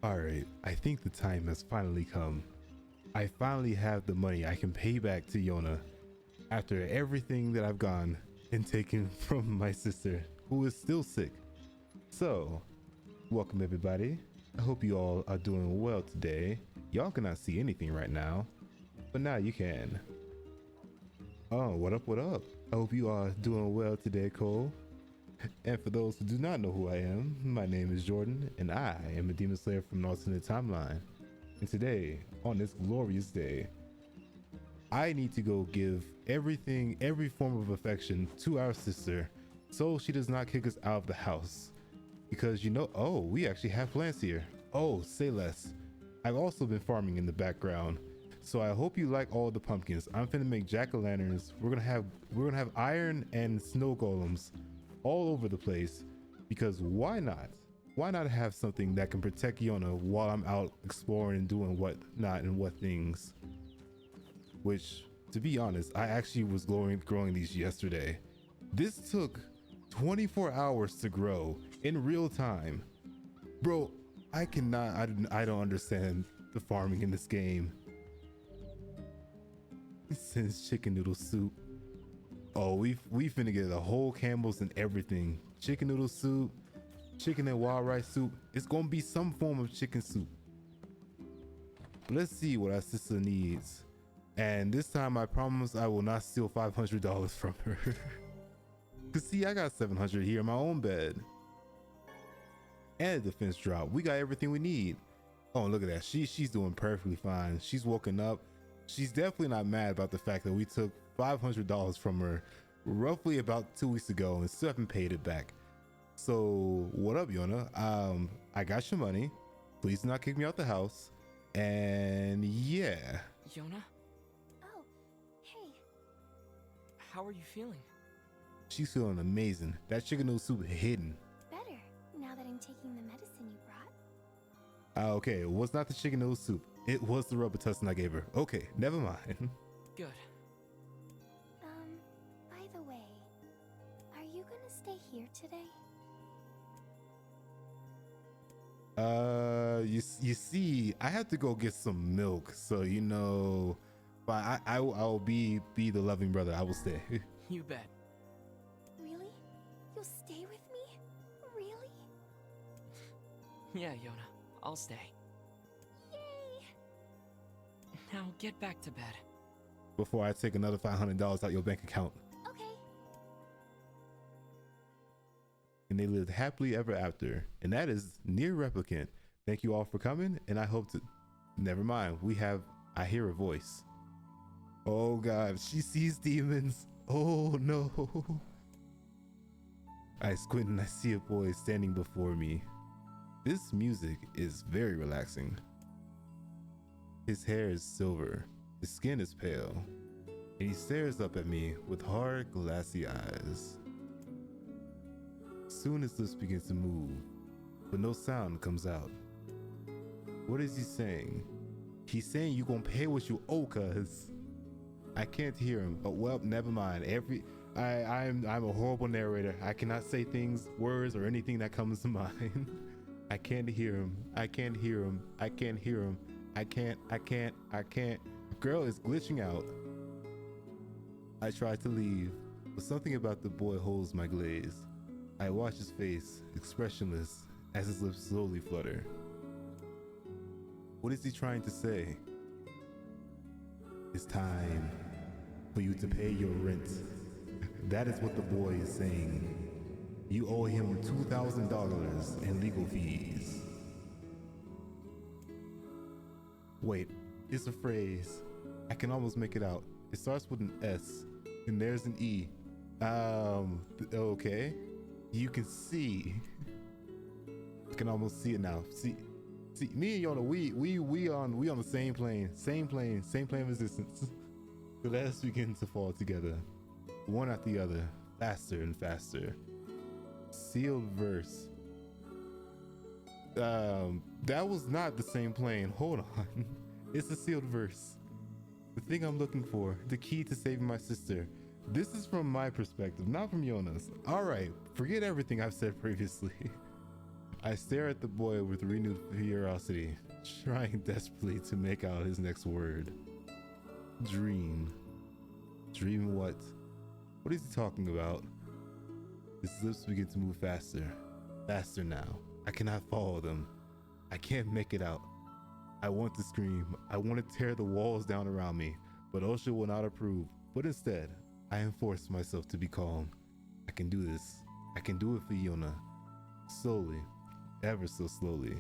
Alright, I think the time has finally come. I finally have the money I can pay back to Yona after everything that I've gone and taken from my sister, who is still sick. So, welcome everybody. I hope you all are doing well today. Y'all cannot see anything right now, but now you can. Oh, what up, what up? I hope you are doing well today, Cole. And for those who do not know who I am, my name is Jordan, and I am a demon slayer from an alternate timeline. And today, on this glorious day, I need to go give every form of affection to our sister so she does not kick us out of the house. Because oh, we actually have plants here. Oh, say less. I've also been farming in the background. So I hope you like all the pumpkins. I'm finna make jack-o'-lanterns. We're gonna have iron and snow golems all over the place, because why not? Why not have something that can protect Yona while I'm out exploring and doing what not and what things? Which, to be honest, I actually was growing these yesterday. This took 24 hours to grow in real time. Bro, I don't understand the farming in this game. Since chicken noodle soup. Oh, we finna get the whole Campbell's and everything. Chicken noodle soup, chicken and wild rice soup. It's gonna be some form of chicken soup. But let's see what our sister needs. And this time I promise I will not steal $500 from her. Cause see, I got 700 here in my own bed. And a defense drop. We got everything we need. Oh, look at that. She's doing perfectly fine. She's woken up. She's definitely not mad about the fact that we took $500 from her roughly about 2 weeks ago and still haven't paid it back. So what up, Yona? I got your money. Please do not kick me out the house. And yeah. Yona? Oh, hey. How are you feeling? She's feeling amazing. That chicken noodle soup hidden. Better, now that I'm taking the medicine you brought. Okay, it was not the chicken noodle soup. It was the Robitussin I gave her. Okay, never mind. Good. By the way, are you gonna stay here today? You see, I have to go get some milk, so but I'll be the loving brother. I will stay. You bet. Really? You'll stay with me? Really? Yeah, Yona. I'll stay. Yay! Now get back to bed. Before I take another $500 out your bank account. Okay. And they lived happily ever after. And that is NieR Replicant. Thank you all for coming, and I hope to... Never mind. I hear a voice. Oh God, she sees demons. Oh no. I squint and I see a boy standing before me. This music is very relaxing. His hair is silver, his skin is pale, and he stares up at me with hard, glassy eyes. Soon his lips begin to move, but no sound comes out. What is he saying? He's saying you gonna pay what you owe, cuz. I can't hear him. Oh well, never mind. I'm a horrible narrator. I cannot say words or anything that comes to mind. I can't hear him. I can't hear him. I can't hear him. I can't. Girl is glitching out. I try to leave, but something about the boy holds my gaze. I watch his face, expressionless, as his lips slowly flutter. What is he trying to say? It's time for you to pay your rent. That is what the boy is saying. You owe him $2,000 in legal fees. Wait, it's a phrase. I can almost make it out. It starts with an S, and there's an E. Okay. You can see. I can almost see it now. See, me and Yona, we on the same plane of existence. So let us begin to fall together, one after the other, faster and faster. Sealed verse. That was not the same plane. Hold on. It's a sealed verse. The thing I'm looking for, the key to saving my sister. This is from my perspective, not from Yona's. All right, forget everything I've said previously. I stare at the boy with renewed curiosity, trying desperately to make out his next word. Dream. Dream what? What is he talking about? His lips begin to move faster. Faster now. I cannot follow them. I can't make it out. I want to scream. I want to tear the walls down around me, but Osha will not approve. But instead, I enforce myself to be calm. I can do this. I can do it for Yona. Slowly, ever so slowly,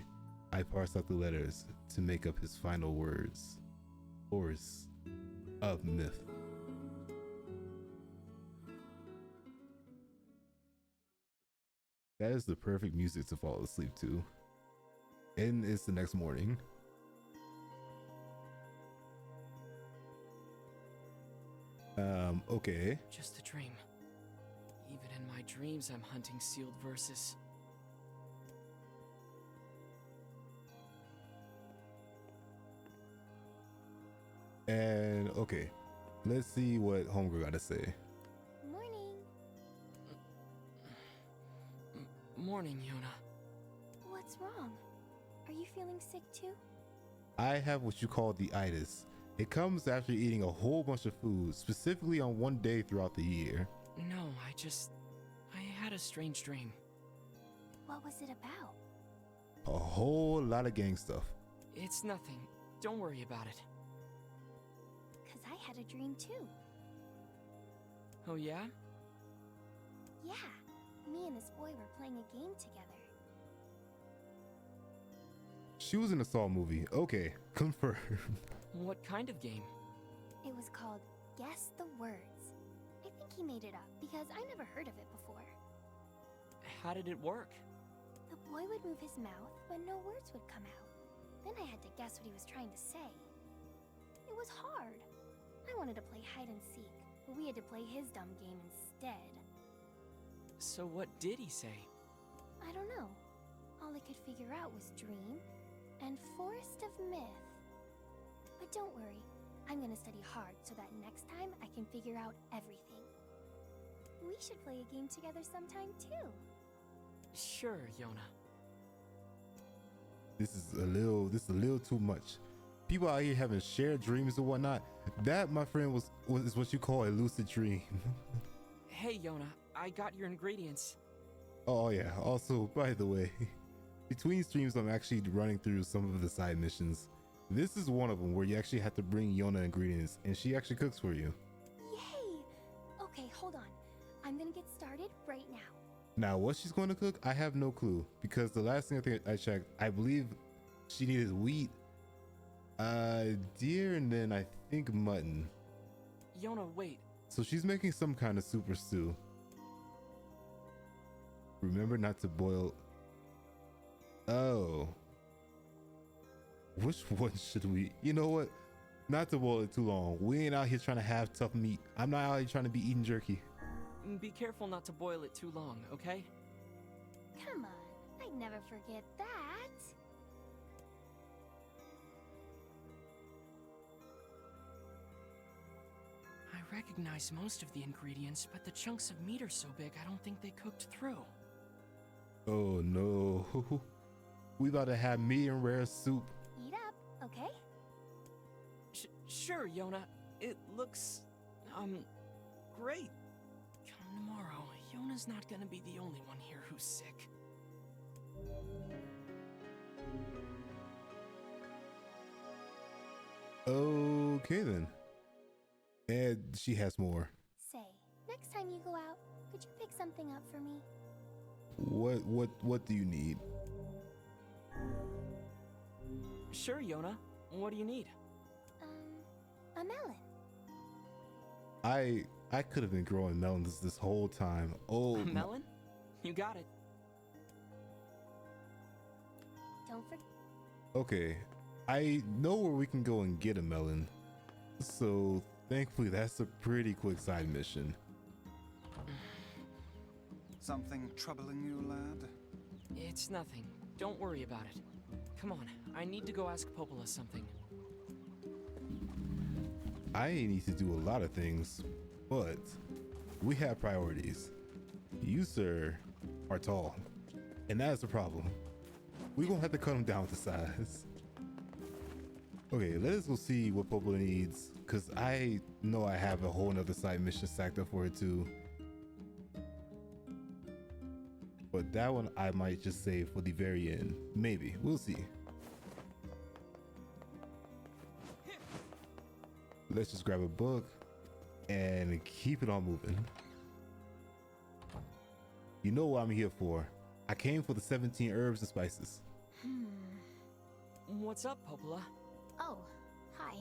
I parse out the letters to make up his final words. Force of myth. That is the perfect music to fall asleep to. And it's the next morning. Okay. Just a dream. Even in my dreams, I'm hunting sealed verses. And okay, let's see what Homegirl got to say. Morning. Morning, Yona. What's wrong? Are you feeling sick too? I have what you call the itis. It comes after eating a whole bunch of food, specifically on one day throughout the year. No, I had a strange dream. What was it about? A whole lot of gang stuff. It's nothing. Don't worry about it. Cause I had a dream too. Oh yeah? Yeah, me and this boy were playing a game together. She was in a Saw movie. Okay, confirmed. What kind of game? It was called Guess the Words. I think he made it up because I never heard of it before. How did it work? The boy would move his mouth, but no words would come out. Then I had to guess what he was trying to say. It was hard. I wanted to play hide and seek, but we had to play his dumb game instead. So what did he say? I don't know. All I could figure out was dream and forest of myth. But don't worry, I'm gonna study hard so that next time I can figure out everything. We should play a game together sometime too. Sure, Yona. This is a little too much. People out here having shared dreams and whatnot. That, my friend, is what you call a lucid dream. Hey, Yona, I got your ingredients. Oh yeah, also, by the way, between streams I'm actually running through some of the side missions. This is one of them where you actually have to bring Yona ingredients and she actually cooks for you. Yay! Okay, hold on. I'm gonna get started right now. Now what she's going to cook, I have no clue, because the last thing I think I checked, I believe she needed wheat, deer, and then I think mutton. Yona, wait. So she's making some kind of super stew. Remember not to boil. Oh. Which one should we? You know what? Not to boil it too long. We ain't out here trying to have tough meat. I'm not out here trying to be eating jerky. Be careful not to boil it too long, okay? Come on, I'd never forget that. I recognize most of the ingredients, but the chunks of meat are so big I don't think they cooked through. Oh no. We about to have medium rare soup. Eat up, okay? Sure, Yona. It looks, great. Come tomorrow, Yona's not gonna be the only one here who's sick. Okay then. And she has more. Say, next time you go out, could you pick something up for me? What do you need? Sure, Yona. What do you need? A melon. I could have been growing melons this whole time. Oh, A melon? You got it. Don't forget. Okay, I know where we can go and get a melon. So thankfully that's a pretty quick side mission. Something troubling you, lad? It's nothing. Don't worry about it. Come on, I need to go ask Popola something. I need to do a lot of things, but we have priorities. You, sir, are tall, and that is a problem. We're gonna have to cut him down to size. Okay, let us go see what Popola needs, because I know I have a whole nother side mission stacked up for it too. But that one I might just save for the very end. Maybe. We'll see. Let's just grab a book and keep it on moving. You know what I'm here for. I came for the 17 herbs and spices. What's up, Popola? Oh, hi.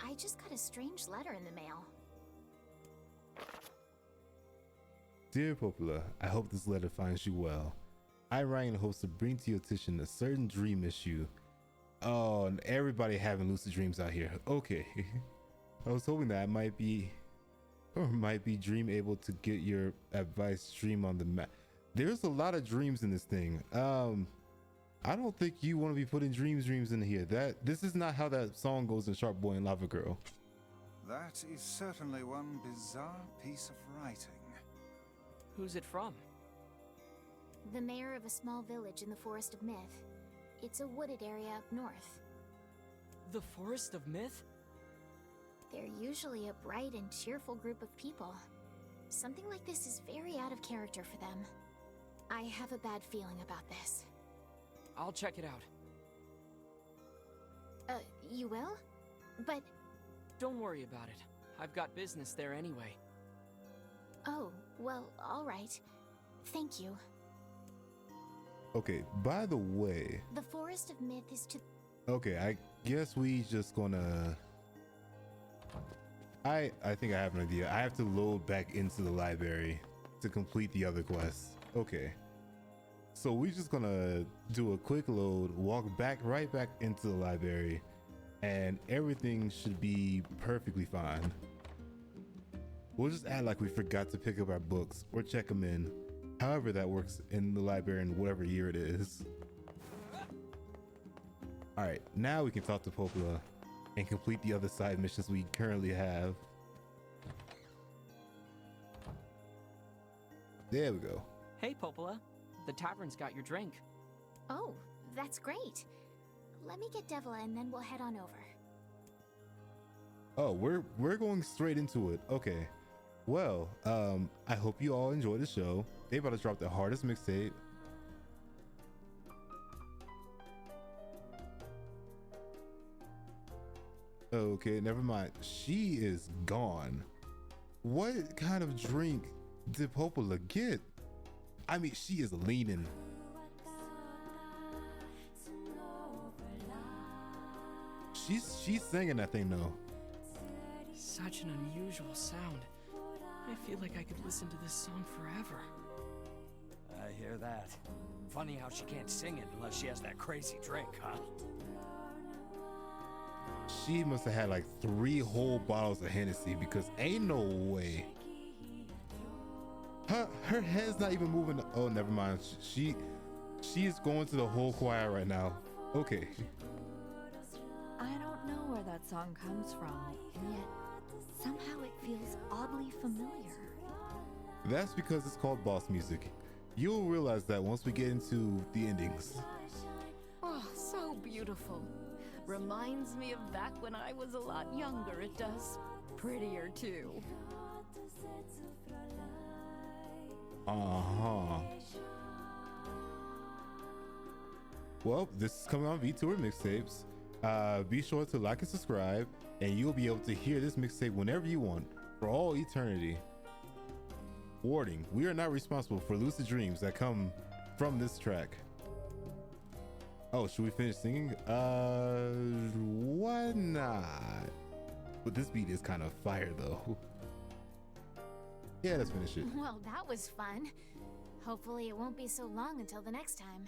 I just got a strange letter in the mail. Dear Popola, I hope this letter finds you well. I'm writing in hopes to bring to your attention a certain dream issue. Oh, and everybody having lucid dreams out here. Okay. I was hoping that I might be dream able to get your advice dream on the map. There's a lot of dreams in this thing. I don't think you want to be putting dreams in here. This is not how that song goes in Sharp Boy and Lava Girl. That is certainly one bizarre piece of writing. Who's it from? The mayor of a small village in the Forest of Myth. It's a wooded area up north. The Forest of Myth? They're usually a bright and cheerful group of people. Something like this is very out of character for them. I have a bad feeling about this. I'll check it out. You will? But... Don't worry about it. I've got business there anyway. Oh, well, all right. Thank you. Okay, by the way... The Forest of Myth is to... Okay, I guess we just gonna... I think I have an idea. I have to load back into the library to complete the other quests. Okay. So we're just gonna do a quick load, walk right back into the library, and everything should be perfectly fine. We'll just act like we forgot to pick up our books or check them in. However that works in the library in whatever year it is. All right, now we can talk to Popola and complete the other side missions we currently have. There we go. Hey, Popola. The tavern's got your drink. Oh, that's great. Let me get Devila and then we'll head on over. Oh, we're going straight into it. Okay. Well, I hope you all enjoy the show. They about to drop the hardest mixtape. Okay, never mind. She is gone. What kind of drink did Popola get? I mean, she is leaning. She's singing that thing though. Such an unusual sound. I feel like I could listen to this song forever. I hear that. Funny how she can't sing it unless she has that crazy drink, huh? She must have had like 3 whole bottles of Hennessy, because ain't no way. Her head's not even moving. Oh, never mind. She is going to the whole choir right now. Okay. I don't know where that song comes from, and yet somehow it feels oddly familiar. That's because it's called boss music. You'll realize that once we get into the endings. Oh, so beautiful. Reminds me of back when I was a lot younger, it does. Prettier, too. Well, this is coming on Detour mixtapes. Be sure to like and subscribe, and you'll be able to hear this mixtape whenever you want for all eternity. Warning: we are not responsible for lucid dreams that come from this track. Oh, should we finish singing? Why not? But this beat is kind of fire though. Yeah, let's finish it. Well, that was fun. Hopefully it won't be so long until the next time.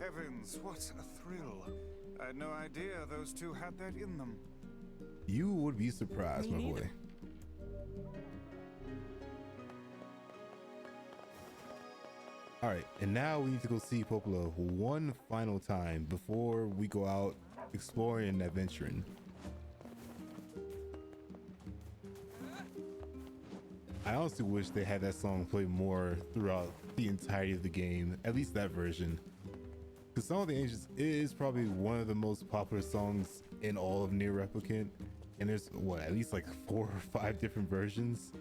Heavens, what a thrill. I had no idea those two had that in them. You would be surprised, my boy. All right, and now we need to go see Popola one final time before we go out exploring and adventuring. I honestly wish they had that song play more throughout the entirety of the game, at least that version. Because Song of the Ancients is probably one of the most popular songs in all of NieR Replicant, and there's what, at least like 4 or 5 different versions.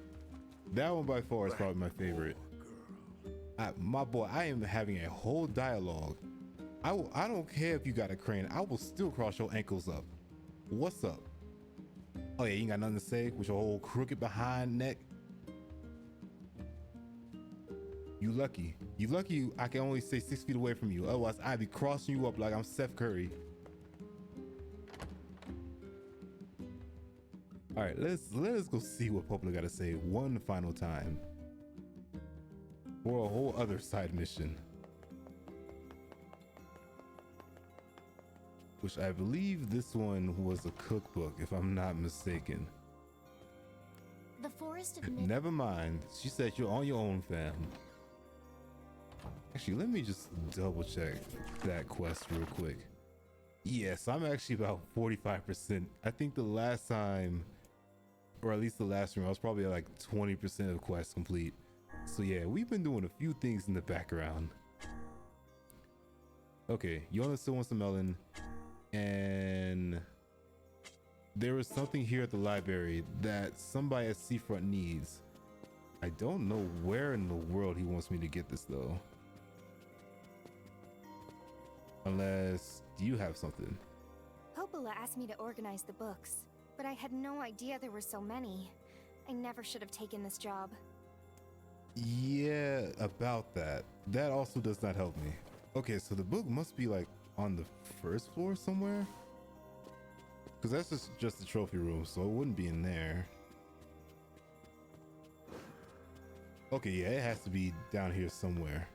That one by far is probably my favorite. My boy, I am having a whole dialogue. I don't care if you got a crane, I will still cross your ankles up. What's up? Oh yeah, you ain't got nothing to say with your whole crooked behind neck? You lucky I can only stay 6 feet away from you, otherwise I'd be crossing you up like I'm Steph Curry. All right, let us go see what Poplar got to say one final time for a whole other side mission, which I believe this one was a cookbook, if I'm not mistaken. The Forest of Never mind. She said you're on your own, fam. Actually, let me just double check that quest real quick. Yes, I'm actually about 45%. I think the last time, or at least the last room, I was probably at like 20% of quest complete. So yeah, we've been doing a few things in the background. Okay, Yona still wants the melon, and there is something here at the library that somebody at Seafront needs. I don't know where in the world he wants me to get this though. Unless, do you have something? Popola asked me to organize the books, but I had no idea there were so many. I never should have taken this job. Yeah, about that. That also does not help me. Okay, so the book must be like on the first floor somewhere? Because that's just the trophy room, so it wouldn't be in there. Okay, yeah, it has to be down here somewhere.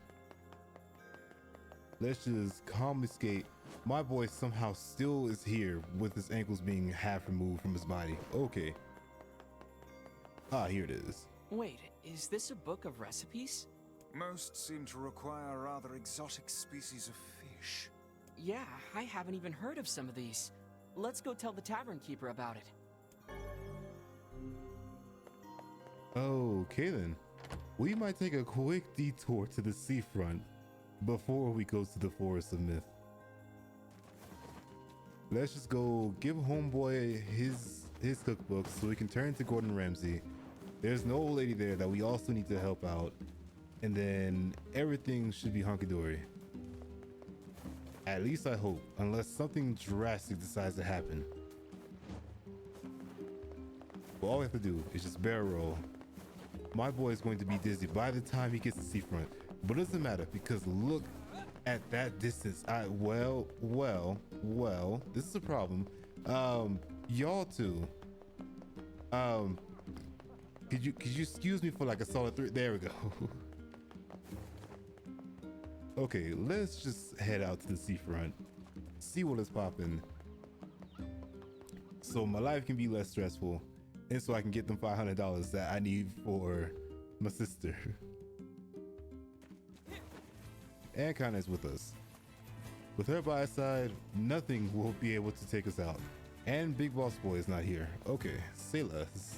Let's just calmly skate. My boy somehow still is here with his ankles being half removed from his body. Okay. Ah, here it is. Wait, is this a book of recipes? Most seem to require rather exotic species of fish. Yeah, I haven't even heard of some of these. Let's go tell the tavern keeper about it. Okay then. We might take a quick detour to the seafront before we go to the Forest of Myth. Let's just go give homeboy his cookbook so we can turn to Gordon Ramsay. There's an old lady there that we also need to help out, and then everything should be hunky-dory. At least I hope, unless something drastic decides to happen. But all we have to do is just barrel roll. My boy is going to be dizzy by the time he gets to Seafront, but it doesn't matter because look at that distance. Well, this is a problem. Y'all two, could you excuse me for like a solid 3? There we go. Okay, let's just head out to the seafront, see what is popping, so my life can be less stressful, and so I can get them $500 that I need for my sister. And Kana is with us. With her by our side, nothing will be able to take us out. And Big Boss Boy is not here. Okay, say less.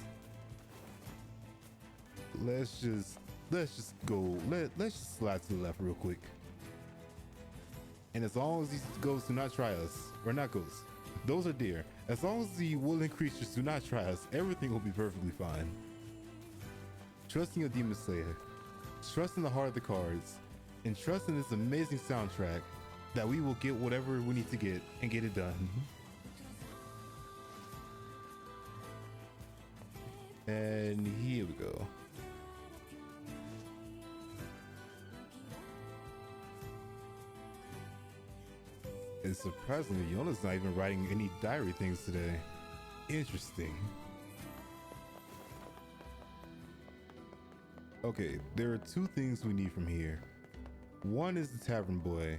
Let's just go. Let's just slide to the left real quick. And as long as these ghosts do not try us, or not ghosts, those are deer. As long as the woodland creatures do not try us, everything will be perfectly fine. Trust in your Demon Slayer, trust in the heart of the cards, and trust in this amazing soundtrack that we will get whatever we need to get and get it done. And here we go. And surprisingly, Yona's not even writing any diary things today. Interesting. Okay, there are 2 things we need from here. One is the tavern boy,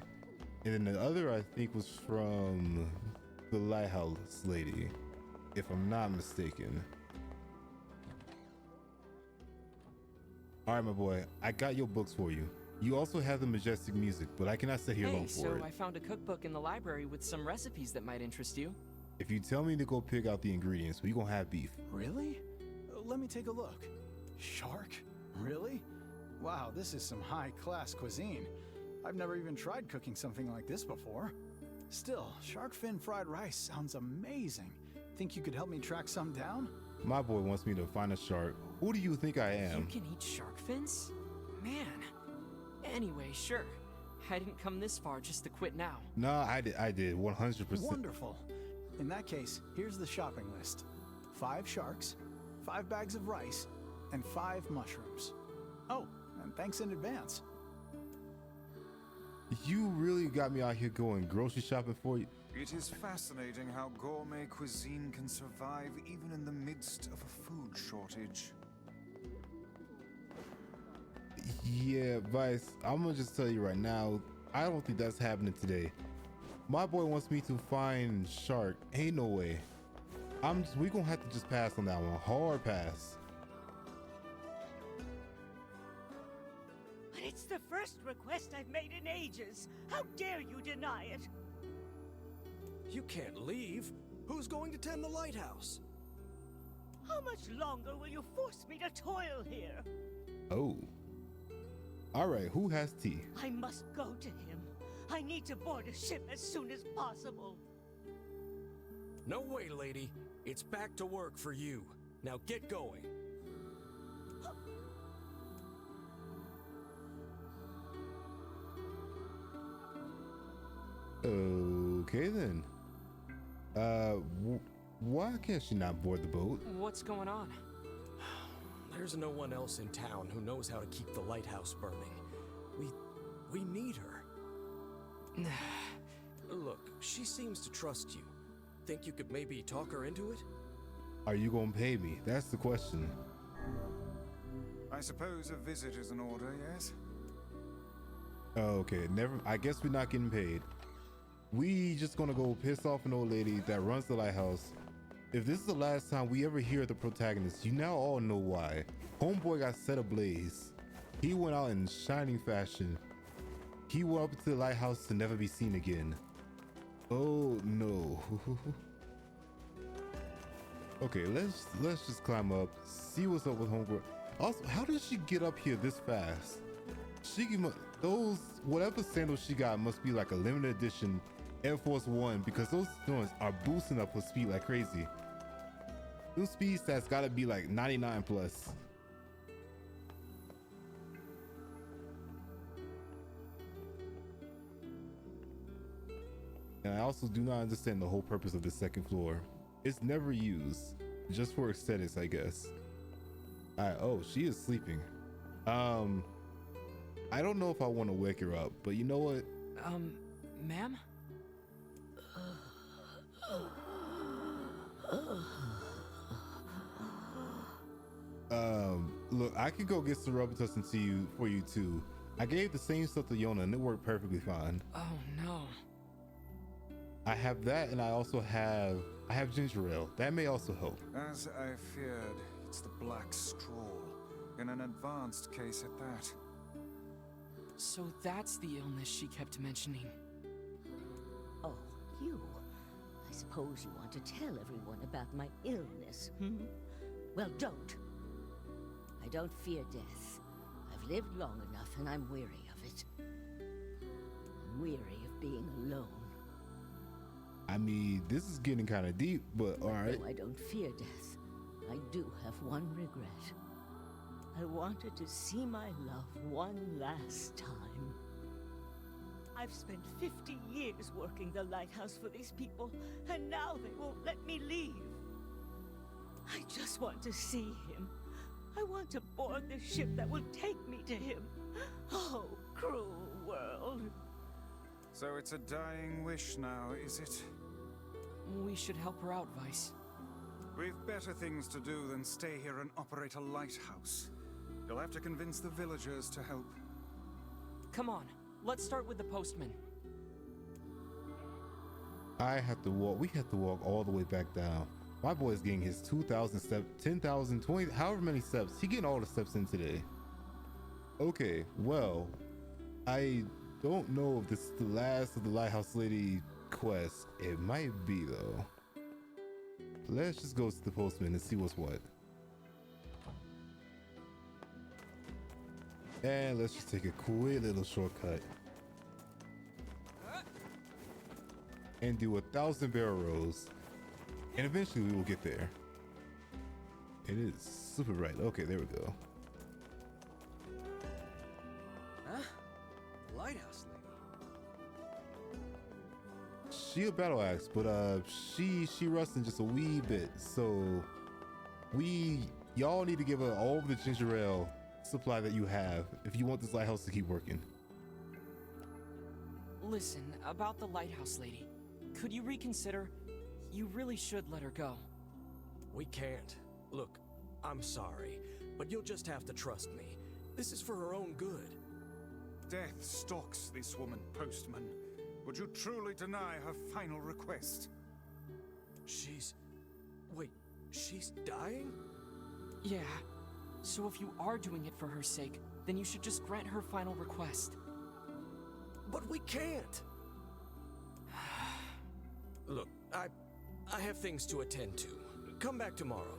and then the other I think was from the lighthouse lady, if I'm not mistaken. Alright my boy, I got your books for you. You also have the majestic music, but I cannot sit here alone for it. I found a cookbook in the library with some recipes that might interest you. If you tell me to go pick out the ingredients, we gonna have beef. Really? Let me take a look. Shark? Really? Wow, this is some high-class cuisine. I've never even tried cooking something like this before. Still, shark fin fried rice sounds amazing. Think you could help me track some down? My boy wants me to find a shark. Who do you think I am? You can eat shark fins? Man. Anyway, sure. I didn't come this far just to quit now. No, I did 100%. Wonderful. In that case, here's the shopping list. 5 sharks, 5 bags of rice, and 5 mushrooms. Oh, and thanks in advance. You really got me out here going grocery shopping for you. It is fascinating how gourmet cuisine can survive even in the midst of a food shortage. Yeah, Vice, I'm gonna just tell you right now, I don't think that's happening today. My boy wants me to find shark. Ain't no way. We gonna have to just pass on that one. Hard pass. But it's the first request I've made in ages. How dare you deny it? You can't leave. Who's going to tend the lighthouse? How much longer will you force me to toil here? Oh. All right, who has tea? I must go to him. I need to board a ship as soon as possible. No way, lady. It's back to work for you. Now get going. Okay then. Why can't she not board the boat? What's going on? There's no one else in town who knows how to keep the lighthouse burning. We need her. Look, she seems to trust you. Think you could maybe talk her into it? Are you gonna pay me? That's the question. I suppose a visit is in order, yes? Okay, I guess we're not getting paid. We just gonna go piss off an old lady that runs the lighthouse. If this is the last time we ever hear the protagonist, you now all know why. Homeboy got set ablaze. He went out in shining fashion. He went up to the lighthouse to never be seen again. Oh no. Okay, let's just climb up, see what's up with homeboy. Also, how did she get up here this fast? Those whatever sandals she got must be like a limited edition Air Force One, because those stones are boosting up her speed like crazy. Those speed stats gotta be like 99 plus. And I also do not understand the whole purpose of the second floor. It's never used, just for aesthetics, I guess. Oh, she is sleeping. I don't know if I want to wake her up, but you know what? Ma'am? Look, I could go get some Robitussin for you too. I gave the same stuff to Yona and it worked perfectly fine. Oh no. I have that, and I have ginger ale. That may also help. As I feared, it's the black straw, in an advanced case at that. So that's the illness she kept mentioning. Oh, you. I suppose you want to tell everyone about my illness, hmm? Well, don't. I don't fear death. I've lived long enough and I'm weary of it. I'm weary of being alone. I mean, this is getting kind of deep, but all right. Though I don't fear death, I do have one regret. I wanted to see my love one last time. I've spent 50 years working the lighthouse for these people, and now they won't let me leave. I just want to see him. I want to board the ship that will take me to him. Oh, cruel world. So it's a dying wish now, is it? We should help her out, Vice. We've better things to do than stay here and operate a lighthouse. You'll have to convince the villagers to help. Come on, let's start with the postman. We have to walk all the way back down. My boy's getting his 2,000 steps, 10,000, 20, however many steps. He getting all the steps in today. Okay, well, I don't know if this is the last of the Lighthouse Lady quest. It might be though. Let's just go to the postman and see what's what. And let's just take a quick little shortcut and do 1,000 barrel rolls, and eventually we will get there. It is super bright. Okay, there we go. Huh? Lighthouse lady. She a battle axe, but she rusting just a wee bit. So y'all need to give her all of the ginger ale supply that you have if you want this lighthouse to keep working. Listen, about the lighthouse lady. Could you reconsider? You really should let her go. We can't. Look, I'm sorry, but you'll just have to trust me. This is for her own good. Death stalks this woman, Postman. Would you truly deny her final request? Wait, she's dying? Yeah. So if you are doing it for her sake, then you should just grant her final request. But we can't. Look, I have things to attend to. Come back tomorrow.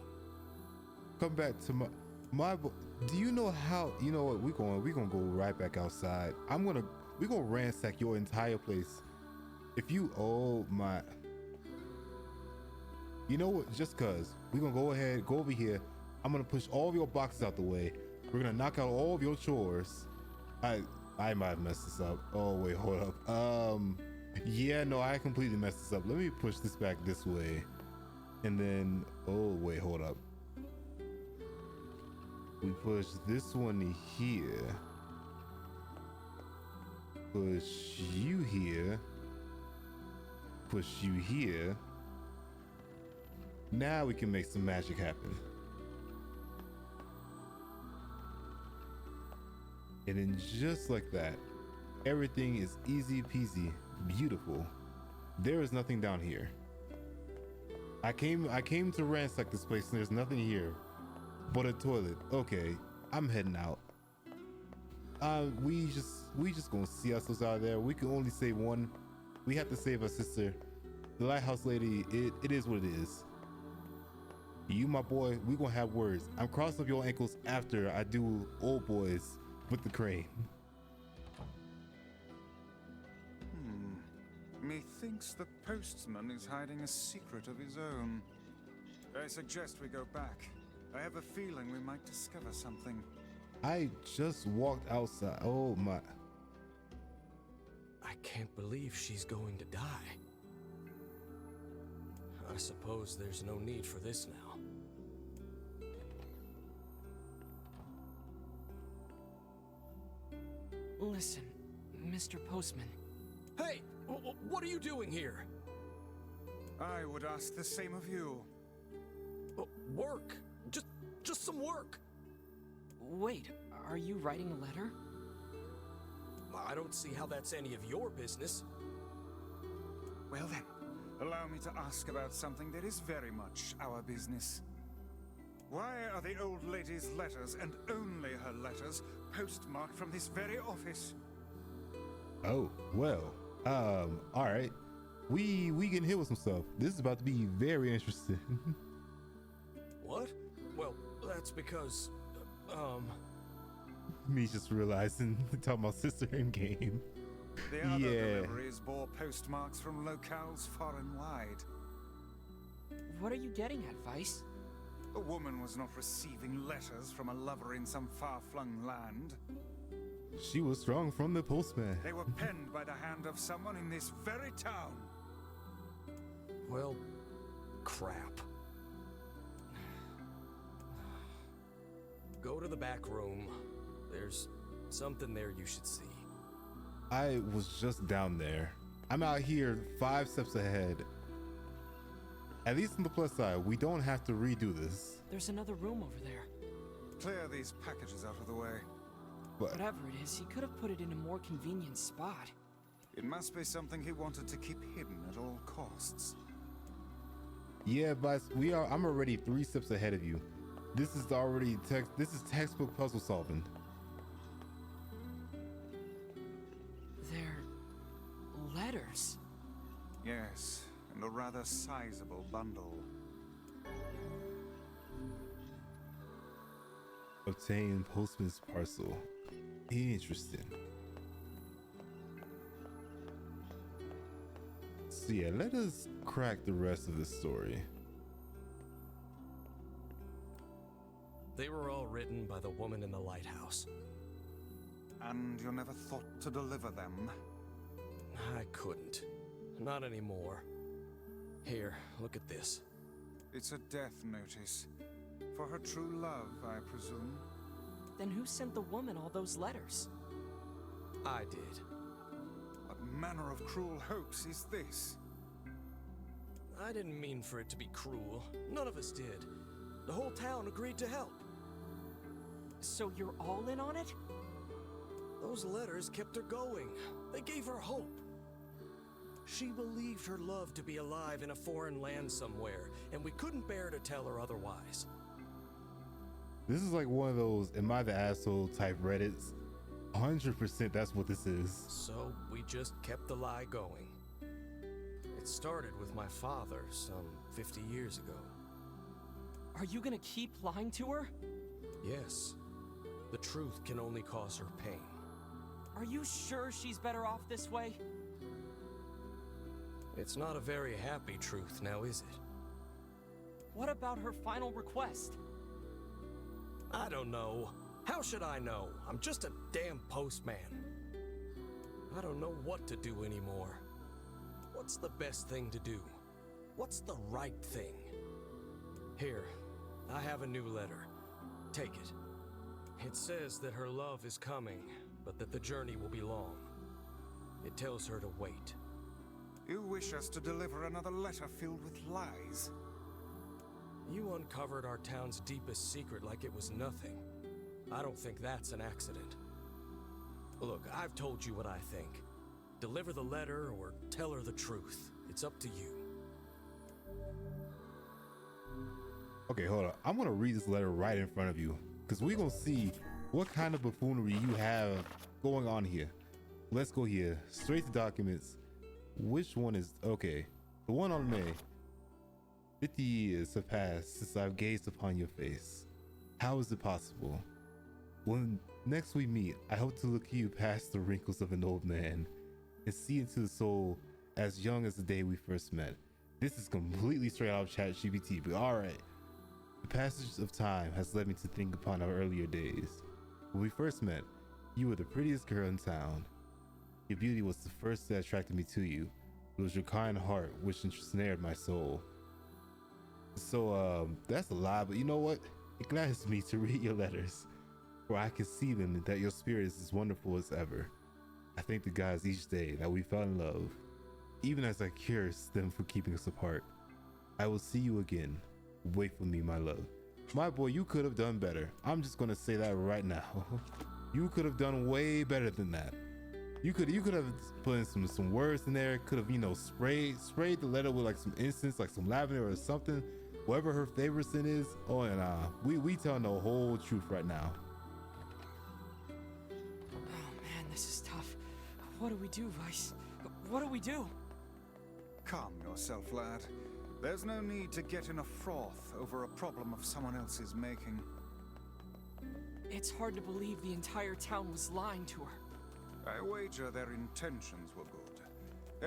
Come back to my do you know how, you know what, we're gonna go right back outside. We're gonna ransack your entire place. If you, oh my, you know what, just cause we're gonna go ahead, go over here. I'm gonna push all of your boxes out the way. We're gonna knock out all of your chores. I might have messed this up. Oh wait, hold up. Yeah, no, I completely messed this up. Let me push this back this way. And then, oh wait, hold up. We push this one here. Push you here. Push you here. Now we can make some magic happen. And then just like that, everything is easy peasy, beautiful. There is nothing down here. I came to ransack this place and there's nothing here but a toilet. Okay, I'm heading out. We just gonna see ourselves out there. We can only save one. We have to save our sister. The lighthouse lady, it is what it is. You, my boy, we gonna have words. I'm crossing up your ankles after I do old boys with the crane. Methinks the postman is hiding a secret of his own. I suggest we go back. I have a feeling we might discover something. I just walked outside. Oh my. I can't believe she's going to die. I suppose there's no need for this now. Listen, Mr. Postman. Hey! What are you doing here? I would ask the same of you. Work. Just some work. Wait, are you writing a letter? I don't see how that's any of your business. Well then, allow me to ask about something that is very much our business. Why are the old lady's letters, and only her letters, postmarked from this very office? Oh, well, all right. We getting hit with some stuff. This is about to be very interesting. What? Well, that's because, Me just realizing, talking about sister in game. The other Yeah. deliveries bore postmarks from locales far and wide. What are you getting at, Vice? A woman was not receiving letters from a lover in some far-flung land. She was strong from the postman. They were penned by the hand of someone in this very town. well, crap. Go to the back room. There's something there you should see. I was just down there. I'm out here 5 steps ahead. At least on the plus side, we don't have to redo this. There's another room over there. Clear these packages out of the way. But Whatever it is, he could have put it in a more convenient spot. It must be something he wanted to keep hidden at all costs. yeah, Vice, I'm already 3 steps ahead of you. This is already this is textbook puzzle solving. They're letters. Yes, and a rather sizable bundle. Obtain postman's parcel. Interesting. So yeah, let us crack the rest of the story. They were all written by the woman in the lighthouse. And you never thought to deliver them? I couldn't. Not anymore. Here, look at this. It's a death notice. For her true love, I presume. Then who sent the woman all those letters? I did. What manner of cruel hoax is this? I didn't mean for it to be cruel. None of us did. The whole town agreed to help. So you're all in on it? Those letters kept her going. They gave her hope. She believed her love to be alive in a foreign land somewhere, and we couldn't bear to tell her otherwise. This is like one of those "am I the asshole" type Reddits. 100% that's what this is. So we just kept the lie going. It started with my father some 50 years ago. Are you gonna keep lying to her? Yes. The truth can only cause her pain. Are you sure she's better off this way? It's not a very happy truth now, is it? What about her final request? I don't know. How should I know? I'm just a damn postman. I don't know what to do anymore. What's the best thing to do? What's the right thing? Here, I have a new letter. Take it. It says that her love is coming, but that the journey will be long. It tells her to wait. You wish us to deliver another letter filled with lies? You uncovered our town's deepest secret like it was nothing. I don't think that's an accident. Look, I've told you what I think. Deliver the letter or tell her the truth. It's up to you. Okay, hold on. I'm gonna read this letter right in front of you, because we're gonna see what kind of buffoonery you have going on here. Let's go here, straight to documents. Which one is okay? The one on May. 50 years have passed since I've gazed upon your face. How is it possible? When next we meet, I hope to look you past the wrinkles of an old man and see into the soul as young as the day we first met. This is completely straight out of ChatGPT, but alright. The passage of time has led me to think upon our earlier days. When we first met, you were the prettiest girl in town. Your beauty was the first that attracted me to you. It was your kind heart which ensnared my soul. So that's a lie, but you know what? It gladdens me to read your letters, for I can see them and that your spirit is as wonderful as ever. I thank the gods each day that we fell in love, even as I curse them for keeping us apart. I will see you again. Wait for me, my love. My boy, you could have done better. I'm just gonna say that right now. You could have done way better than that. You could have put in some words in there. Could have, you know, sprayed the letter with like some incense, like some lavender or something. Whatever her favorite scent is. Oh, and we telling the whole truth right now. Oh man, this is tough. What do we do, Vice? What do we do? Calm yourself, lad. There's no need to get in a froth over a problem of someone else's making. It's hard to believe the entire town was lying to her. I wager their intentions were good.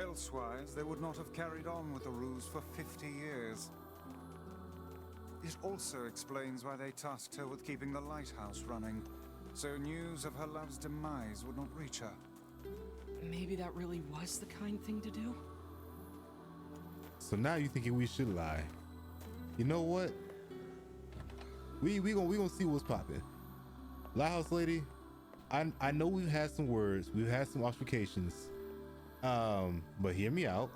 Elsewise, they would not have carried on with the ruse for 50 years. It also explains why they tasked her with keeping the lighthouse running, so news of her love's demise would not reach her. Maybe that really was the kind thing to do? So now you thinking we should lie. You know what? We gonna see what's popping. Lighthouse lady, I know we've had some words, we've had some altercations, but hear me out.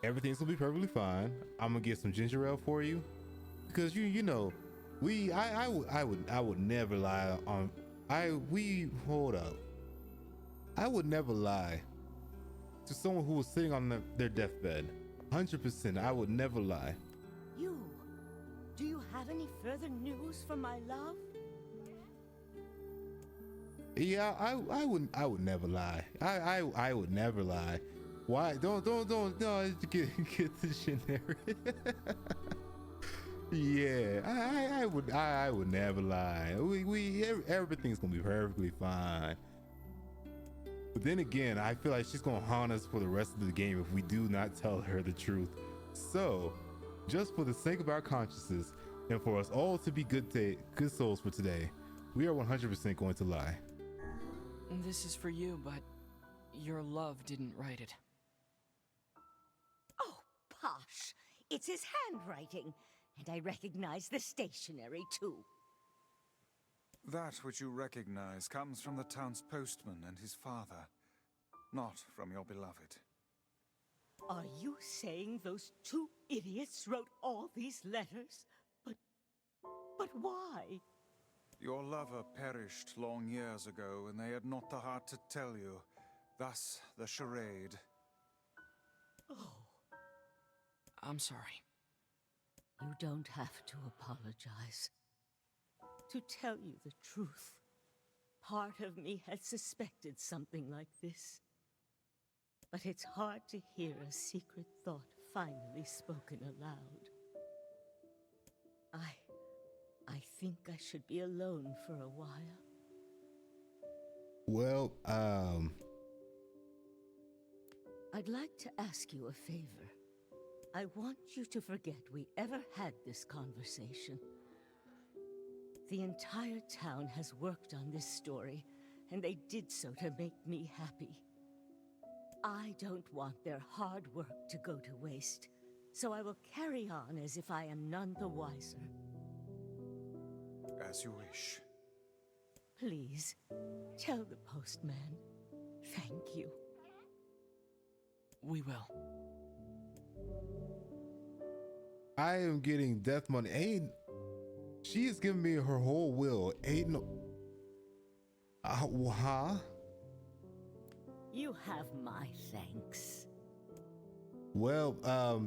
Everything's gonna be perfectly fine. I'm gonna get some ginger ale for you, because you know, I would never lie on. Hold up. I would never lie to someone who was sitting on their deathbed. 100%, I would never lie. Do you have any further news for my love? Yeah, I would never lie. I would never lie. Why? Don't get the generic. Yeah, I would never lie. Everything's gonna be perfectly fine. But then again, I feel like she's gonna haunt us for the rest of the game if we do not tell her the truth. So, just for the sake of our consciences and for us all to be good souls for today, we are 100% going to lie. This is for you, but your love didn't write it. Oh, Posh! It's his handwriting, and I recognize the stationery too. That which you recognize comes from the town's postman and his father, not from your beloved. Are you saying those two idiots wrote all these letters? But why? Your lover perished long years ago, and they had not the heart to tell you. Thus, the charade. Oh. I'm sorry. You don't have to apologize. To tell you the truth, part of me had suspected something like this. But it's hard to hear a secret thought finally spoken aloud. I think I should be alone for a while. Well, I'd like to ask you a favor. I want you to forget we ever had this conversation. The entire town has worked on this story, and they did so to make me happy. I don't want their hard work to go to waste, so I will carry on as if I am none the wiser. As you wish. Please, tell the postman. Thank you. We will. I am getting death money. She is giving me her whole will. Ain't no. Huh? You have my thanks. Well,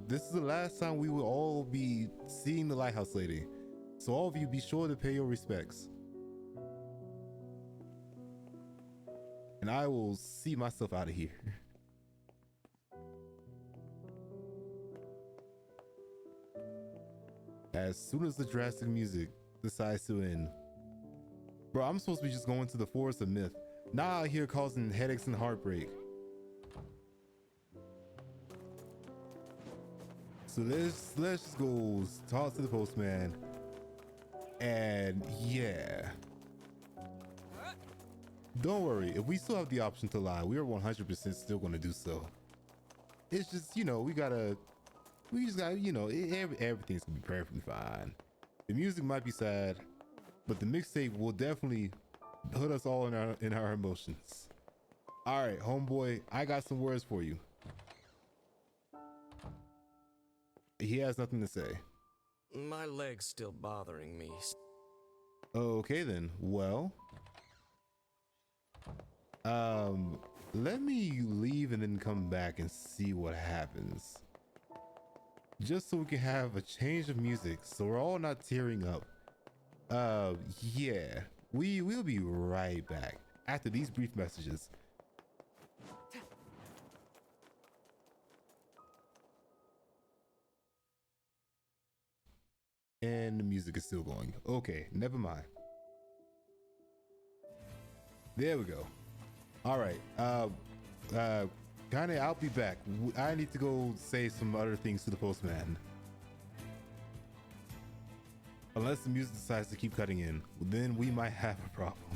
this is the last time we will all be seeing the lighthouse lady. So all of you be sure to pay your respects. And I will see myself out of here. As soon as the drastic music decides to end. Bro, I'm supposed to be just going to the Forest of Myth. Now out here causing headaches and heartbreak. So let's just go talk to the postman. And yeah. Don't worry, if we still have the option to lie, we are 100% still going to do so. It's just, you know, we just gotta, you know, everything's gonna be perfectly fine. The music might be sad, but the mixtape will definitely put us all in our emotions. All right, homeboy, I got some words for you. He has nothing to say. My leg's still bothering me. Okay then, well, let me leave and then come back and see what happens. Just so we can have a change of music, so we're all not tearing up. Yeah, we'll be right back after these brief messages. And the music is still going. Okay, never mind. There we go. All right, Kinda, I'll be back. I need to go say some other things to the postman. Unless the music decides to keep cutting in, then we might have a problem.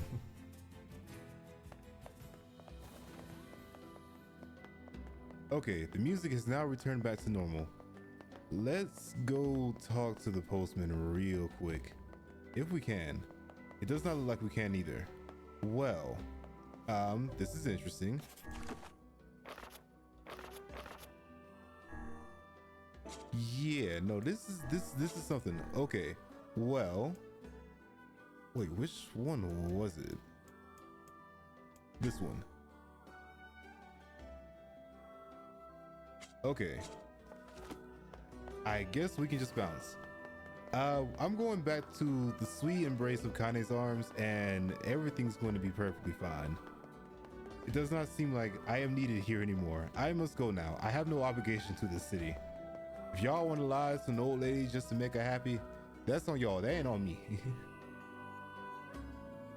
Okay, the music has now returned back to normal. Let's go talk to the postman real quick. If we can. It does not look like we can either. Well, this is interesting. Yeah, no, this is something. Okay, well, wait, which one was it? This one. Okay, I guess we can just bounce. I'm going back to the sweet embrace of Kane's arms, and everything's going to be perfectly fine. It does not seem like I am needed here anymore. I must go now. I have no obligation to this city. If y'all want to lie to an old lady just to make her happy, That's on y'all. That ain't on me.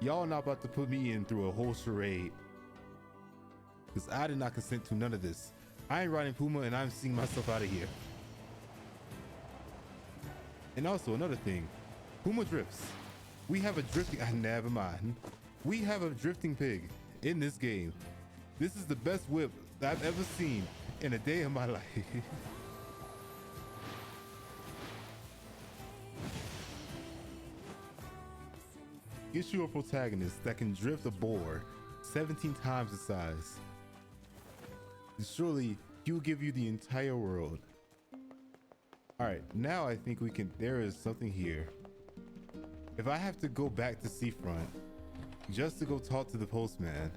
Y'all not about to put me in through a whole charade. Because I did not consent to none of this. I ain't riding Puma and I'm seeing myself out of here. And also another thing. Puma drifts. We have a drifting... never mind. We have a drifting pig in this game. This is the best whip that I've ever seen in a day of my life. Get you a protagonist that can drift a boar 17 times the size. Surely he'll give you the entire world. All right, now I think we can. There is something here. If I have to go back to Seafront just to go talk to the postman,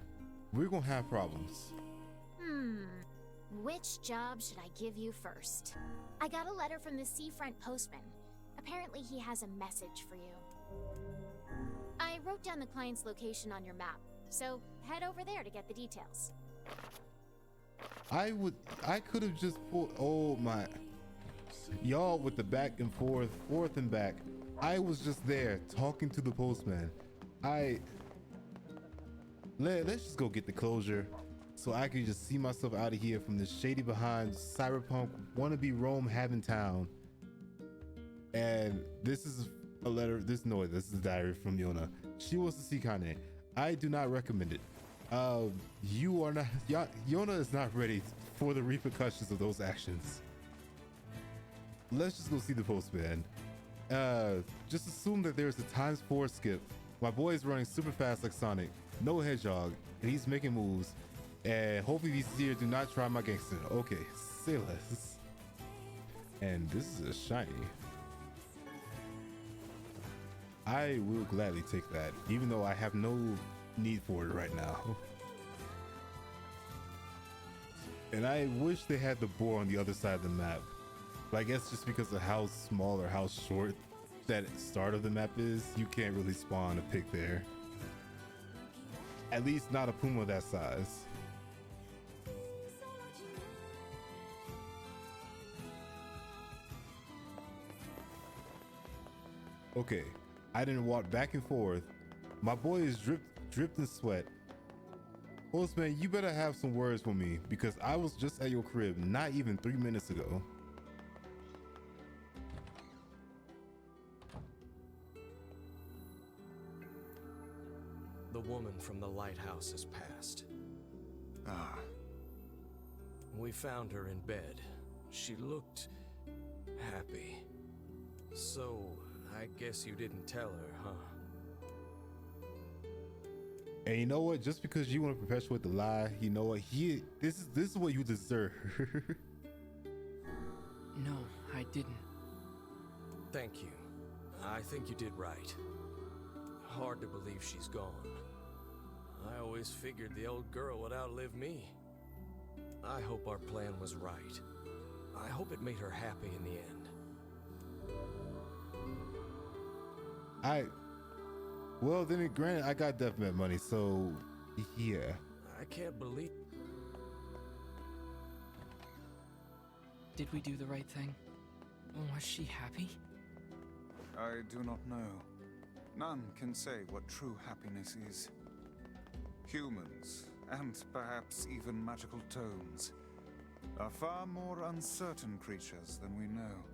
we're gonna have problems. Which job should I give you first? I got a letter from the Seafront postman. Apparently he has a message for you. I wrote down the client's location on your map, so head over there to get the details. I could have just pulled, oh my, y'all with the back and forth and back. I was just there talking to the postman. Let's just go get the closure so I can just see myself out of here from this shady behind cyberpunk wannabe Rome having town. And this is a letter, this is a diary from Yona. She wants to see Kane. I do not recommend it. You are not, Yona is not ready for the repercussions of those actions. Let's just go see the postman. Just assume that there's a ×4 skip. My boy is running super fast like Sonic, no hedgehog, and he's making moves. And hopefully these here do not try my gangster. Okay, say less. And this is a shiny. I will gladly take that, even though I have no need for it right now. And I wish they had the boar on the other side of the map. But I guess just because of how small or how short that start of the map is, you can't really spawn a pig there. At least not a Puma that size. Okay, I didn't walk back and forth. My boy is dripped in sweat. Postman, you better have some words for me because I was just at your crib not even 3 minutes ago. The woman from the lighthouse has passed. Ah. We found her in bed. She looked happy. So, I guess you didn't tell her, huh? And you know what? Just because you want to perpetuate the lie, you know what? This is what you deserve. No, I didn't. Thank you. I think you did right. Hard to believe she's gone. I always figured the old girl would outlive me. I hope our plan was right. I hope it made her happy in the end. Well, then granted, I got deathmatch money, so yeah. I can't believe... Did we do the right thing? Was she happy? I do not know. None can say what true happiness is. Humans, and perhaps even magical tones, are far more uncertain creatures than we know.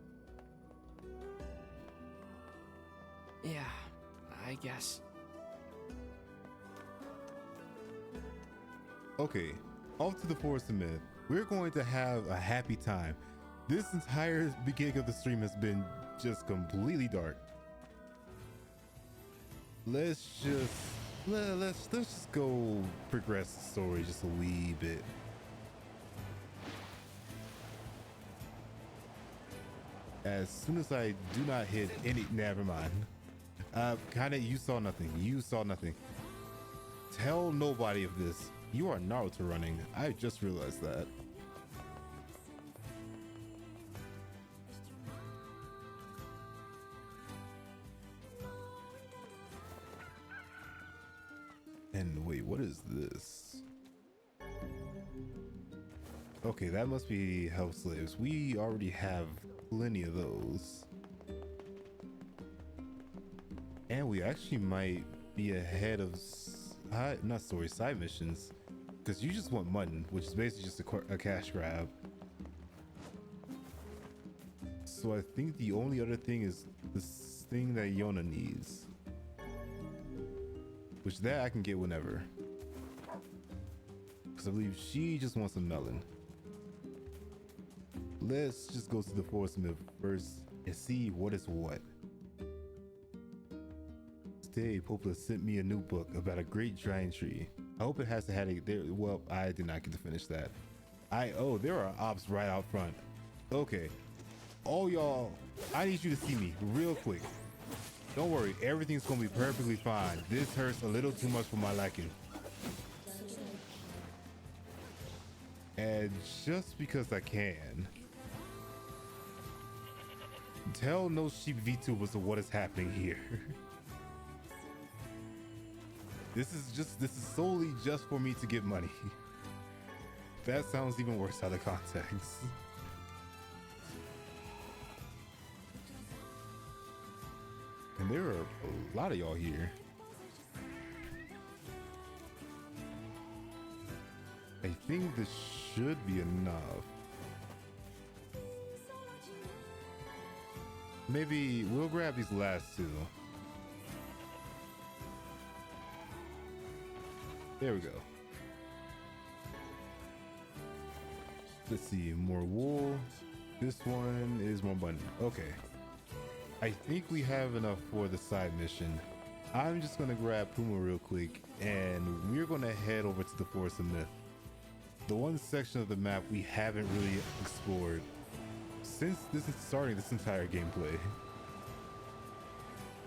Yeah, I guess. Okay, off to the Forest of Myth. We're going to have a happy time. This entire beginning of the stream has been just completely dark. Let's just go progress the story just a wee bit. As soon as I do not hit any, never mind. Kinda, you saw nothing. You saw nothing. Tell nobody of this. You are Naruto running. I just realized that. And wait, what is this? Okay, that must be house slaves. We already have plenty of those. And we actually might be ahead of side missions, because you just want mutton, which is basically just a cash grab. So I think the only other thing is this thing that Yona needs, which that I can get whenever, because I believe she just wants a melon. Let's just go to the forest myth first and see what is what. Today, Popa sent me a new book about a great giant tree. I hope it has had a there. Well, I did not get to finish that. Oh, there are ops right out front. Okay, all y'all, I need you to see me real quick. Don't worry, everything's gonna be perfectly fine. This hurts a little too much for my liking. And just because I can, tell no sheep VTubers of what is happening here. This is solely just for me to get money. That sounds even worse out of context. And there are a lot of y'all here. I think this should be enough. Maybe we'll grab these last two. There we go. Let's see, more wool. This one is more button. Okay. I think we have enough for the side mission. I'm just gonna grab Puma real quick and we're gonna head over to the Forest of Myth. The one section of the map we haven't really explored since this is starting this entire gameplay.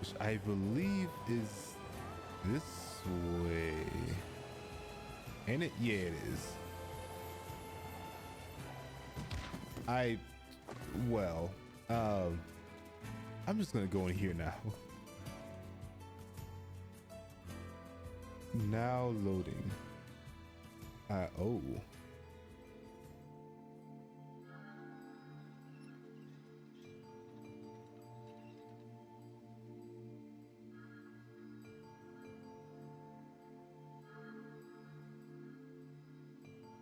Which I believe is this way. Ain't it? Yeah, it is. I'm just gonna go in here now. Now loading. Oh.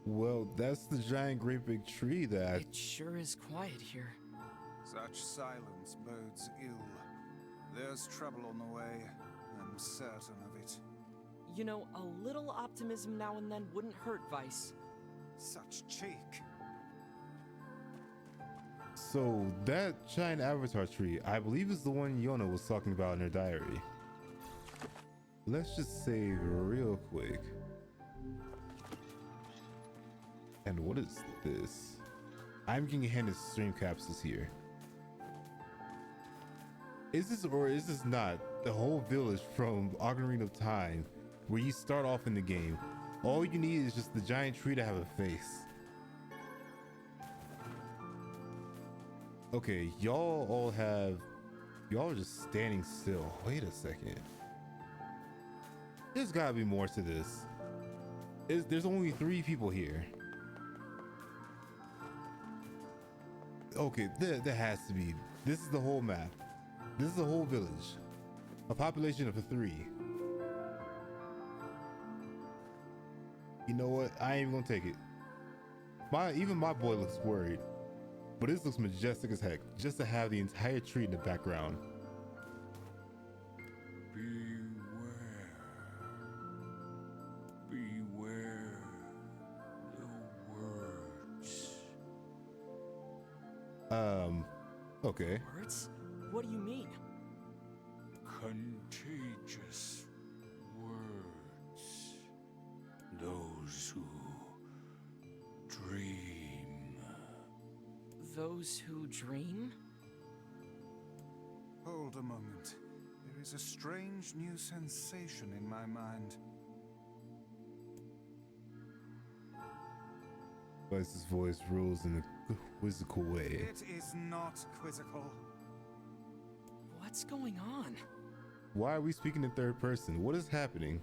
Well, that's the giant great big tree that... It sure is quiet here. Such silence bodes ill. There's trouble on the way, I'm certain of it. You know, a little optimism now and then wouldn't hurt, Vice. Such cheek. So that giant avatar tree, I believe is the one Yona was talking about in her diary. Let's just save real quick. And what is this? I'm getting handed stream capsules here. Is this or is this not the whole village from Ocarina of Time, where you start off in the game? All you need is just the giant tree to have a face. Okay, y'all are just standing still. Wait a second. There's gotta be more to this. There's only 3 people here. Okay, there has to be. This is the whole map. This is the whole village. A population of 3. You know what? I ain't even gonna take it. Even my boy looks worried. But this looks majestic as heck, just to have the entire tree in the background. Beware the words. Okay. Words? What do you mean? Contagious words. Those who dream. Those who dream? Hold a moment. There is a strange new sensation in my mind. Vice's voice rules in a quizzical way. It is not quizzical. What's going on? Why are we speaking in third person? What is happening?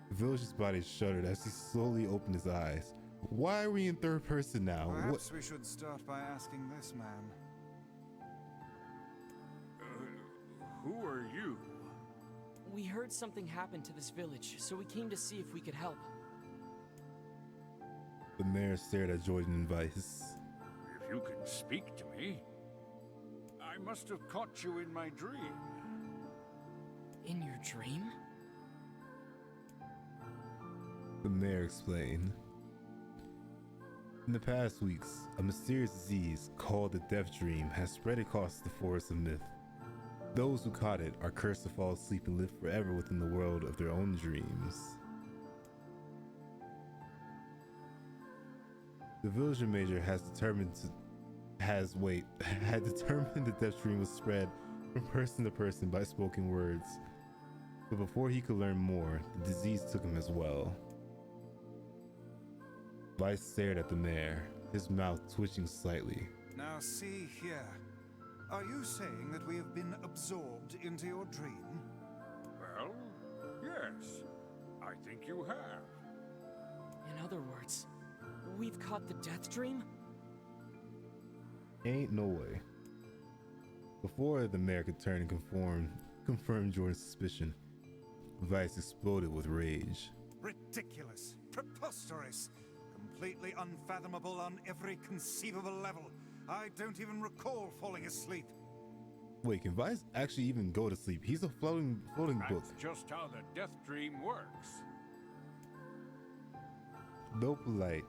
The village's body shuddered as he slowly opened his eyes. Why are we in third person now? Perhaps we should start by asking this man. Who are you? We heard something happened to this village, so we came to see if we could help. The mayor stared at JordanVt. If you can speak to me, I must have caught you in my dream. In your dream? The mayor explained. In the past weeks, a mysterious disease called the Death Dream has spread across the forest of myth. Those who caught it are cursed to fall asleep and live forever within the world of their own dreams. The villager major had determined the Death Dream was spread from person to person by spoken words. But before he could learn more, the disease took him as well. Vice stared at the mayor, his mouth twitching slightly. Now see here. Are you saying that we have been absorbed into your dream? Well, yes. I think you have. In other words, we've caught the Death Dream? Ain't no way. Before the mayor could turn and confirm Jordan's suspicion, Vice exploded with rage. Ridiculous. Preposterous. Completely unfathomable on every conceivable level. I don't even recall falling asleep. Wait, can Vice actually even go to sleep? He's a floating book. That's just how the Death Dream works. Though polite,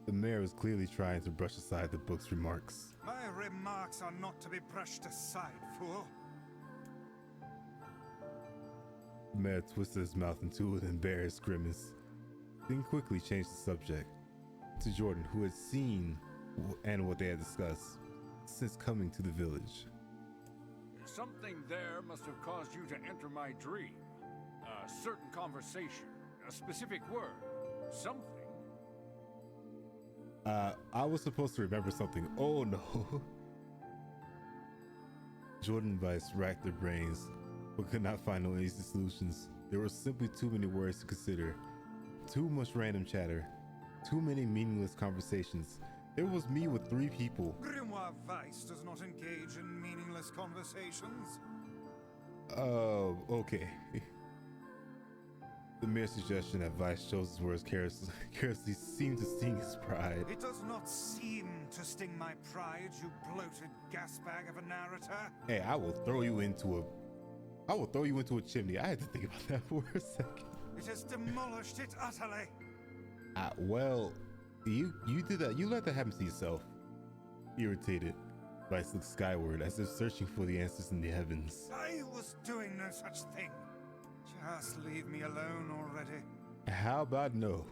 the mayor was clearly trying to brush aside the book's remarks. My remarks are not to be brushed aside, fool. The mayor twisted his mouth into an embarrassed grimace, then quickly changed the subject to Jordan, who had seen and what they had discussed since coming to the village. Something there must have caused you to enter my dream. A certain conversation, a specific word, something. I was supposed to remember something. Oh no. JordanVt racked their brains, but could not find no easy solutions. There were simply too many words to consider, too much random chatter, too many meaningless conversations. There was me with 3 people. Grimoire Vice does not engage in meaningless conversations. Okay. The mere suggestion that Vice chose his words carelessly seemed to sting his pride. It does not seem to sting my pride, you bloated gasbag of a narrator. Hey, I will throw you into a chimney. I had to think about that for a second. It has demolished it utterly. Well, you did that. You let that happen to yourself. Irritated, Vice looked skyward as if searching for the answers in the heavens. I was doing no such thing. Just leave me alone already. How about no?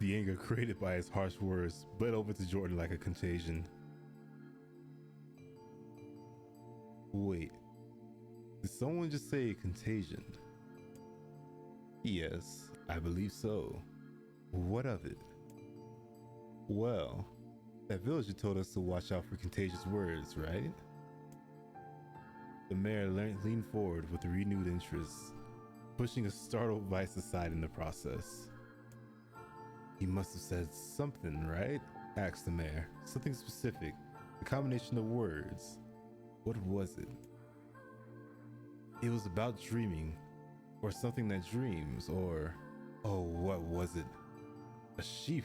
The anger created by his harsh words bled over to Jordan like a contagion. Wait, did someone just say contagion? Yes, I believe so. What of it? Well, that villager told us to watch out for contagious words, right? The mayor leaned forward with renewed interest, pushing a startled Vice aside in the process. He must have said something, right? Asked the mayor. Something specific, a combination of words. What was it? It was about dreaming, or something that dreams, or... Oh, what was it? A sheep,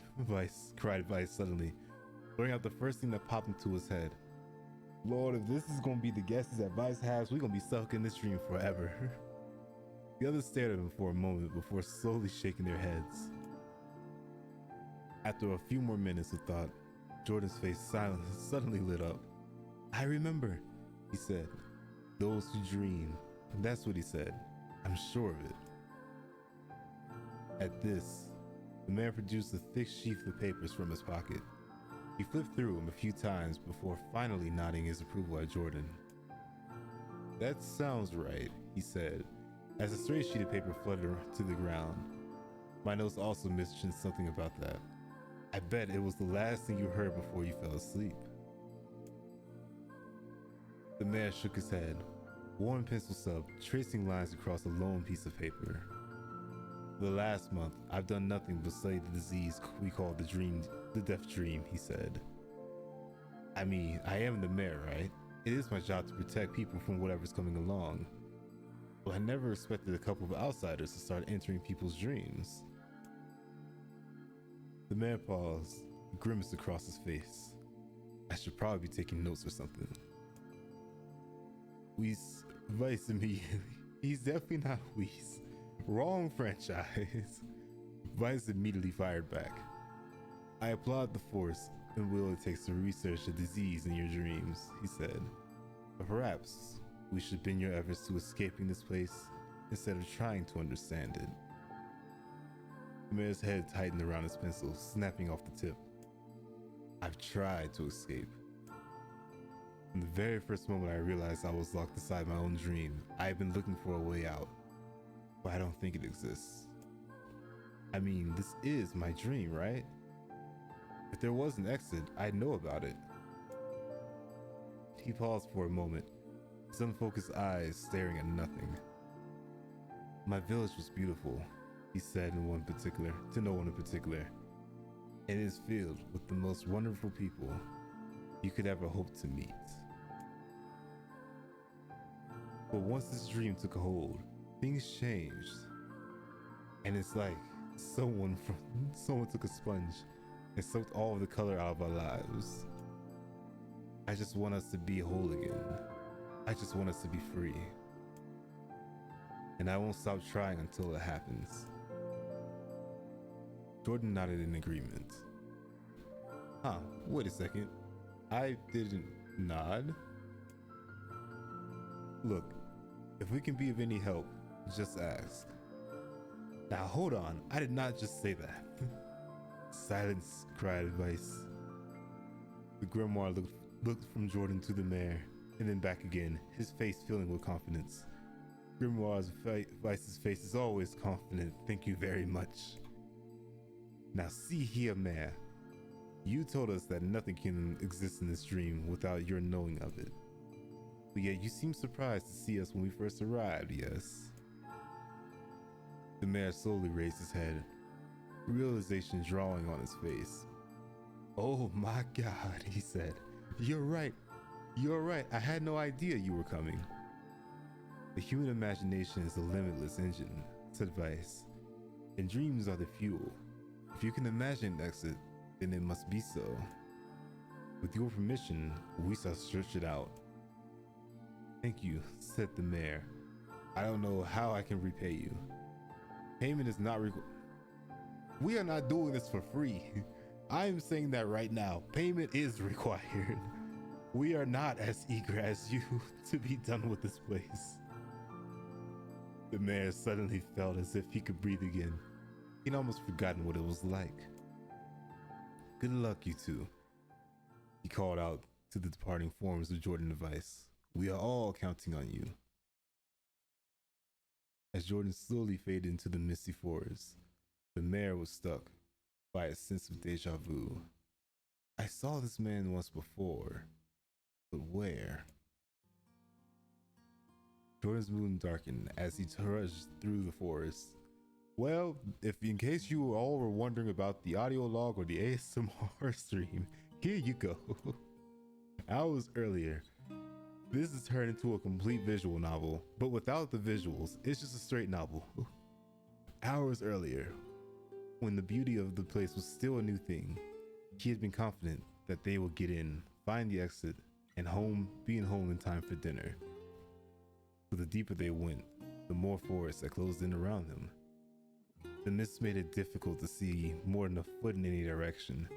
cried Vice suddenly, throwing out the first thing that popped into his head. Lord, if this is gonna be the guesses that Vice has, we're gonna be stuck in this dream forever. The others stared at him for a moment before slowly shaking their heads. After a few more minutes of thought, Jordan's face suddenly lit up. I remember, he said. Those who dream. That's what he said. I'm sure of it. At this, the man produced a thick sheaf of papers from his pocket. He flipped through them a few times before finally nodding his approval at Jordan. That sounds right, he said, as a straight sheet of paper fluttered to the ground. My notes also mentioned something about that. I bet it was the last thing you heard before you fell asleep. The man shook his head, worn pencil sub, tracing lines across a lone piece of paper. For the last month, I've done nothing but study the disease we call the Death Dream, he said. I mean, I am the mayor, right? It is my job to protect people from whatever's coming along. But I never expected a couple of outsiders to start entering people's dreams. The mayor paused, a grimace across his face. I should probably be taking notes or something. Vice immediately. He's definitely not Whis. Wrong franchise. Vice immediately fired back. I applaud the force and will it takes to research the disease in your dreams, he said. But perhaps we should bend your efforts to escaping this place instead of trying to understand it. The mayor's head tightened around his pencil, snapping off the tip. I've tried to escape. From the very first moment I realized I was locked inside my own dream, I've been looking for a way out, but I don't think it exists. I mean, this is my dream, right? If there was an exit, I'd know about it. He paused for a moment, his unfocused eyes staring at nothing. My village was beautiful, he said to no one in particular, and it is filled with the most wonderful people you could ever hope to meet. But once this dream took a hold, things changed. And it's like someone took a sponge and soaked all of the color out of our lives. I just want us to be whole again. I just want us to be free. And I won't stop trying until it happens. Jordan nodded in agreement. Huh, wait a second. I didn't nod. Look, if we can be of any help, just ask. Now hold on, I did not just say that. Silence, cried Vice. The grimoire looked from Jordan to the mayor, and then back again, his face filling with confidence. Grimoire's Vice's face is always confident, thank you very much. Now see here, mayor. You told us that nothing can exist in this dream without your knowing of it. But yet you seem surprised to see us when we first arrived, yes? The mayor slowly raised his head, realization drawing on his face. Oh my God, he said. You're right. You're right. I had no idea you were coming. The human imagination is a limitless engine, said Vice. And dreams are the fuel. If you can imagine an exit, then it must be so. With your permission, we shall search it out. Thank you, said the mayor. I don't know how I can repay you. Payment is not required. We are not doing this for free. I am saying that right now. Payment is required. We are not as eager as you to be done with this place. The mayor suddenly felt as if he could breathe again. He'd almost forgotten what it was like. Good luck, you two, he called out to the departing forms of JordanVt. We are all counting on you. As Jordan slowly faded into the misty forest, the mayor was struck by a sense of deja vu. I saw this man once before, but where? Jordan's mood darkened as he trudged through the forest. Well, if in case you all were wondering about the audio log or the ASMR stream, here you go. Hours earlier, this is turned into a complete visual novel, but without the visuals, it's just a straight novel. Hours earlier, when the beauty of the place was still a new thing, he had been confident that they would get in, find the exit, and being home in time for dinner. But the deeper they went, the more forest that closed in around them. The mist made it difficult to see more than a foot in any direction,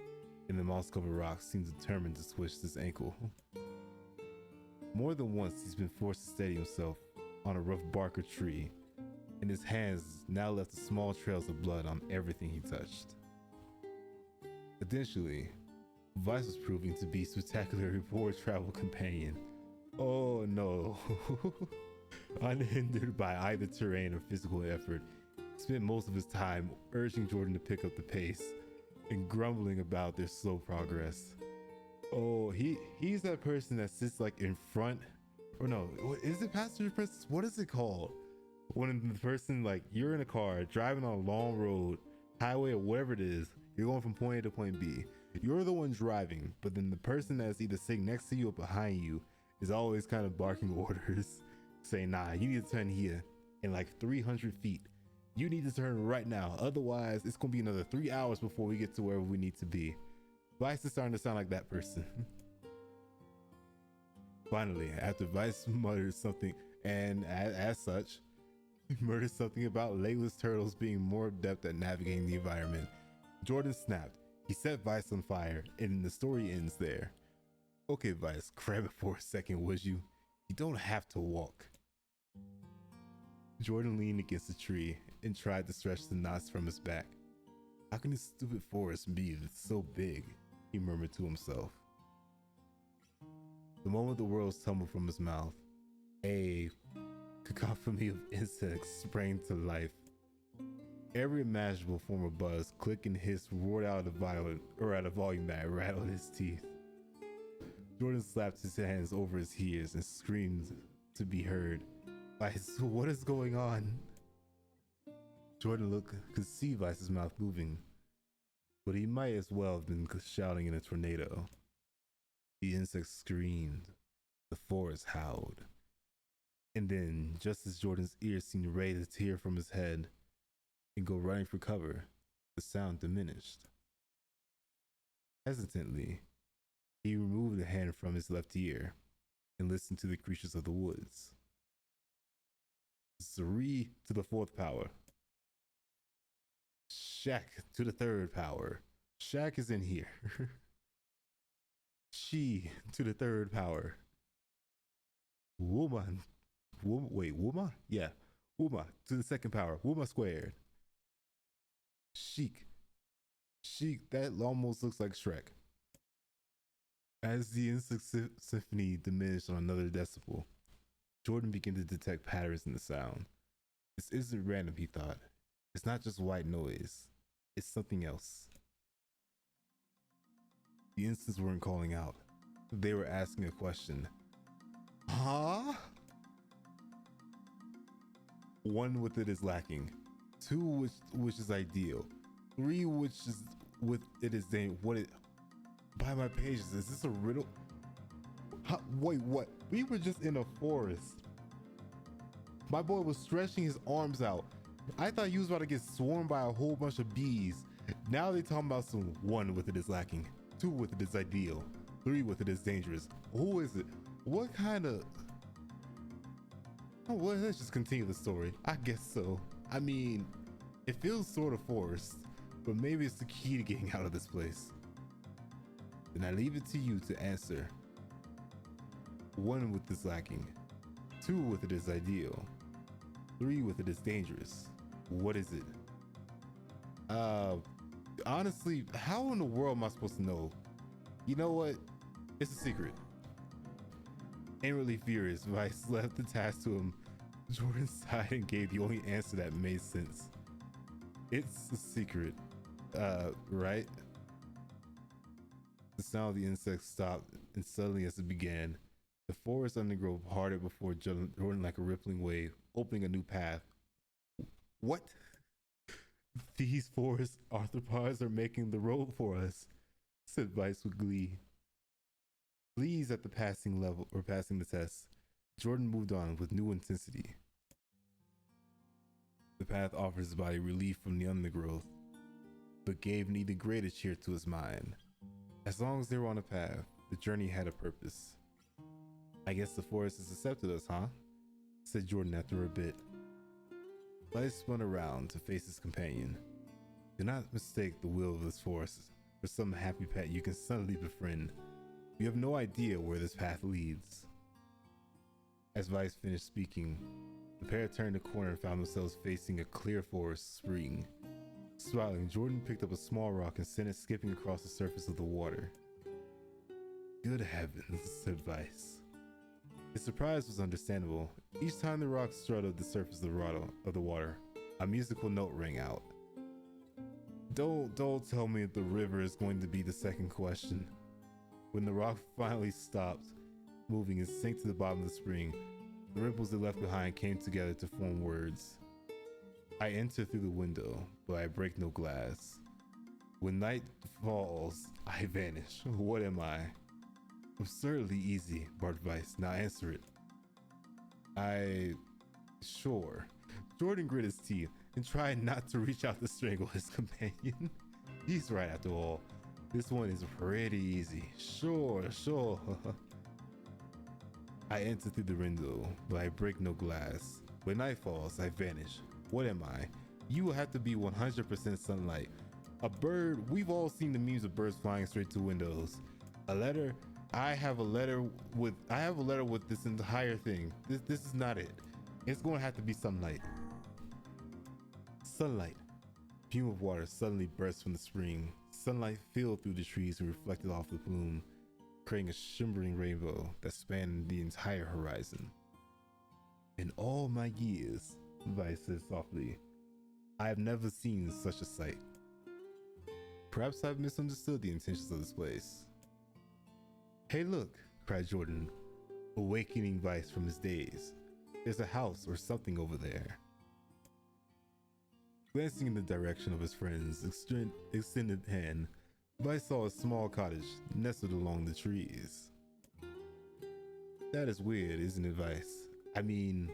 and the moss-covered rocks seemed determined to twist his ankle. More than once, he's been forced to steady himself on a rough bark or tree, and his hands now left small trails of blood on everything he touched. Additionally, Vice was proving to be a spectacularly poor travel companion. Oh no. Unhindered by either terrain or physical effort, he spent most of his time urging Jordan to pick up the pace and grumbling about their slow progress. Oh, he's that person that sits like in front, or no, is it passenger princess? What is it called? When the person, like, you're in a car driving on a long road, highway or whatever it is, you're going from point A to point B. You're the one driving, but then the person that's either sitting next to you or behind you is always kind of barking orders, saying, nah, you need to turn here in like 300 feet. You need to turn right now. Otherwise, it's going to be another 3 hours before we get to wherever we need to be. Vice is starting to sound like that person. Finally, after Vice mutters something, and as such, he mutters something about Layla's turtles being more adept at navigating the environment, Jordan snapped. He set Vice on fire, and the story ends there. Okay, Vice, grab it for a second, would you? You don't have to walk. Jordan leaned against a tree and tried to stretch the knots from his back. How can this stupid forest be so big? He murmured to himself. The moment the words tumbled from his mouth, a cacophony of insects sprang to life. Every imaginable form of buzz, click and hiss roared out of a volume that rattled his teeth. Jordan slapped his hands over his ears and screamed to be heard. Vice, what is going on? Jordan could see Vice's mouth moving, but he might as well have been shouting in a tornado. The insects screamed, the forest howled, and then, just as Jordan's ears seemed ready to tear from his head and go running for cover, the sound diminished. Hesitantly, he removed a hand from his left ear and listened to the creatures of the woods. 3 to the 4th power. Shaq to the 3rd power. Shaq is in here. She to the 3rd power. Wuma? Yeah. Wuma to the 2nd power. Wuma squared. Sheik, that almost looks like Shrek. As the insect symphony diminished on another decibel, Jordan began to detect patterns in the sound. This isn't random, he thought. It's not just white noise. It's something else. The instincts weren't calling out. They were asking a question. Huh? 1 with it is lacking. 2 which is ideal. 3 which is with it is saying what it. By my pages, is this a riddle? Huh, wait, what? We were just in a forest. My boy was stretching his arms out. I thought he was about to get swarmed by a whole bunch of bees. Now they talking about some 1 with it is lacking. 2 with it is ideal. 3 with it is dangerous. Who is it? What kind of... Oh, well, let's just continue the story. I guess so. I mean, it feels sort of forced, but maybe it's the key to getting out of this place. Then I leave it to you to answer. 1 with it is lacking. 2 with it is ideal. 3 with it is dangerous. What is it? Honestly, how in the world am I supposed to know? You know what? It's a secret. Inwardly furious, Vice left the task to him. Jordan sighed and gave the only answer that made sense. It's a secret. Right? The sound of the insects stopped, and suddenly as it began, the forest undergrowth parted before Jordan like a rippling wave, opening a new path. What? These forest arthropods are making the road for us, said Vice with glee. Pleased at the passing the test, Jordan moved on with new intensity. The path offers his body relief from the undergrowth, but gave an even greater cheer to his mind. As long as they were on a path, the journey had a purpose. I guess the forest has accepted us, huh? Said Jordan after a bit. Vice spun around to face his companion. Do not mistake the will of this forest for some happy pet you can suddenly befriend. You have no idea where this path leads. As Vice finished speaking, the pair turned the corner and found themselves facing a clear forest spring. Smiling, Jordan picked up a small rock and sent it skipping across the surface of the water. Good heavens, said Vice. His surprise was understandable. Each time the rock strutted the surface of the water, a musical note rang out. Don't tell me the river is going to be the second question. When the rock finally stopped moving and sank to the bottom of the spring, the ripples it left behind came together to form words. I enter through the window, but I break no glass. When night falls, I vanish. What am I? Absurdly easy, barked Vice. Now answer it. Sure. Jordan grit his teeth and tried not to reach out to strangle his companion. He's right after all. This one is pretty easy. Sure. I enter through the window, but I break no glass. When night falls, I vanish. What am I? You will have to be 100% sunlight. A bird, we've all seen the memes of birds flying straight to windows. A letter, I have a letter with this entire thing. This is not it. It's going to have to be sunlight. Sunlight. Fume of water suddenly burst from the spring. Sunlight filled through the trees and reflected off the plume, creating a shimmering rainbow that spanned the entire horizon. In all my years, Vice said softly, I have never seen such a sight. Perhaps I've misunderstood the intentions of this place. Hey look, cried Jordan, awakening Vice from his daze. There's a house or something over there. Glancing in the direction of his friend's extended hand, Vice saw a small cottage nestled along the trees. That is weird, isn't it, Vice? I mean,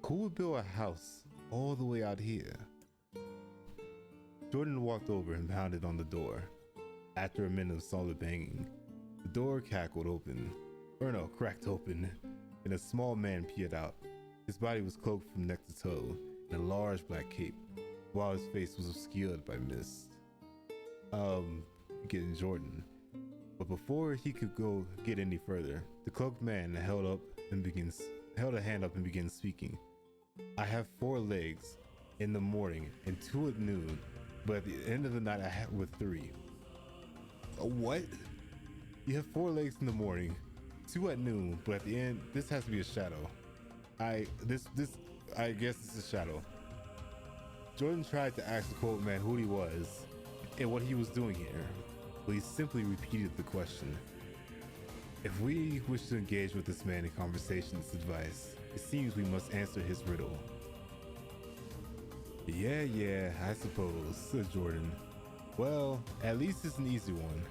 who would build a house all the way out here? Jordan walked over and pounded on the door. After a minute of solid banging, the door cracked open, and a small man peered out. His body was cloaked from neck to toe in a large black cape, while his face was obscured by mist. Getting Jordan. But before he could go get any further, the cloaked man held a hand up and began speaking. I have 4 legs in the morning and 2 at noon, but at the end of the night I have with 3. What? You have 4 legs in the morning, 2 at noon, but at the end, this has to be a shadow. I guess it's a shadow. Jordan tried to ask the cloaked man who he was and what he was doing here, but he simply repeated the question. If we wish to engage with this man in conversation, advice, it seems we must answer his riddle. Yeah, I suppose, said Jordan. Well, at least it's an easy one.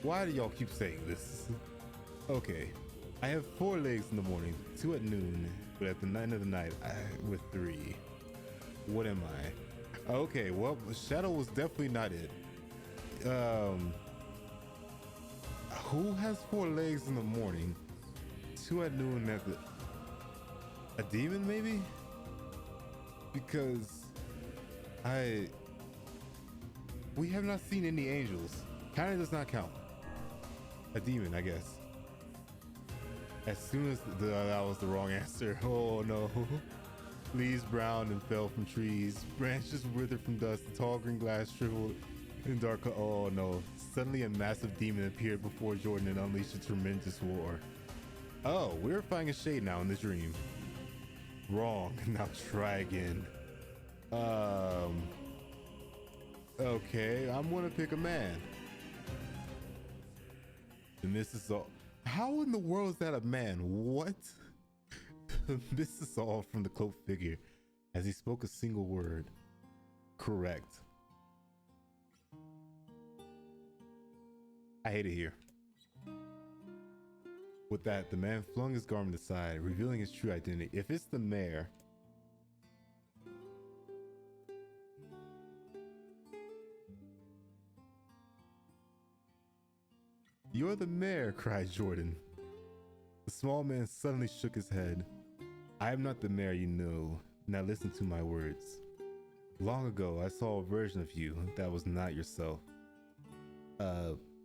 Why do y'all keep saying this? Okay, I have 4 legs in the morning, 2 at noon, but at the end of the night, with 3. What am I? Okay, well, shadow was definitely not it. Who has 4 legs in the morning, 2 at noon at the... A demon, maybe? Because we have not seen any angels. Kinda does not count. A demon, I guess. As soon as that was the wrong answer. Oh no. Leaves browned and fell from trees. Branches withered from dust. The tall green glass shriveled in dark. Oh no. Suddenly a massive demon appeared before Jordan and unleashed a tremendous roar. Oh, we're finding a shade now in the dream. Wrong. Now try again. Okay, I'm gonna pick a man. And this is all. How in the world is that a man? What? This is all from the cloaked figure as he spoke a single word. Correct. I hate it here. With that, the man flung his garment aside, revealing his true identity. If it's the mayor, you're the mayor, cried Jordan. The small man suddenly shook his head. I am not the mayor you know. Now listen to my words. Long ago, I saw a version of you that was not yourself.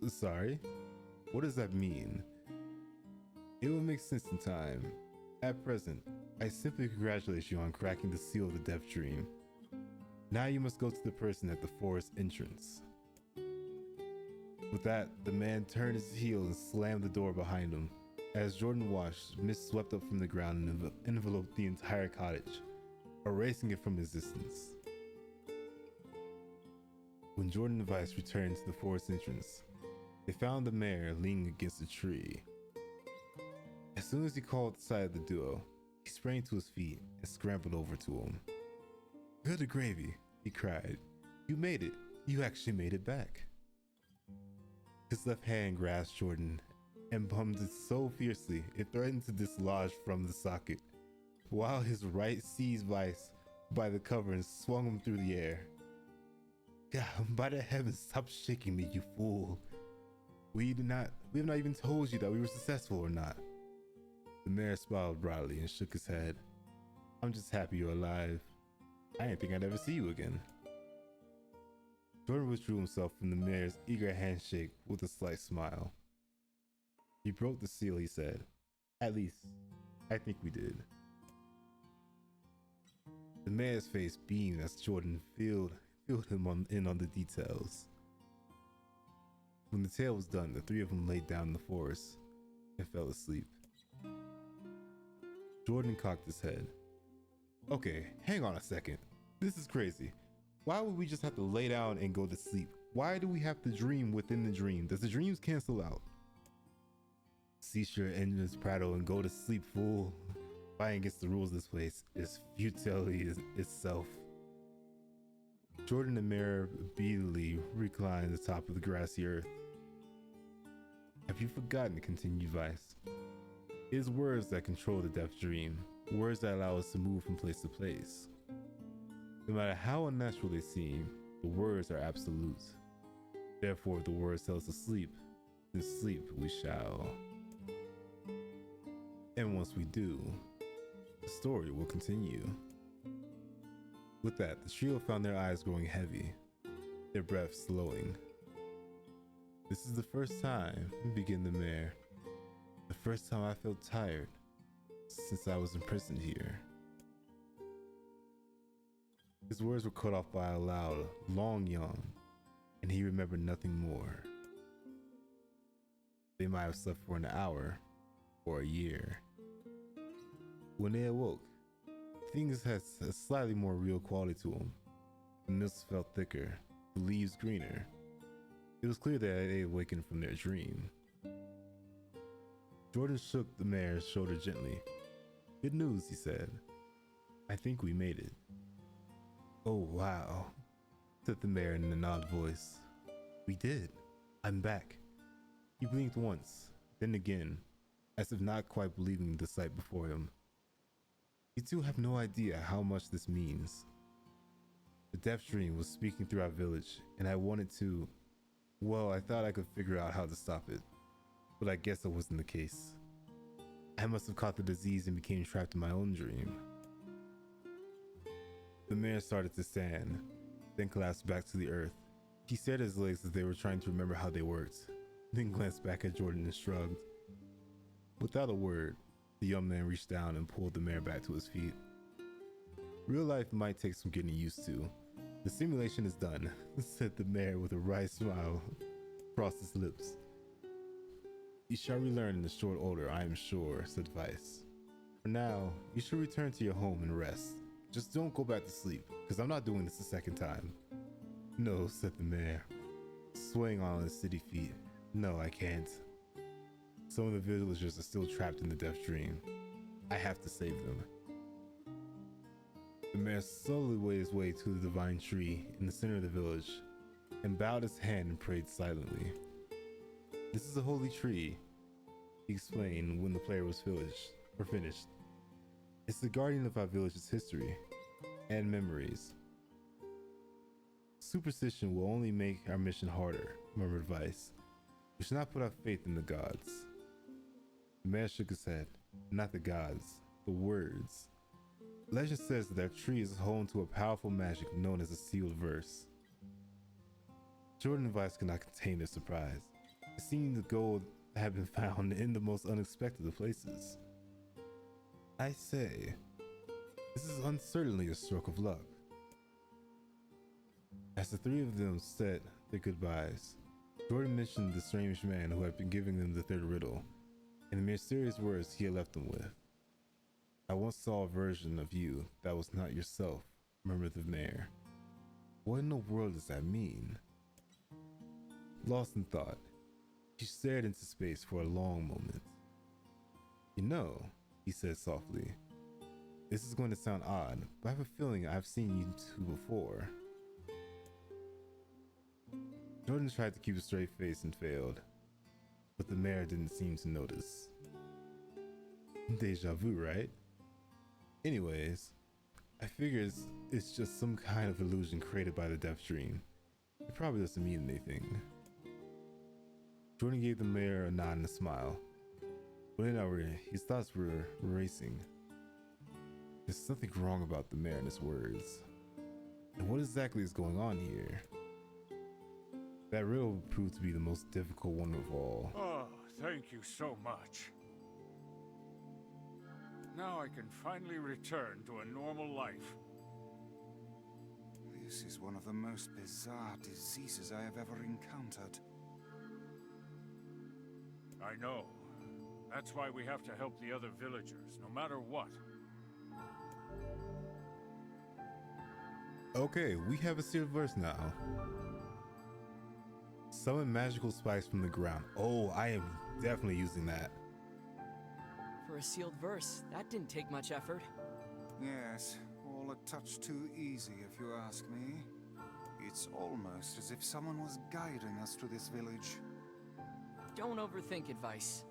Sorry? What does that mean? It will make sense in time. At present, I simply congratulate you on cracking the seal of the death dream. Now you must go to the person at the forest entrance. With that, the man turned his heel and slammed the door behind him. As Jordan watched, mist swept up from the ground and enveloped the entire cottage, erasing it from existence. When Jordan and Vice returned to the forest entrance, they found the mayor leaning against a tree. As soon as he caught sight of the duo, he sprang to his feet and scrambled over to him. Good gravy, he cried. You made it. You actually made it back. His left hand grasped Jordan and bummed it so fiercely it threatened to dislodge from the socket, while his right seized Vice by the cover and swung him through the air. God, by the heavens, stop shaking me, you fool. We have not even told you that we were successful or not. The mayor smiled broadly and shook his head. I'm just happy you're alive. I didn't think I'd ever see you again. Jordan withdrew himself from the mayor's eager handshake with a slight smile. He broke the seal, he said. At least, I think we did. The mayor's face beamed as Jordan filled him in on the details. When the tale was done, the three of them laid down in the forest and fell asleep. Jordan cocked his head. Okay, hang on a second. This is crazy. Why would we just have to lay down and go to sleep? Why do we have to dream within the dream? Does the dreams cancel out? Cease your endless prattle and go to sleep, fool. Fighting against the rules of this place is futility itself. Jordan and Mare obediently reclined at the top of the grassy earth. Have you forgotten, continued Vice? It is words that control the deaf dream, words that allow us to move from place to place. No matter how unnatural they seem, the words are absolute. Therefore, if the words tell us to sleep, then sleep we shall. And once we do, the story will continue. With that, the trio found their eyes growing heavy, their breath slowing. This is the first time, began the mayor, the first time I felt tired since I was imprisoned here. His words were cut off by a loud, long yawn, and he remembered nothing more. They might have slept for an hour or a year. When they awoke, things had a slightly more real quality to them. The mist felt thicker, the leaves greener. It was clear that they had awakened from their dream. Jordan shook the mayor's shoulder gently. Good news, he said. I think we made it. Oh, wow, said the mayor in an odd voice. We did. I'm back. He blinked once, then again, as if not quite believing the sight before him. You two have no idea how much this means. The deaf dream was speaking through our village, and I wanted to... Well, I thought I could figure out how to stop it, but I guess that wasn't the case. I must have caught the disease and became trapped in my own dream. The mayor started to stand, then collapsed back to the earth. He stared at his legs as they were trying to remember how they worked, then glanced back at Jordan and shrugged. Without a word, the young man reached down and pulled the mayor back to his feet. Real life might take some getting used to. The simulation is done, said the mayor with a wry smile across his lips. You shall relearn in a short order, I am sure, said Vice. For now, you should return to your home and rest. Just don't go back to sleep, because I'm not doing this a second time. No, said the mayor, swaying on his city feet. No, I can't. Some of the villagers are still trapped in the deaf dream. I have to save them. The mayor slowly made his way to the divine tree in the center of the village and bowed his hand and prayed silently. This is a holy tree, he explained when the player was finished. It's the guardian of our village's history and memories. Superstition will only make our mission harder, murmured Vice. We should not put our faith in the gods. The man shook his head. Not the gods, the words. Legend says that that tree is home to a powerful magic known as a sealed verse. Jordan and Vice could not contain their surprise. It seemed the gold had been found in the most unexpected of places. I say, this is uncertainly a stroke of luck. As the three of them said their goodbyes, Jordan mentioned the strange man who had been giving them the third riddle, and the mysterious words he had left them with. I once saw a version of you that was not yourself, murmured the mayor. What in the world does that mean? Lost in thought, he stared into space for a long moment. You know, he said softly, this is going to sound odd, but I have a feeling I've seen you two before. Jordan tried to keep a straight face and failed. but the mayor didn't seem to notice. Deja vu, right? Anyways, I figure it's just some kind of illusion created by the deaf dream. It probably doesn't mean anything. Jordan gave the mayor a nod and a smile. Within an hour, his thoughts were racing. There's something wrong about the mayor and his words. And what exactly is going on here? That riddle proved to be the most difficult one of all. Oh, thank you so much. Now I can finally return to a normal life. This is one of the most bizarre diseases I have ever encountered. I know. That's why we have to help the other villagers, no matter what. Okay, we have a sealed verse now. Summon magical spikes from the ground. Oh, I am definitely using that. For a sealed verse, that didn't take much effort. Yes, all a touch too easy if you ask me. It's almost as if someone was guiding us to this village. Don't overthink advice.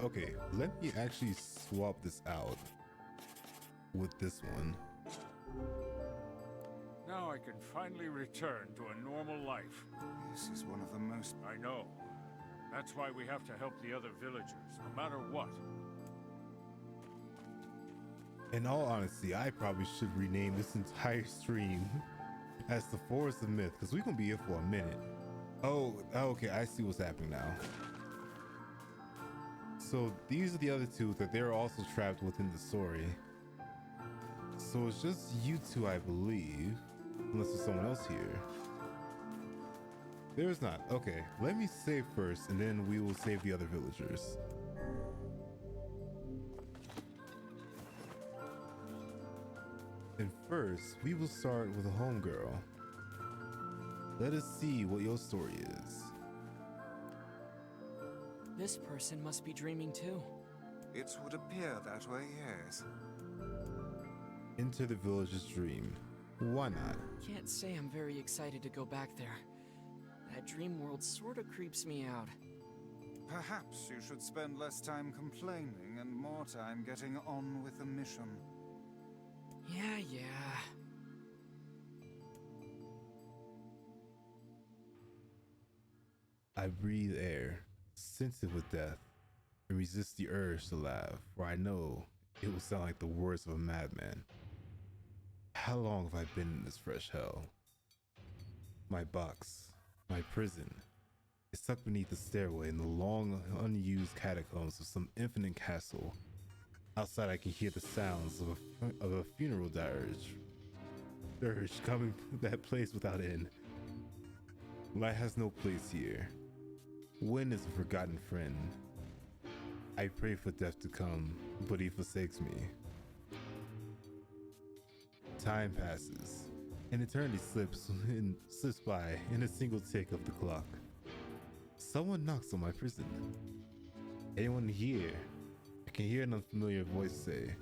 Okay, let me actually swap this out with this one. Now I can finally return to a normal life. This is one of the most... I know. That's why we have to help the other villagers, no matter what. In all honesty, I probably should rename this entire stream as the Forest of Myth, because we're gonna be here for a minute. Oh, okay, I see what's happening now. So these are the other two that they're also trapped within the story. So it's just you two, I believe, unless there's someone else here. There is not. Okay, let me save first, and then we will save the other villagers. And first, we will start with a homegirl. Let us see what your story is. This person must be dreaming too. It would appear that way, yes. Enter the village's dream. Why not? Can't say I'm very excited to go back there. That dream world sorta creeps me out. Perhaps you should spend less time complaining and more time getting on with the mission. Yeah. I breathe air, scented with death, and resist the urge to laugh, for I know it will sound like the words of a madman. How long have I been in this fresh hell? My box, my prison, is tucked beneath the stairway in the long, unused catacombs of some infinite castle. Outside, I can hear the sounds of a funeral dirge coming from that place without end. Light has no place here. Wind is a forgotten friend. I pray for death to come, but he forsakes me. Time passes, and eternity slips by in a single tick of the clock. Someone knocks on my prison. Anyone here? I can hear an unfamiliar voice say,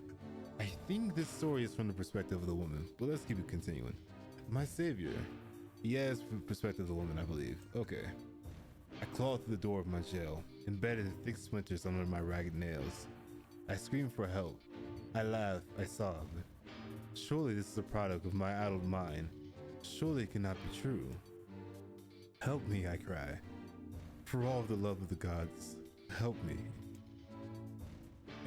I think this story is from the perspective of the woman, but let's keep it continuing. My savior. Yes, from the perspective of the woman, I believe. Okay. I claw through the door of my jail, embedded in thick splinters under my ragged nails. I scream for help. I laugh, I sob. Surely this is a product of my addled mind. Surely it cannot be true. Help me, I cry. For all of the love of the gods, help me.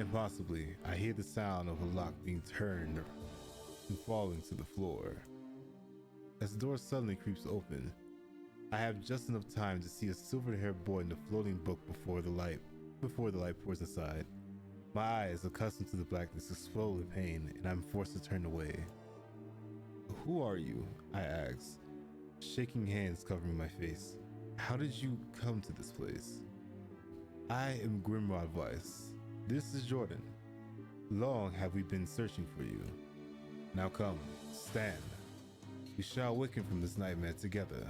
Impossibly, I hear the sound of a lock being turned and falling to the floor. As the door suddenly creeps open, I have just enough time to see a silver-haired boy in a floating book before the light pours inside. My eyes, accustomed to the blackness, explode with pain, and I'm forced to turn away. Who are you? I ask, shaking hands covering my face. How did you come to this place? I am Grimrod Weiss. This is Jordan. Long have we been searching for you. Now come, stand. We shall awaken from this nightmare together.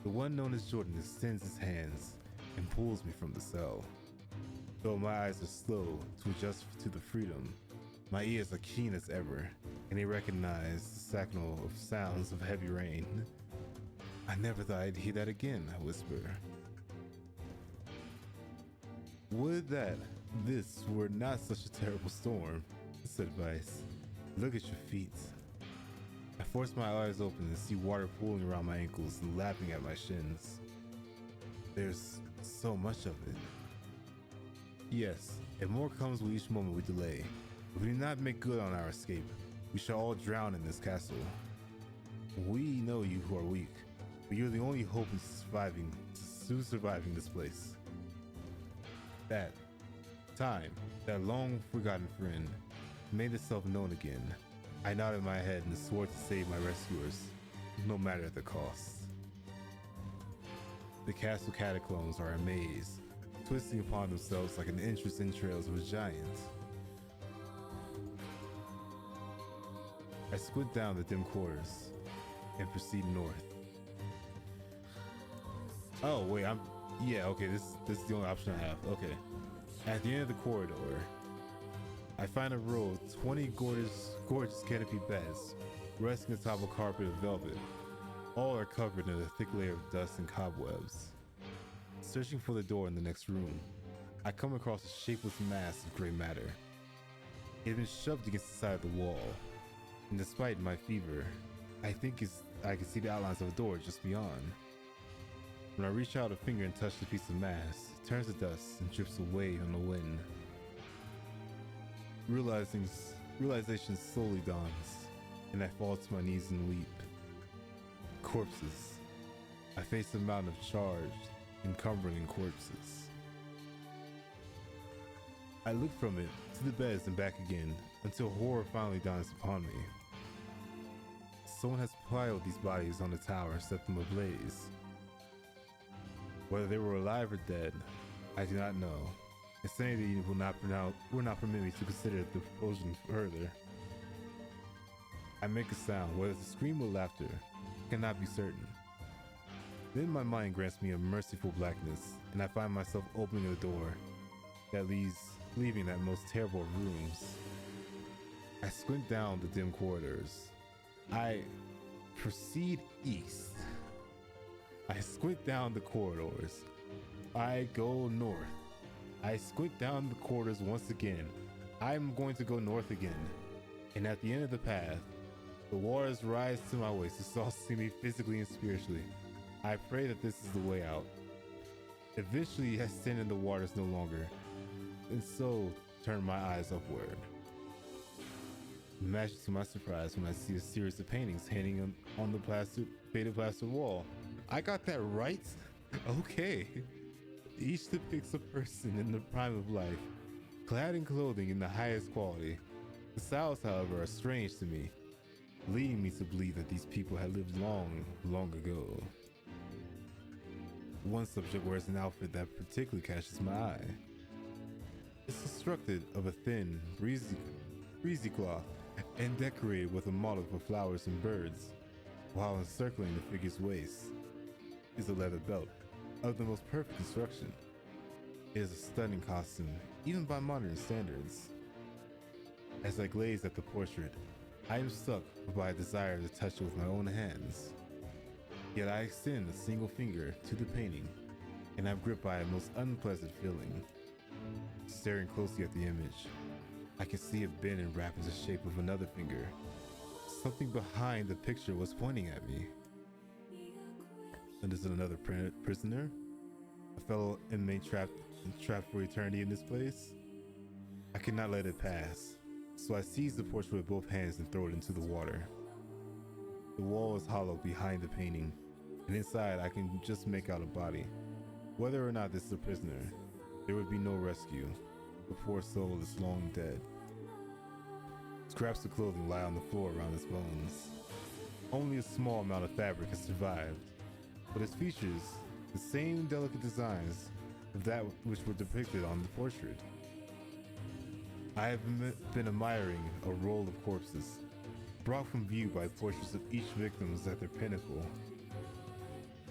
The one known as Jordan extends his hands and pulls me from the cell. Though my eyes are slow to adjust to the freedom, my ears are keen as ever, and they recognize the signal of sounds of heavy rain. I never thought I'd hear that again, I whisper. Would that this were not such a terrible storm, said Vice. Look at your feet. I force my eyes open and see water pooling around my ankles and lapping at my shins. There's so much of it. Yes, and more comes with each moment we delay. If we do not make good on our escape, we shall all drown in this castle. We know you who are weak, but you're the only hope in surviving this place. That time, that long forgotten friend, made itself known again. I nodded my head and swore to save my rescuers, no matter the cost. The castle catacombs are a maze, twisting upon themselves like an entrance entrails of a giant. I squint down the dim corridors and proceed north. Oh wait, okay, this is the only option I have. Okay. At the end of the corridor, I find a row of 20 gorgeous canopy beds resting atop a carpet of velvet. All are covered in a thick layer of dust and cobwebs. Searching for the door in the next room, I come across a shapeless mass of gray matter. It had been shoved against the side of the wall, and despite my fever, I think I can see the outlines of a door just beyond. When I reach out a finger and touch the piece of mass, it turns to dust and drifts away on the wind. Realization slowly dawns, and I fall to my knees and weep. Corpses. I face a mountain of charged, encumbering corpses. I look from it to the beds and back again, until horror finally dawns upon me. Someone has piled these bodies on the tower and set them ablaze. Whether they were alive or dead, I do not know. Insanity will not permit me to consider the propulsion further. I make a sound, whether it's a scream or laughter, cannot be certain. Then my mind grants me a merciful blackness, and I find myself opening a door that leaving that most terrible of rooms. I squint down the dim corridors. I proceed east. I squint down the corridors. I go north. I squint down the corridors once again. I'm going to go north again. And at the end of the path, the waters rise to my waist, exhausting me physically and spiritually. I pray that this is the way out. Eventually, I stand in the waters no longer, and so turn my eyes upward. Imagine to my surprise when I see a series of paintings hanging on the faded plaster wall. I got that right? Okay. Each depicts a person in the prime of life, clad in clothing in the highest quality. The styles, however, are strange to me, leading me to believe that these people had lived long, long ago. One subject wears an outfit that particularly catches my eye. It's constructed of a thin, breezy cloth and decorated with a motif of flowers and birds, while encircling the figure's waist is a leather belt of the most perfect construction. It is a stunning costume, even by modern standards. As I glaze at the portrait, I am struck by a desire to touch it with my own hands. Yet I extend a single finger to the painting, and I'm gripped by a most unpleasant feeling. Staring closely at the image, I can see it bend and wrap into the shape of another finger. Something behind the picture was pointing at me. And is it another prisoner? A fellow inmate trapped for eternity in this place? I cannot let it pass, so I seize the portrait with both hands and throw it into the water. The wall is hollow behind the painting, and inside I can just make out a body. Whether or not this is a prisoner, there would be no rescue. The poor soul is long dead. Scraps of clothing lie on the floor around his bones. Only a small amount of fabric has survived, but it features the same delicate designs of that which were depicted on the portrait. I have been admiring a roll of corpses, brought from view by portraits of each victim at their pinnacle.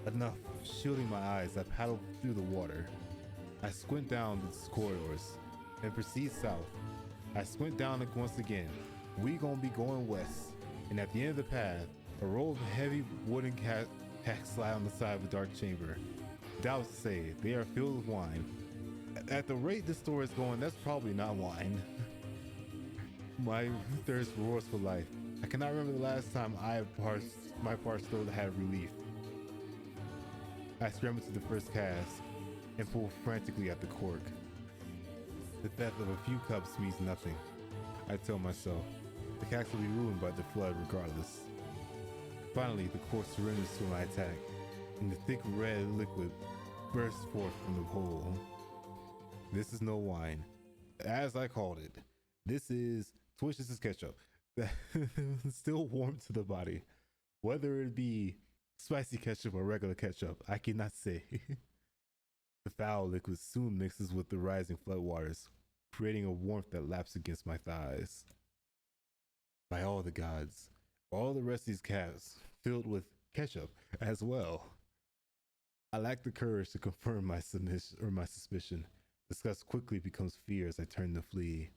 Enough shielding my eyes, I paddle through the water. I squint down the corridors and proceed south. I squint down it once again. We gonna be going west, and at the end of the path, a row of heavy wooden packs lie on the side of a dark chamber. Doubts to say, they are filled with wine. At the rate this story is going, that's probably not wine. My thirst roars for life. I cannot remember the last time my parched throat had relief. I scramble to the first cask and pull frantically at the cork. The theft of a few cups means nothing, I tell myself. The cask will be ruined by the flood regardless. Finally, the cork surrenders to my attack, and the thick red liquid bursts forth from the hole. This is no wine. As I called it, this is Twitch's ketchup. Still warm to the body. Whether it be spicy ketchup or regular ketchup, I cannot say. The foul liquid soon mixes with the rising floodwaters, creating a warmth that laps against my thighs. By all the gods, all the rest of these casks filled with ketchup as well. I lack the courage to confirm my suspicion. Disgust quickly becomes fear as I turn to flee,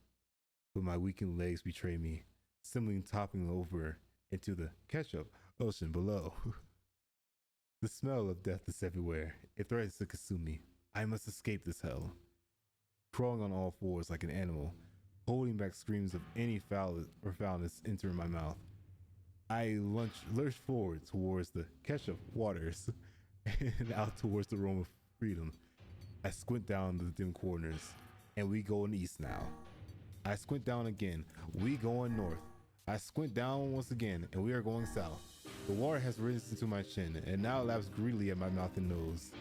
but my weakened legs betray me, simply toppling over into the ketchup ocean below. The smell of death is everywhere. It threatens to consume me. I must escape this hell. Crawling on all fours like an animal, holding back screams of any foulness entering my mouth, I lurch forward towards the ketchup waters and out towards the realm of freedom. I squint down the dim corners, and we going east now. I squint down again, we going north. I squint down once again, and we are going south. The water has risen to my chin, and now laps greedily at my mouth and nose.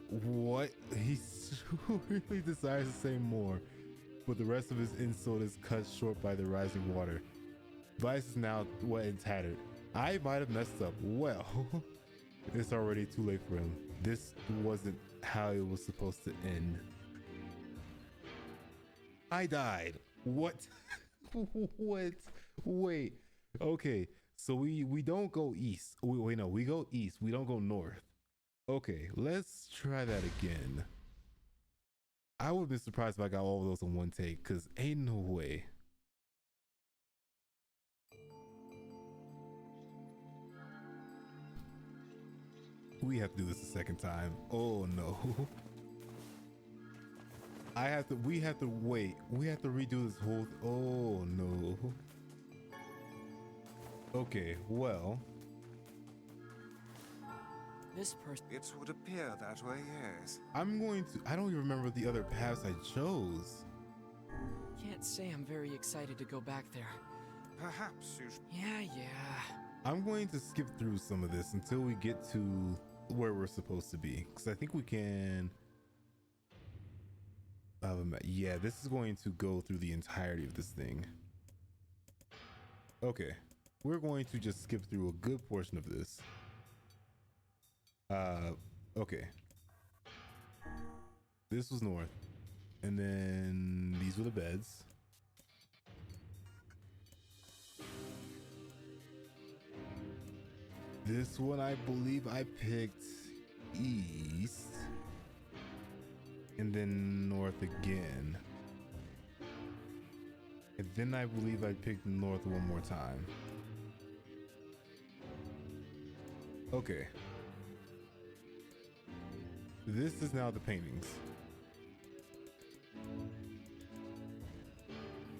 What? He really desires to say more, but the rest of his insult is cut short by the rising water. Vice is now wet and tattered. I might have messed up. Well, it's already too late for him. This wasn't how it was supposed to end. I died. What? What? Wait. Okay, so we don't go east. Wait, no, we go east. We don't go north. Okay, let's try that again. I would have been surprised if I got all of those in one take, because ain't no way. We have to do this a second time. Oh no. We have to wait. We have to redo this whole, oh no. Okay, well. This person. It would appear that way, yes. I don't even remember the other paths I chose. Can't say I'm very excited to go back there. Perhaps you should. Yeah. I'm going to skip through some of this until we get to where we're supposed to be, because I think we can. Yeah, this is going to go through the entirety of this thing. Okay, we're going to just skip through a good portion of this. Okay. This was north, and then these were the beds. This one, I believe I picked east, and then north again. And then I believe I picked north one more time. Okay. This is now the paintings.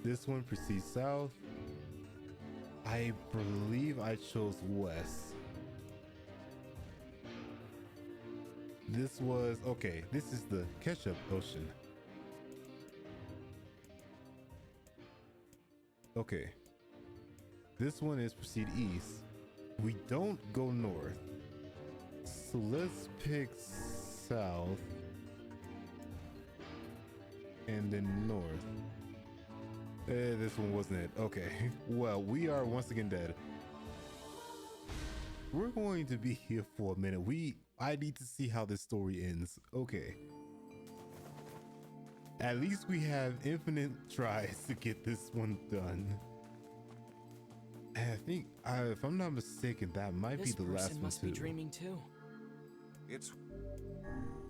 This one proceeds south. I believe I chose west. This was, okay, this is the ketchup ocean. Okay. This one is proceed east. We don't go north. So let's pick south. And then north. This one wasn't it. Okay. Well, we are once again dead. We're going to be here for a minute. I need to see how this story ends. Okay. At least we have infinite tries to get this one done. And I think, if I'm not mistaken, that might be the last one must too. Be dreaming too. It's.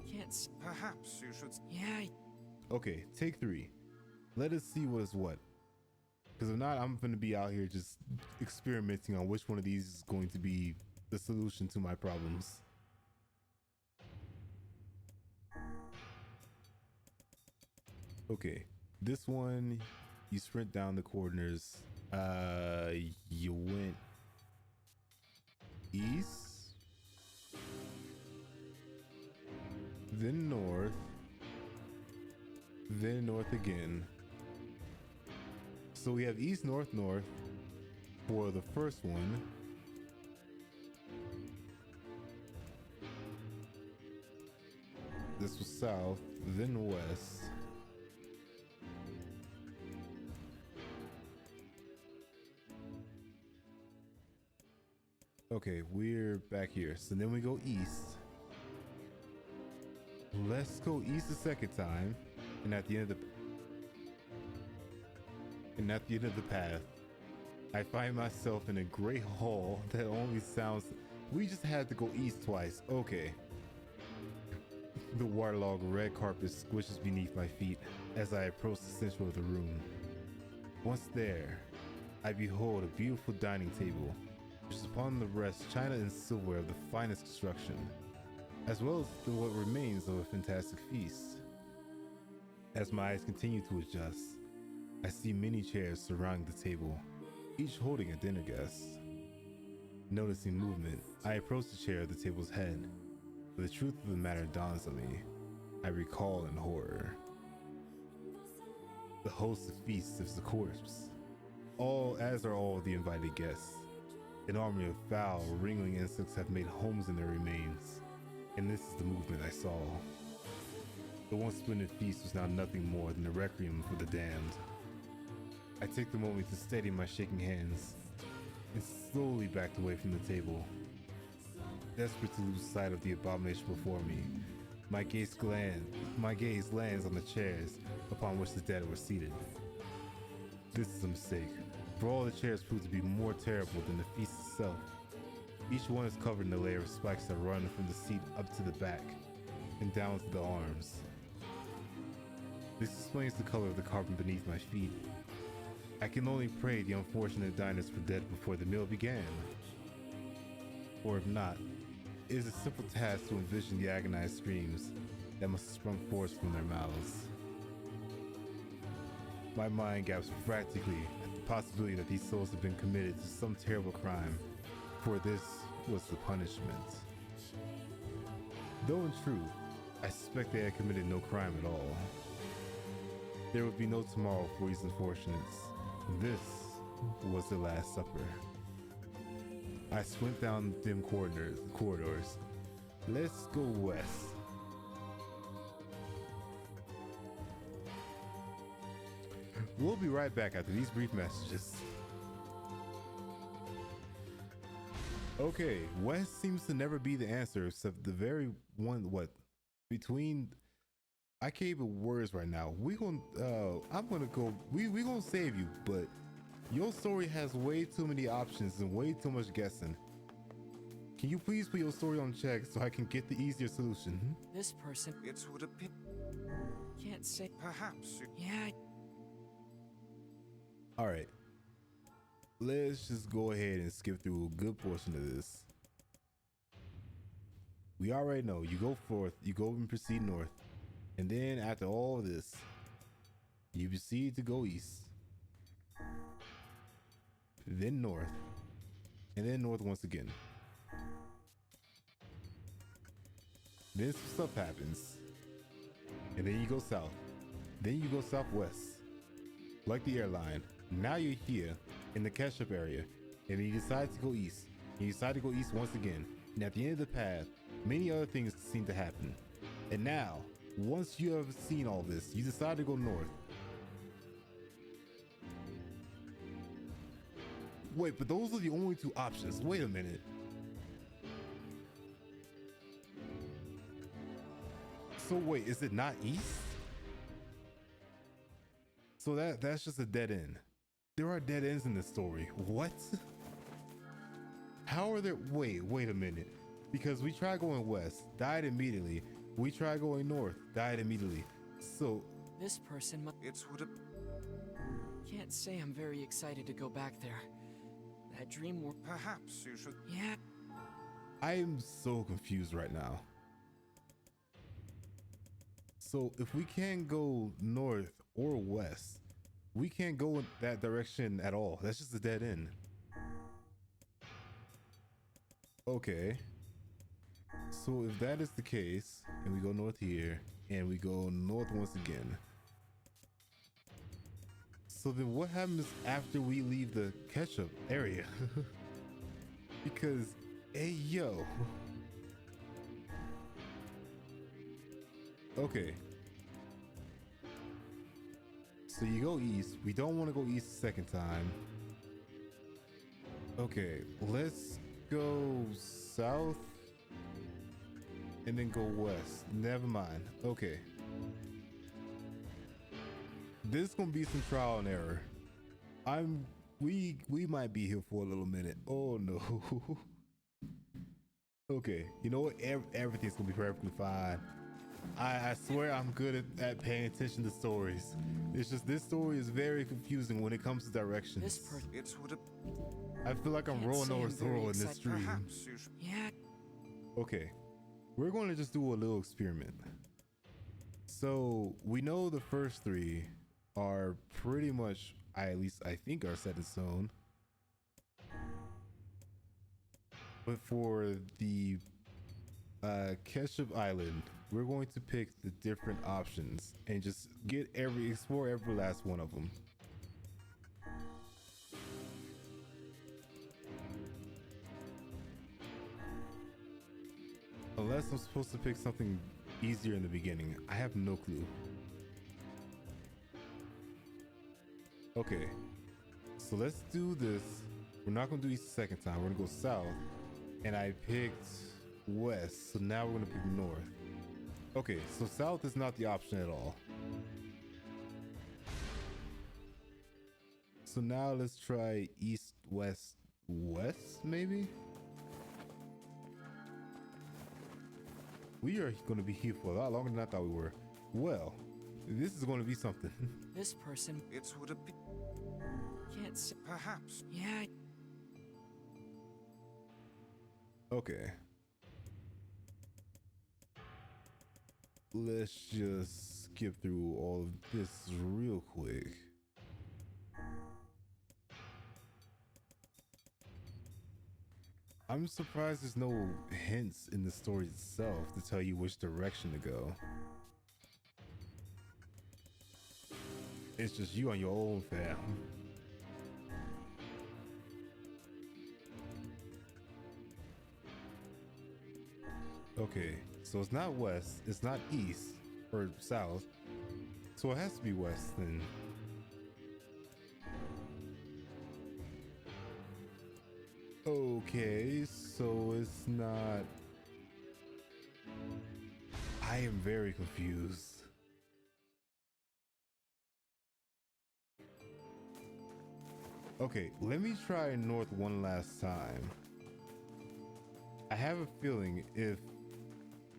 Can't. Perhaps you should. Yeah. Okay, take 3. Let us see what is what. Because if not, I'm going to be out here just experimenting on which one of these is going to be the solution to my problems. Okay, this one, you sprint down the corners. You went east, then north, then north again. So we have east, north, north for the first one. This was south, then west. Okay, we're back here. So then we go east. Let's go east the second time. And at the end of the path, I find myself in a great hall that only sounds. We just had to go east twice. Okay. The waterlogged red carpet squishes beneath my feet as I approach the center of the room. Once there, I behold a beautiful dining table, which is upon the rest china and silverware of the finest construction, as well as what remains of a fantastic feast. As my eyes continue to adjust, I see many chairs surrounding the table, each holding a dinner guest. Noticing movement, I approach the chair at the table's head. The truth of the matter dawns on me. I recall in horror. The host of feast is the corpse, as are all the invited guests. An army of foul, wriggling insects have made homes in their remains, and this is the movement I saw. The once splendid feast was now nothing more than a requiem for the damned. I take the moment to steady my shaking hands, and slowly backed away from the table. Desperate to lose sight of the abomination before me, my gaze lands on the chairs upon which the dead were seated. This is a mistake, for all the chairs prove to be more terrible than the feast itself. Each one is covered in a layer of spikes that run from the seat up to the back and down to the arms. This explains the color of the carpet beneath my feet. I can only pray the unfortunate diners were dead before the meal began. Or if not, it is a simple task to envision the agonized screams that must have sprung forth from their mouths. My mind gasps frantically at the possibility that these souls have been committed to some terrible crime, for this was the punishment. Though in truth, I suspect they had committed no crime at all. There would be no tomorrow for these unfortunates. This was the Last Supper. I squint down dim corridors. Let's go west. We'll be right back after these brief messages. Okay, west seems to never be the answer, except the very one, between, I can't even words right now. We gonna save you, but your story has way too many options and way too much guessing. Can you please put your story on check so I can get the easier solution? This person. It would appear. Can't say. Perhaps. Yeah. All right. Let's just go ahead and skip through a good portion of this. We already know you go forth, you go and proceed north, and then after all this, you proceed to go east, then north, and then north once again. Then some stuff happens, and then you go south, then you go southwest, like the airline. Now you're here in the catch-up area, and then you decide to go east, and you decide to go east once again, and at the end of the path, many other things seem to happen. And now, once you have seen all this, you decide to go north. Wait, but those are the only two options. Wait a minute. So wait, is it not east? So that's just a dead end. There are dead ends in this story. What? How are there? Wait a minute. Because we tried going west, died immediately. We tried going north, died immediately. So This person. It would. Can't say I'm very excited to go back there. That dream. Perhaps you should. Yeah. I'm so confused right now. So if we can't go north or west, we can't go in that direction at all. That's just a dead end. Okay. So if that is the case, and we go north here, and we go north once again. So then what happens after we leave the ketchup area? Because, hey, yo. Okay. So you go east. We don't want to go east the second time. Okay, let's go south and then go west. Never mind. Okay. This is gonna be some trial and error. We might be here for a little minute. Oh no. Okay, you know what? Everything's gonna be perfectly fine. I swear I'm good at paying attention to stories. It's just this story is very confusing when it comes to directions. I feel like I'm rolling over Zoro in this stream. Yeah. Okay, we're going to just do a little experiment. So we know the first three are pretty much, at least I think, are set in stone. But for the Ketchup Island, we're going to pick the different options and just explore every last one of them. Unless I'm supposed to pick something easier in the beginning. I have no clue. Okay, so let's do this. We're not gonna do east the second time. We're gonna go south. And I picked west, so now we're gonna pick north. Okay, so south is not the option at all. So now let's try east, west, west, maybe? We are gonna be here for a lot longer than I thought we were. Well, this is gonna be something. This person. It would have been. Can't say. Perhaps. Yeah. Okay. Let's just skip through all of this real quick. I'm surprised there's no hints in the story itself to tell you which direction to go. It's just you on your own, fam. Okay, so it's not west, it's not east or south, so it has to be west then. Okay, so it's not. I am very confused. Okay, let me try north one last time. I have a feeling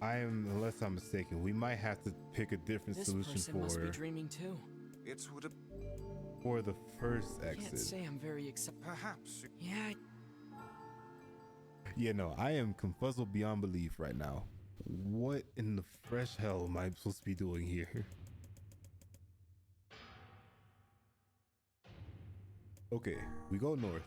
unless I'm mistaken, we might have to pick a different solution This person must be dreaming too. It would have. For the first exit. Can't say I'm very excited. Perhaps. Yeah. Yeah, no, I am confuzzled beyond belief right now. What in the fresh hell am I supposed to be doing here? Okay, we go north.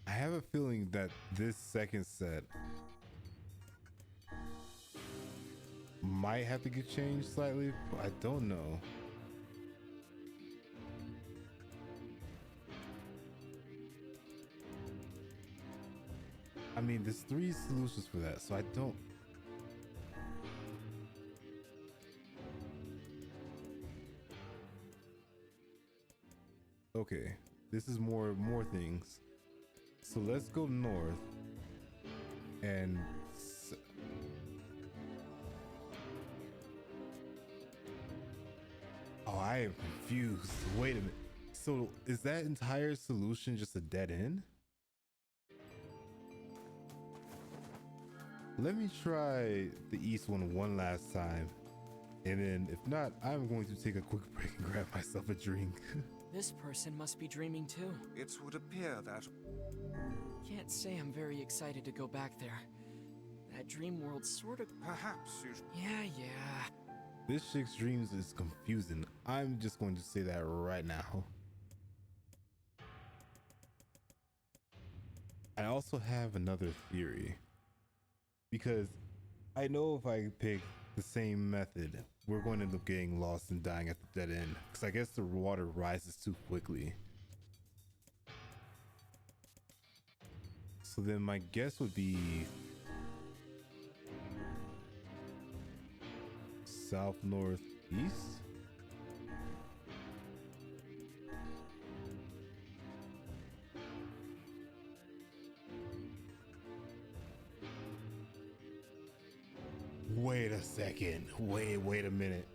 I have a feeling that this second set might have to get changed slightly, but I don't know. I mean, there's 3 solutions for that, so I don't. Okay, this is more things. So let's go north and oh, I am confused. Wait a minute. So is that entire solution just a dead end? Let me try the east one last time. And then if not, I'm going to take a quick break and grab myself a drink. This person must be dreaming too. It would appear that... Can't say I'm very excited to go back there. That dream world sort of... Perhaps you should... Yeah. This chick's dreams is confusing. I'm just going to say that right now. I also have another theory. Because I know if I pick the same method, we're going to end up getting lost and dying at the dead end. Because I guess the water rises too quickly. So then my guess would be south northeast. Wait a second. Wait a minute.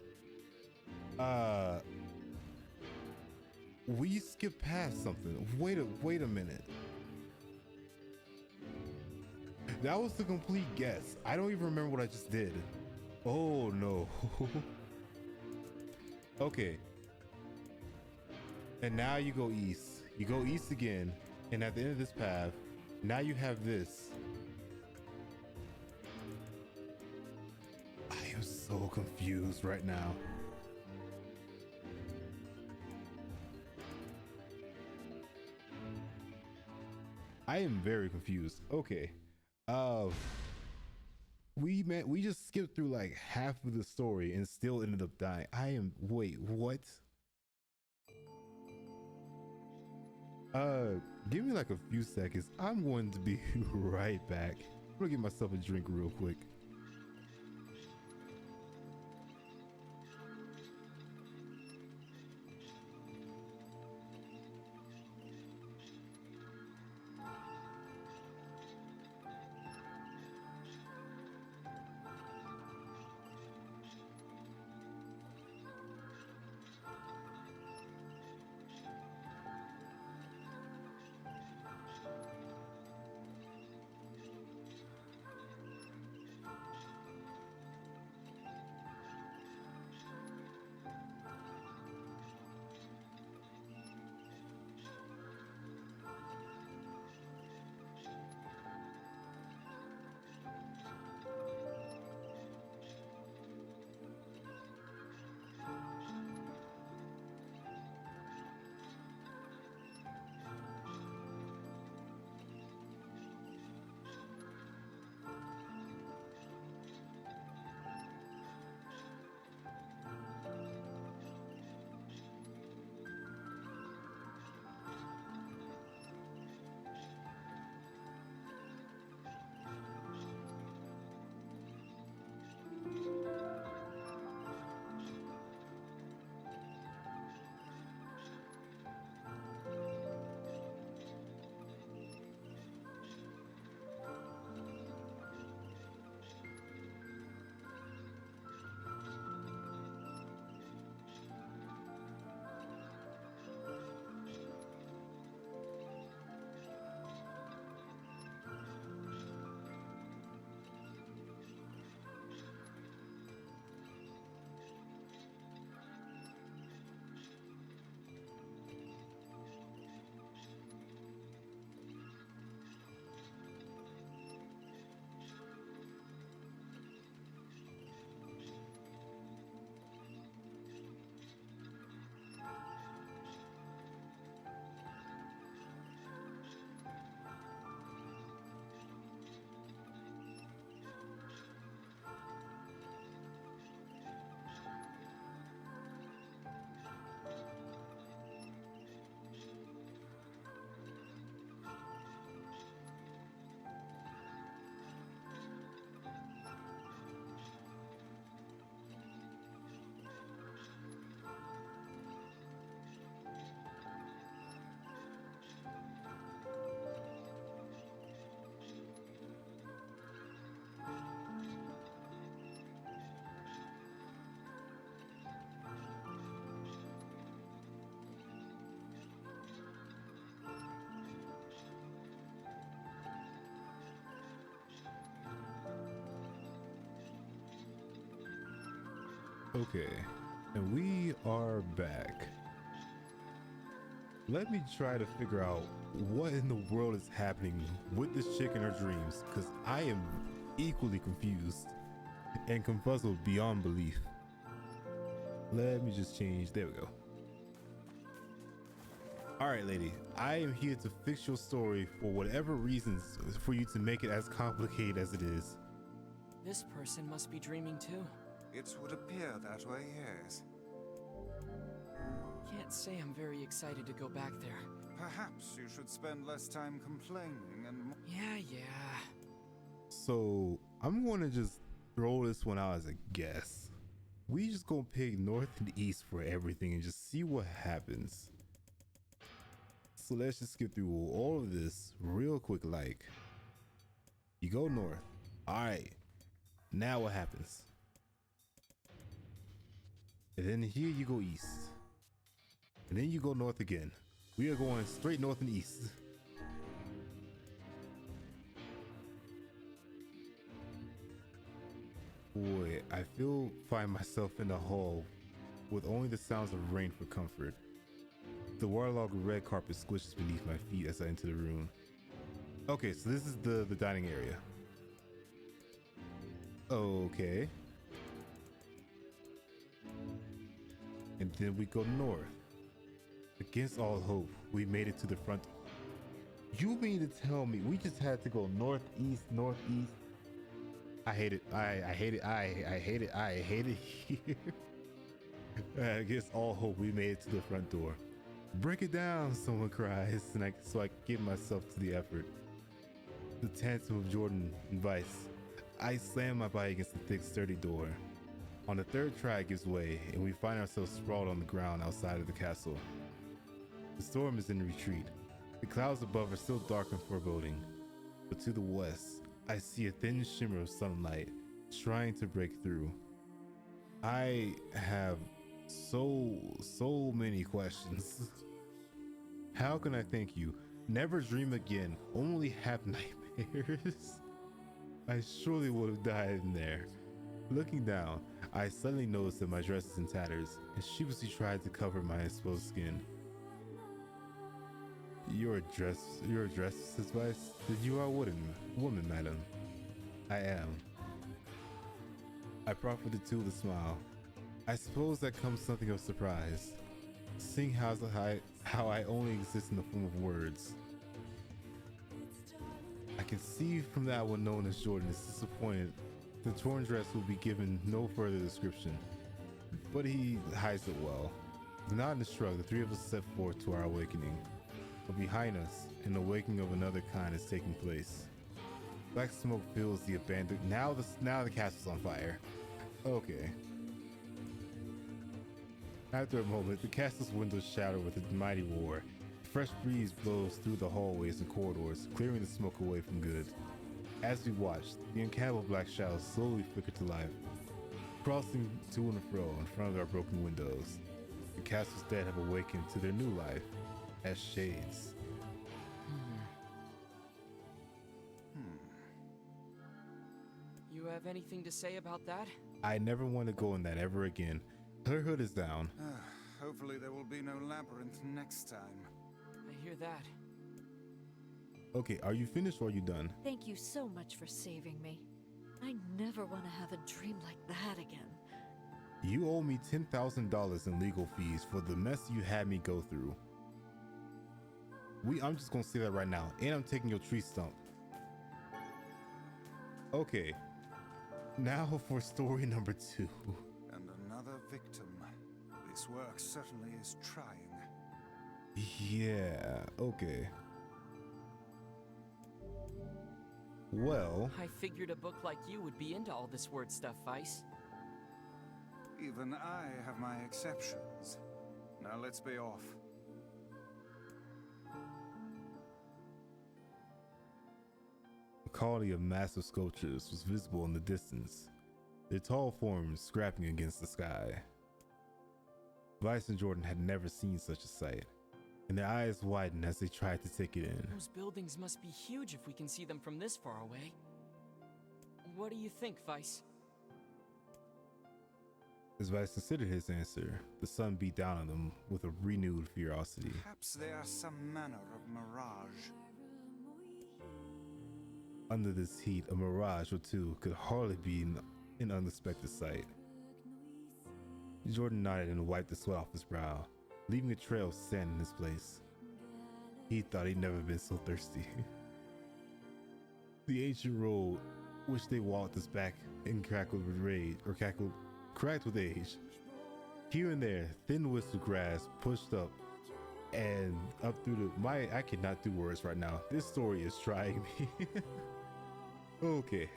We skipped past something. Wait a minute. That was the complete guess. I don't even remember what I just did. Oh no. Okay. And now you go east. You go east again, and at the end of this path, now you have this. I am so confused right now. I am very confused. Okay. We just skipped through like half of the story and still ended up dying. Wait, what? Give me like a few seconds. I'm going to be right back. I'm gonna get myself a drink real quick. Okay, and we are back. let me try to figure out what in the world is happening with this chick in her dreams, because I am equally confused and confuzzled beyond belief. Let me just change. There we go. All right, lady, I am here to fix your story for whatever reasons for you to make it as complicated as it is. This person must be dreaming too. It would appear that way, yes. Can't say I'm very excited to go back there. Perhaps you should spend less time complaining and more. Yeah. So I'm going to just throw this one out as a guess. We just gonna pick north and east for everything and just see what happens. So let's just get through all of this real quick. Like, you go north. All right, now what happens? And then here you go east. And then you go north again. We are going straight north and east. Boy, I find myself in the hall with only the sounds of rain for comfort. The waterlogged red carpet squishes beneath my feet as I enter the room. Okay, so this is the dining area. Okay. And then we go north. Against all hope, we made it to the front. You mean to tell me we just had to go northeast? I hate it. I hate it. I hate it. I hate it here. Against all hope, we made it to the front door. Break it down, someone cries, and so I give myself to the effort. The tantrum of JordanVt. I slam my body against the thick, sturdy door. On the third try, it gives way, and we find ourselves sprawled on the ground outside of the castle. The storm is in retreat. The clouds above are still dark and foreboding, but to the west, I see a thin shimmer of sunlight trying to break through. I have so many questions. How can I thank you? Never dream again, only have nightmares. I surely would have died in there. Looking down, I suddenly noticed that my dress is in tatters, and sheepishly tried to cover my exposed skin. You're dressed, says Vice. You are a woman, madam. I am. I proffered the two with a smile. I suppose that comes something of surprise, seeing how I only exist in the form of words. I can see from that one known as Jordan is disappointed. The torn dress will be given no further description, but he hides it well. The nod and shrug, the three of us set forth to our awakening. But behind us, an awakening of another kind is taking place. Black smoke fills the abandoned. Now the castle's on fire. Okay. After a moment, the castle's windows shatter with a mighty roar. A fresh breeze blows through the hallways and corridors, clearing the smoke away from good. As we watched, the uncannibal black shadows slowly flicker to life, crossing to and fro in front of our broken windows. The castle's dead have awakened to their new life as shades. You have anything to say about that? I never want to go in that ever again. Her hood is down. Hopefully there will be no labyrinth next time. I hear that. Okay, are you finished or are you done? Thank you so much for saving me. I never want to have a dream like that again. You owe me $10,000 in legal fees for the mess you had me go through. I'm just gonna say that right now, and I'm taking your tree stump. Okay, now for story number 2. And another victim. This work certainly is trying. Yeah, okay. Well, I figured a book like you would be into all this word stuff, Vice. Even I have my exceptions. Now let's be off. a colony of massive sculptures was visible in the distance, their tall forms scrapping against the sky. Vice and Jordan had never seen such a sight, and their eyes widened as they tried to take it in. Those buildings must be huge if we can see them from this far away. What do you think, Vice? As Vice considered his answer, the sun beat down on them with a renewed curiosity. Perhaps they are some manner of mirage. Under this heat, a mirage or two could hardly be an unexpected sight. Jordan nodded and wiped the sweat off his brow, leaving a trail of sand in his place. He thought he'd never been so thirsty. The ancient road, which they walked, was back and crackled cracked with age. Here and there, thin wisps of grass pushed up and up through I cannot do words right now. This story is trying me. Okay.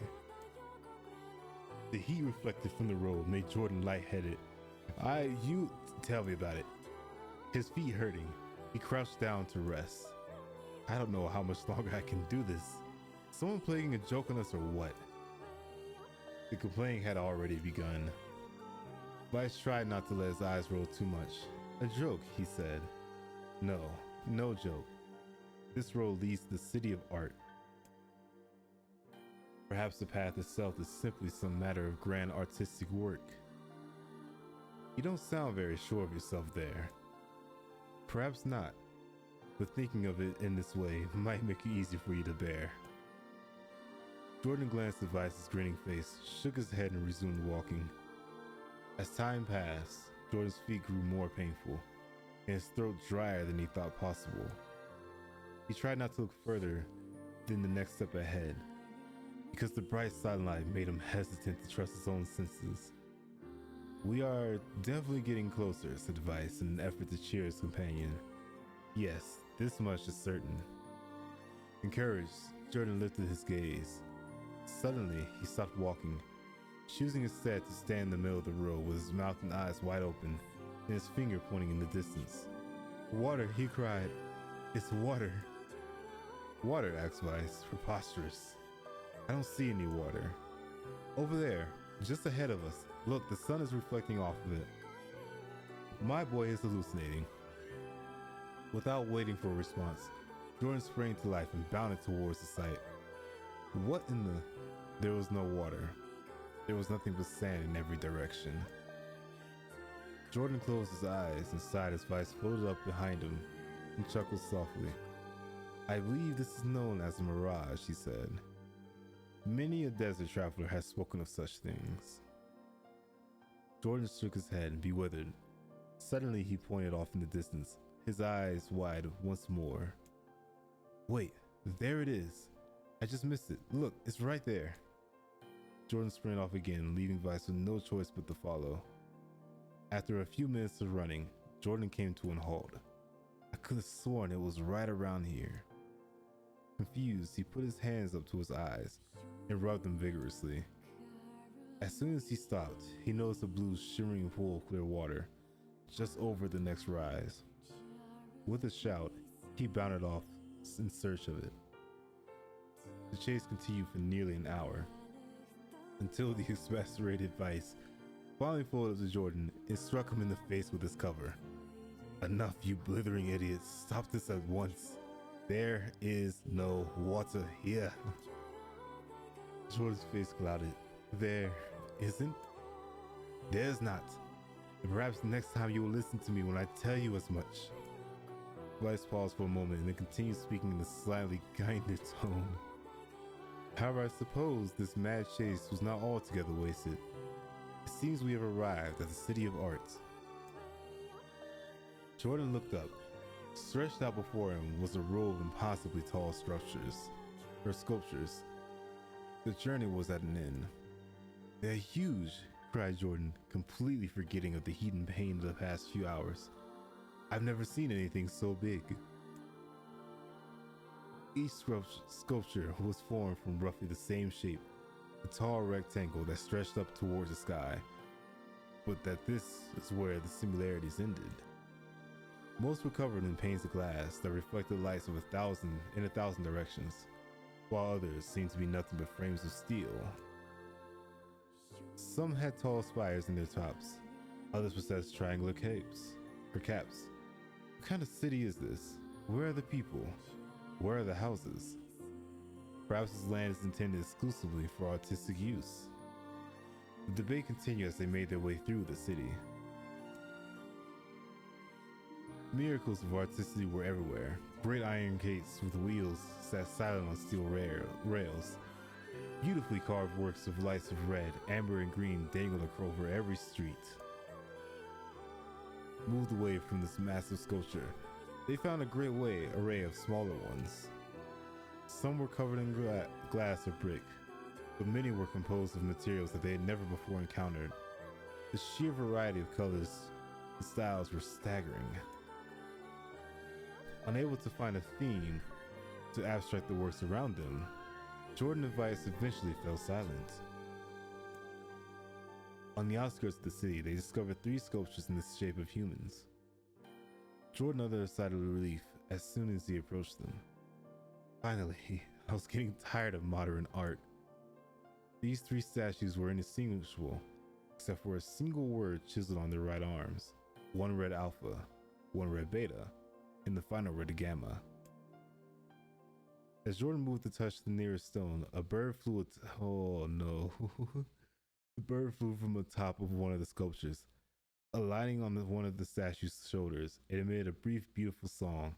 The heat reflected from the road made Jordan lightheaded. You tell me about it. His feet hurting, he crouched down to rest. I don't know how much longer I can do this. Someone playing a joke on us or what? The complaining had already begun. Vice tried not to let his eyes roll too much. A joke, he said. No joke. This road leads to the city of art. Perhaps the path itself is simply some matter of grand artistic work. You don't sound very sure of yourself there. Perhaps not, but thinking of it in this way might make it easier for you to bear. Jordan glanced at Vice's grinning face, shook his head, and resumed walking. As time passed, Jordan's feet grew more painful, and his throat drier than he thought possible. He tried not to look further than the next step ahead, because the bright sunlight made him hesitant to trust his own senses. We are definitely getting closer, said Vice in an effort to cheer his companion. Yes, this much is certain. Encouraged, Jordan lifted his gaze. Suddenly, he stopped walking, choosing instead to stand in the middle of the road with his mouth and eyes wide open and his finger pointing in the distance. Water, he cried. It's water. Water, asked Vice, preposterous. I don't see any water. Over there, just ahead of us. Look, the sun is reflecting off of it. My boy is hallucinating. Without waiting for a response, Jordan sprang to life and bounded towards the sight. What in the... There was no water. There was nothing but sand in every direction. Jordan closed his eyes and sighed as Vice floated up behind him and chuckled softly. I believe this is known as a mirage, he said. Many a desert traveler has spoken of such things. Jordan shook his head and bewildered. Suddenly he pointed off in the distance, his eyes wide once more. Wait, there it is. I just missed it. Look, it's right there. Jordan sprinted off again, leaving Vice with no choice but to follow. After a few minutes of running, Jordan came to an halt. I could have sworn it was right around here. Confused, he put his hands up to his eyes and rubbed them vigorously. As soon as he stopped, he noticed a blue shimmering pool of clear water just over the next rise. With a shout, he bounded off in search of it. The chase continued for nearly an hour, until the exasperated Vice finally followed up to Jordan and struck him in the face with his cover. Enough, you blithering idiots. Stop this at once. There is no water here. Jordan's face clouded. There isn't? There's not. And perhaps next time you will listen to me when I tell you as much. Vice paused for a moment and then continued speaking in a slightly kinder tone. However, I suppose this mad chase was not altogether wasted. It seems we have arrived at the City of Arts. Jordan looked up. Stretched out before him was a row of impossibly tall sculptures. The journey was at an end. They're huge, cried Jordan, completely forgetting of the heat and pain of the past few hours. I've never seen anything so big. Each sculpture was formed from roughly the same shape, a tall rectangle that stretched up towards the sky, but that this is where the similarities ended. Most were covered in panes of glass that reflected lights of in a thousand directions, while others seemed to be nothing but frames of steel. Some had tall spires in their tops, others possessed triangular caps. What kind of city is this? Where are the people? Where are the houses? Perhaps this land is intended exclusively for artistic use. The debate continued as they made their way through the city. Miracles of artistry were everywhere. Great iron gates with wheels sat silent on steel rails. Beautifully carved works of lights of red, amber, and green dangled over every street. Moved away from this massive sculpture, they found a great array of smaller ones. Some were covered in glass or brick, but many were composed of materials that they had never before encountered. The sheer variety of colors and styles were staggering. Unable to find a theme to abstract the works around them, JordanVt eventually fell silent. On the outskirts of the city, they discovered 3 sculptures in the shape of humans. Jordan uttered a sigh of relief as soon as he approached them. Finally, I was getting tired of modern art. These 3 statues were indistinguishable, except for a single word chiseled on their right arms. One read Alpha, one read Beta, and the final read Gamma. As Jordan moved to touch the nearest stone, a bird flew oh no. The bird flew from the top of one of the sculptures, alighting on one of the statue's shoulders. It emitted a brief, beautiful song,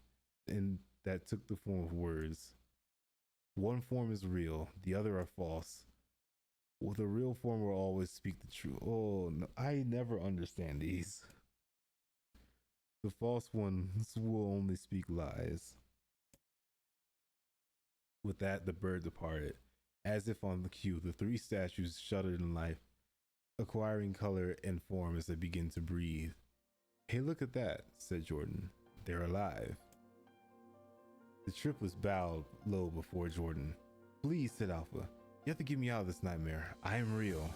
and that took the form of words. One form is real, the other are false. Well, the real form will always speak the truth. Oh no, I never understand these. The false ones will only speak lies. With that, the bird departed. As if on the cue, the 3 statues shuddered in life, acquiring color and form as they began to breathe. "Hey, look at that," said Jordan. "They're alive." The triplets bowed low before Jordan. "Please," said Alpha. "You have to get me out of this nightmare. I am real."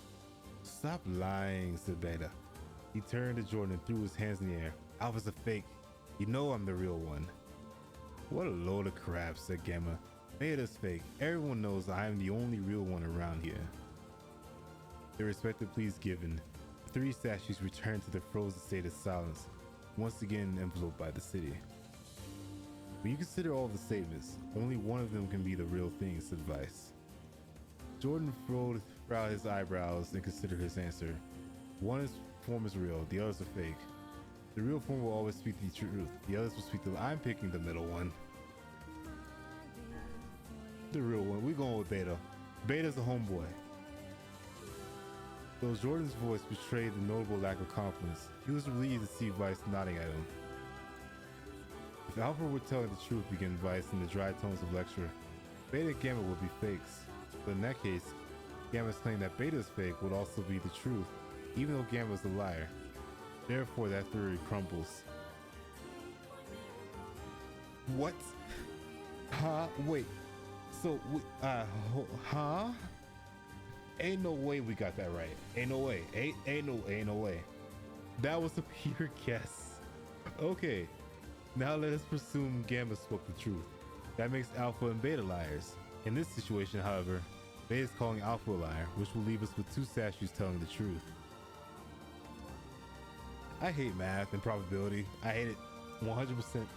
"Stop lying," said Beta. He turned to Jordan and threw his hands in the air. "Alpha's a fake. You know I'm the real one." "What a load of crap," said Gamma. "Beta's fake. Everyone knows I am the only real one around here." Their respective pleas given, the 3 statues returned to their frozen state of silence, once again enveloped by the city. When you consider all the statements, only one of them can be the real thing, said Vice. Jordan furrowed his eyebrows and considered his answer. One form is real, the others are fake. The real form will always speak the truth, the others will speak the lie. I'm picking the middle one. The real one. We're going with Beta. Beta's a homeboy. Though Jordan's voice betrayed the notable lack of confidence, he was relieved to see Vice nodding at him. If Alpha were telling the truth, began Vice in the dry tones of lecture, Beta and Gamma would be fakes. But in that case, Gamma's claim that Beta is fake would also be the truth, even though Gamma is a liar. Therefore, that theory crumbles. What? Huh? Wait. So, huh? Ain't no way we got that right. Ain't no way. Ain't no way. That was a pure guess. Okay, now let us presume Gamma spoke the truth. That makes Alpha and Beta liars. In this situation, however, Beta is calling Alpha a liar, which will leave us with 2 statues telling the truth. I hate math and probability. I hate it 100%.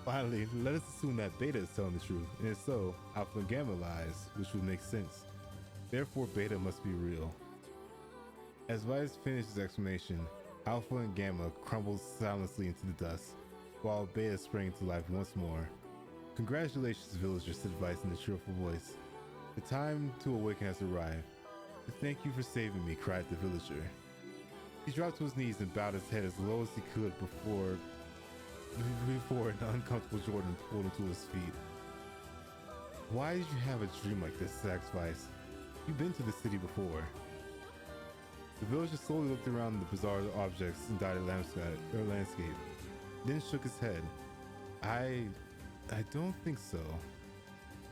Finally, let us assume that Beta is telling the truth, and if so, Alpha and Gamma lies, which would make sense. Therefore, Beta must be real. As Vice finished his explanation, Alpha and Gamma crumbled silently into the dust, while Beta sprang to life once more. Congratulations, villager, said Vice in a cheerful voice. The time to awaken has arrived. Thank you for saving me, cried the villager. He dropped to his knees and bowed his head as low as he could before an uncomfortable Jordan pulled him to his feet. Why did you have a dream like this, asked Vice? You've been to the city before. The villager slowly looked around the bizarre objects and dotted landscape, then shook his head. I don't think so.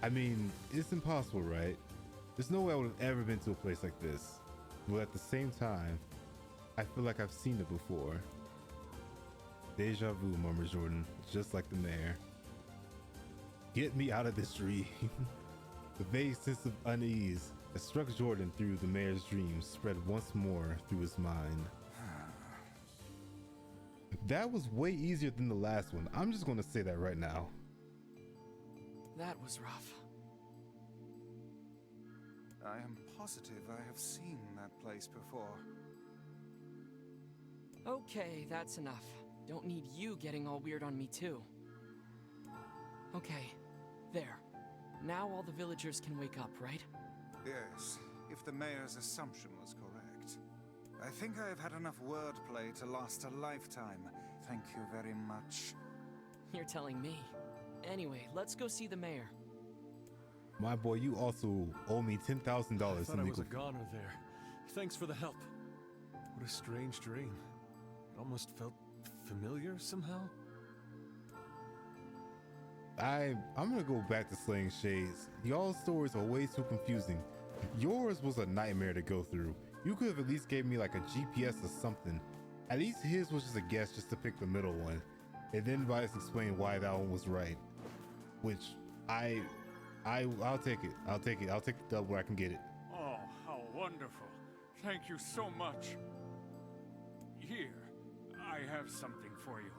I mean, it's impossible, right? There's no way I would have ever been to a place like this. But at the same time, I feel like I've seen it before. Deja vu, murmured Jordan, just like the mayor. Get me out of this dream. The vague sense of unease that struck Jordan through the mayor's dreams spread once more through his mind. That was way easier than the last one. I'm just going to say that right now. That was rough. I am positive I have seen that place before. Okay, that's enough. Don't need you getting all weird on me too. Okay, there. Now all the villagers can wake up, right? Yes, if the mayor's assumption was correct. I think I have had enough wordplay to last a lifetime. Thank you very much. You're telling me. Anyway, let's go see the mayor. My boy, you also owe me $10,000 I thought in I was legal. a goner there. Thanks for the help. What a strange dream. It almost felt familiar somehow. I'm gonna go back to slaying shades. Y'all's stories are way too confusing. Yours was a nightmare to go through. You could have at least gave me like a GPS or something. At least his was just a guess just to pick the middle one. And then Vice explained why that one was right. Which I'll take it. I'll take it. I'll take the dub where I can get it. Oh, how wonderful. Thank you so much. Here, I have something for you.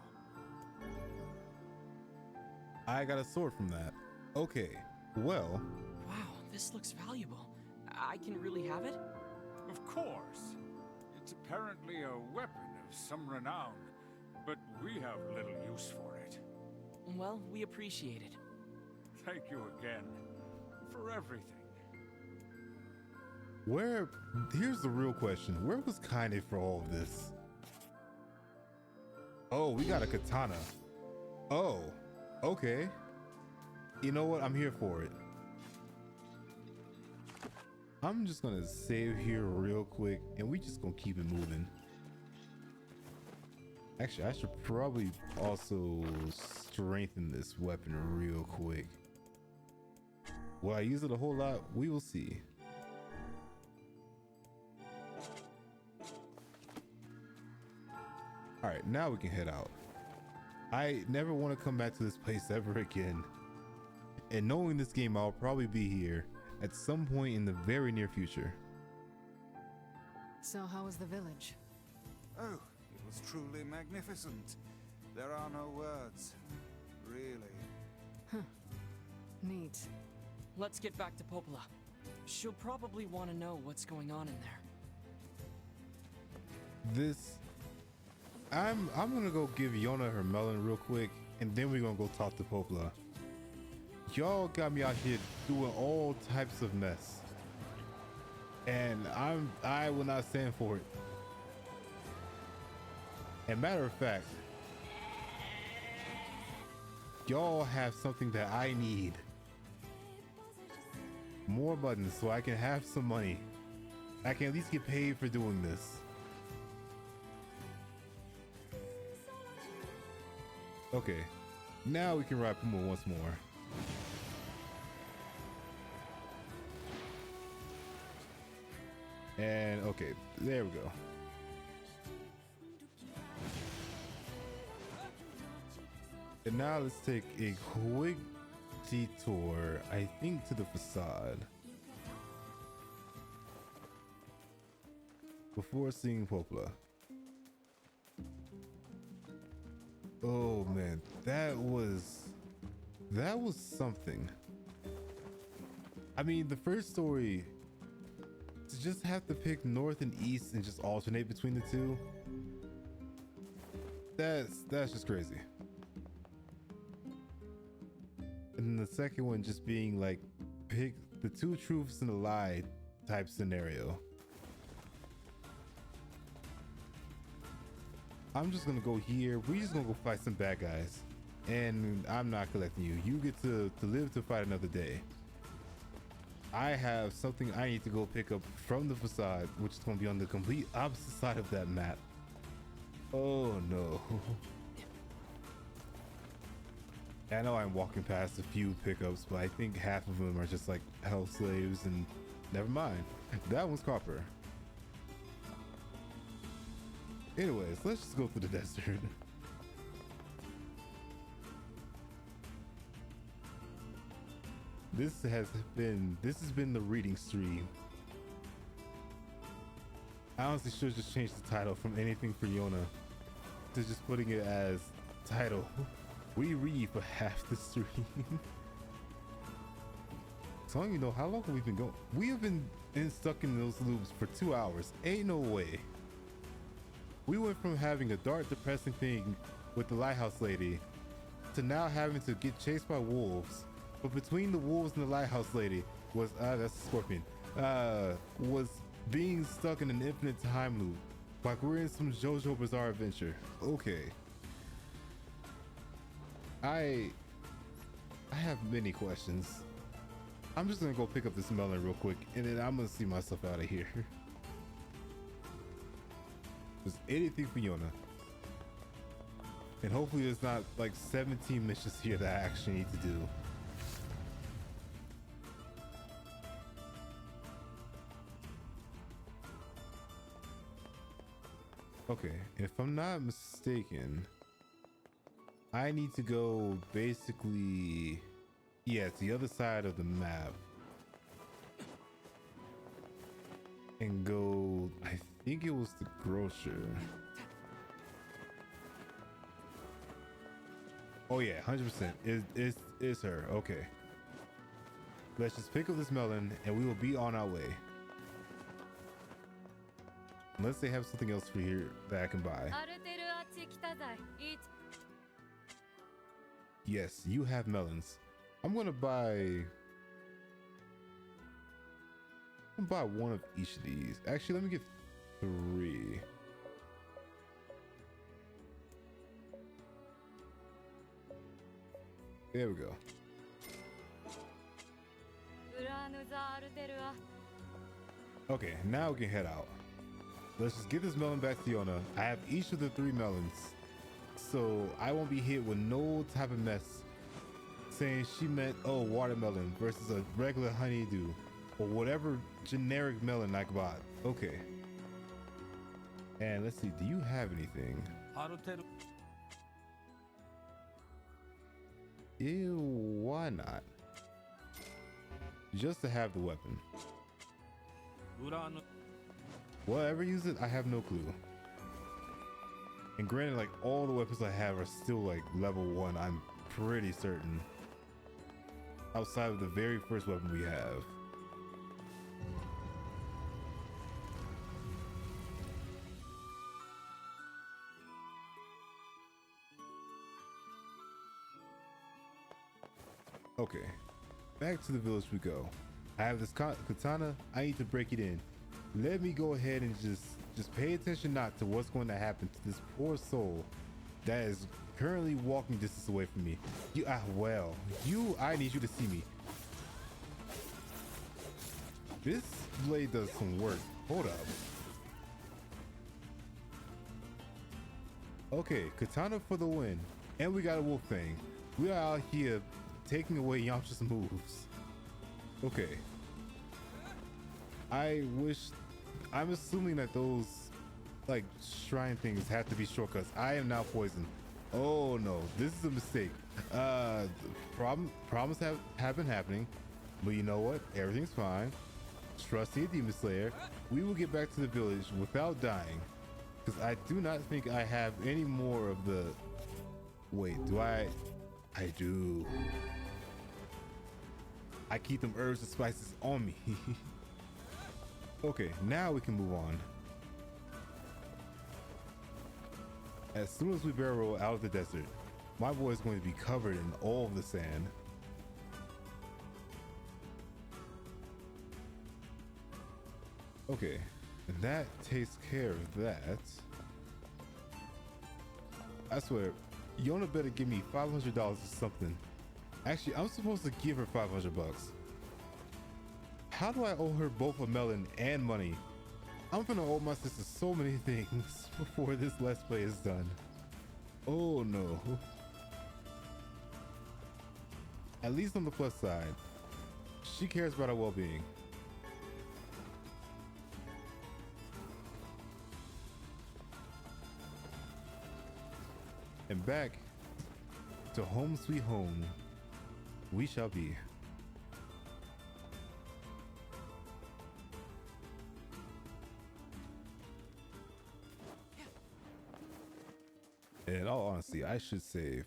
I got a sword from that. Okay, well. Wow, this looks valuable. I can really have it? Of course. It's apparently a weapon of some renown, but we have little use for it. Well, we appreciate it. Thank you again for everything. Here's the real question. Where was Kaine for all of this? Oh, we got a katana. Oh, okay. You know what? I'm here for it. I'm just gonna save here real quick and we just gonna keep it moving. Actually, I should probably also strengthen this weapon real quick. Will I use it a whole lot? We will see. All right, now we can head out. I never want to come back to this place ever again. And knowing this game, I'll probably be here at some point in the very near future. So how was the village? Oh, it was truly magnificent. There are no words. Really. Neat. Let's get back to Popola. She'll probably want to know what's going on in there. I'm gonna go give Yona her melon real quick, and then we're gonna go talk to Popola. Y'all got me out here doing all types of mess, and I will not stand for it. And matter of fact, y'all have something that I need. More buttons so I can have some money. I can at least get paid for doing this. Okay, now we can ride Puma once more. And okay, there we go. And now let's take a quick detour, I think, to the facade before seeing Popola. Oh man, that was something. I mean, the first story, to just have to pick north and east and just alternate between the two, that's just crazy. And the second one just being like, pick the two truths and a lie type scenario. I'm just gonna go here. We're just gonna go fight some bad guys, and I'm not collecting you. You get to live to fight another day. I have something I need to go pick up from the facade, which is gonna be on the complete opposite side of that map. Oh no. I know I'm walking past a few pickups, but I think half of them are just like hell slaves, and never mind. That one's copper. Anyways, let's just go through the desert. This has been the reading stream. I honestly should just change the title from anything for Yona to just putting it as title. We read for half the stream. I don't even know how long we've been going. We have been stuck in those loops for 2 hours. Ain't no way. We went from having a dark, depressing thing with the lighthouse lady to now having to get chased by wolves. But between the wolves and the lighthouse lady was that's a scorpion. Was being stuck in an infinite time loop. Like we're in some JoJo Bizarre Adventure. Okay. I have many questions. I'm just gonna go pick up this melon real quick and then I'm gonna see myself out of here. Just anything for Yona. And hopefully there's not like 17 missions here that I actually need to do. Okay, if I'm not mistaken, I need to go basically, yeah, to the other side of the map and go, I think it was the grocer. Oh yeah, 100%. It's her. Okay. Let's just pick up this melon and we will be on our way. Unless they have something else for here that I can buy. Yes, you have melons. I'm gonna buy one of each of these. Actually, let me get 3. There we go. Okay, now we can head out. Let's just get this melon back to Yona. I have each of the 3 melons, so I won't be hit with no type of mess saying she meant, oh, watermelon versus a regular honeydew or whatever generic melon I bought. Okay. And let's see, do you have anything? Ew, why not? Just to have the weapon. Will I ever use it? I have no clue. And granted, like all the weapons I have are still like level 1, I'm pretty certain. Outside of the very first weapon we have. Okay, back to the village we go. I have this katana, I need to break it in. Let me go ahead and just pay attention not to what's going to happen to this poor soul that is currently walking distance away from me. I need you to see me. This blade does some work. Hold up. Okay, katana for the win. And we got a wolf thing. We are out here taking away Yamcha's moves. Okay. I'm assuming that those like shrine things have to be shortcuts. I am now poisoned. Oh no, this is a mistake. Problems have been happening, but you know what? Everything's fine. Trusting a demon slayer, we will get back to the village without dying. Because I do not think I have any more of the. Wait, do I? I do. I keep them herbs and spices on me. Okay, now we can move on. As soon as we barrel roll out of the desert, my boy is going to be covered in all of the sand. Okay, and that takes care of that. I swear, Yona better give me $500 or something. Actually, I'm supposed to give her 500 bucks. How do I owe her both a melon and money? I'm gonna owe my sister so many things before this Let's Play is done. Oh no. At least on the plus side, she cares about our well-being. And back to home sweet home we shall be. In all honesty, I should save,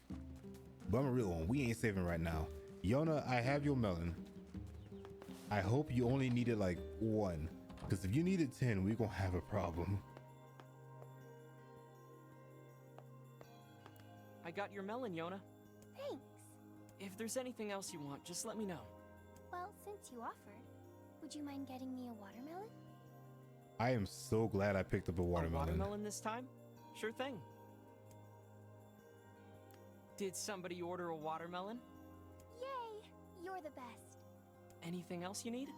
but I'm a real one. We ain't saving right now. Yona, I have your melon. I hope you only needed like 1, because if you needed 10, we're gonna have a problem. I got your melon, Yona. Thanks. If there's anything else you want, just let me know. Well, since you offered, would you mind getting me a watermelon? I am so glad I picked up a watermelon. A watermelon this time? Sure thing. Did somebody order a watermelon? Yay! You're the best. Anything else you need?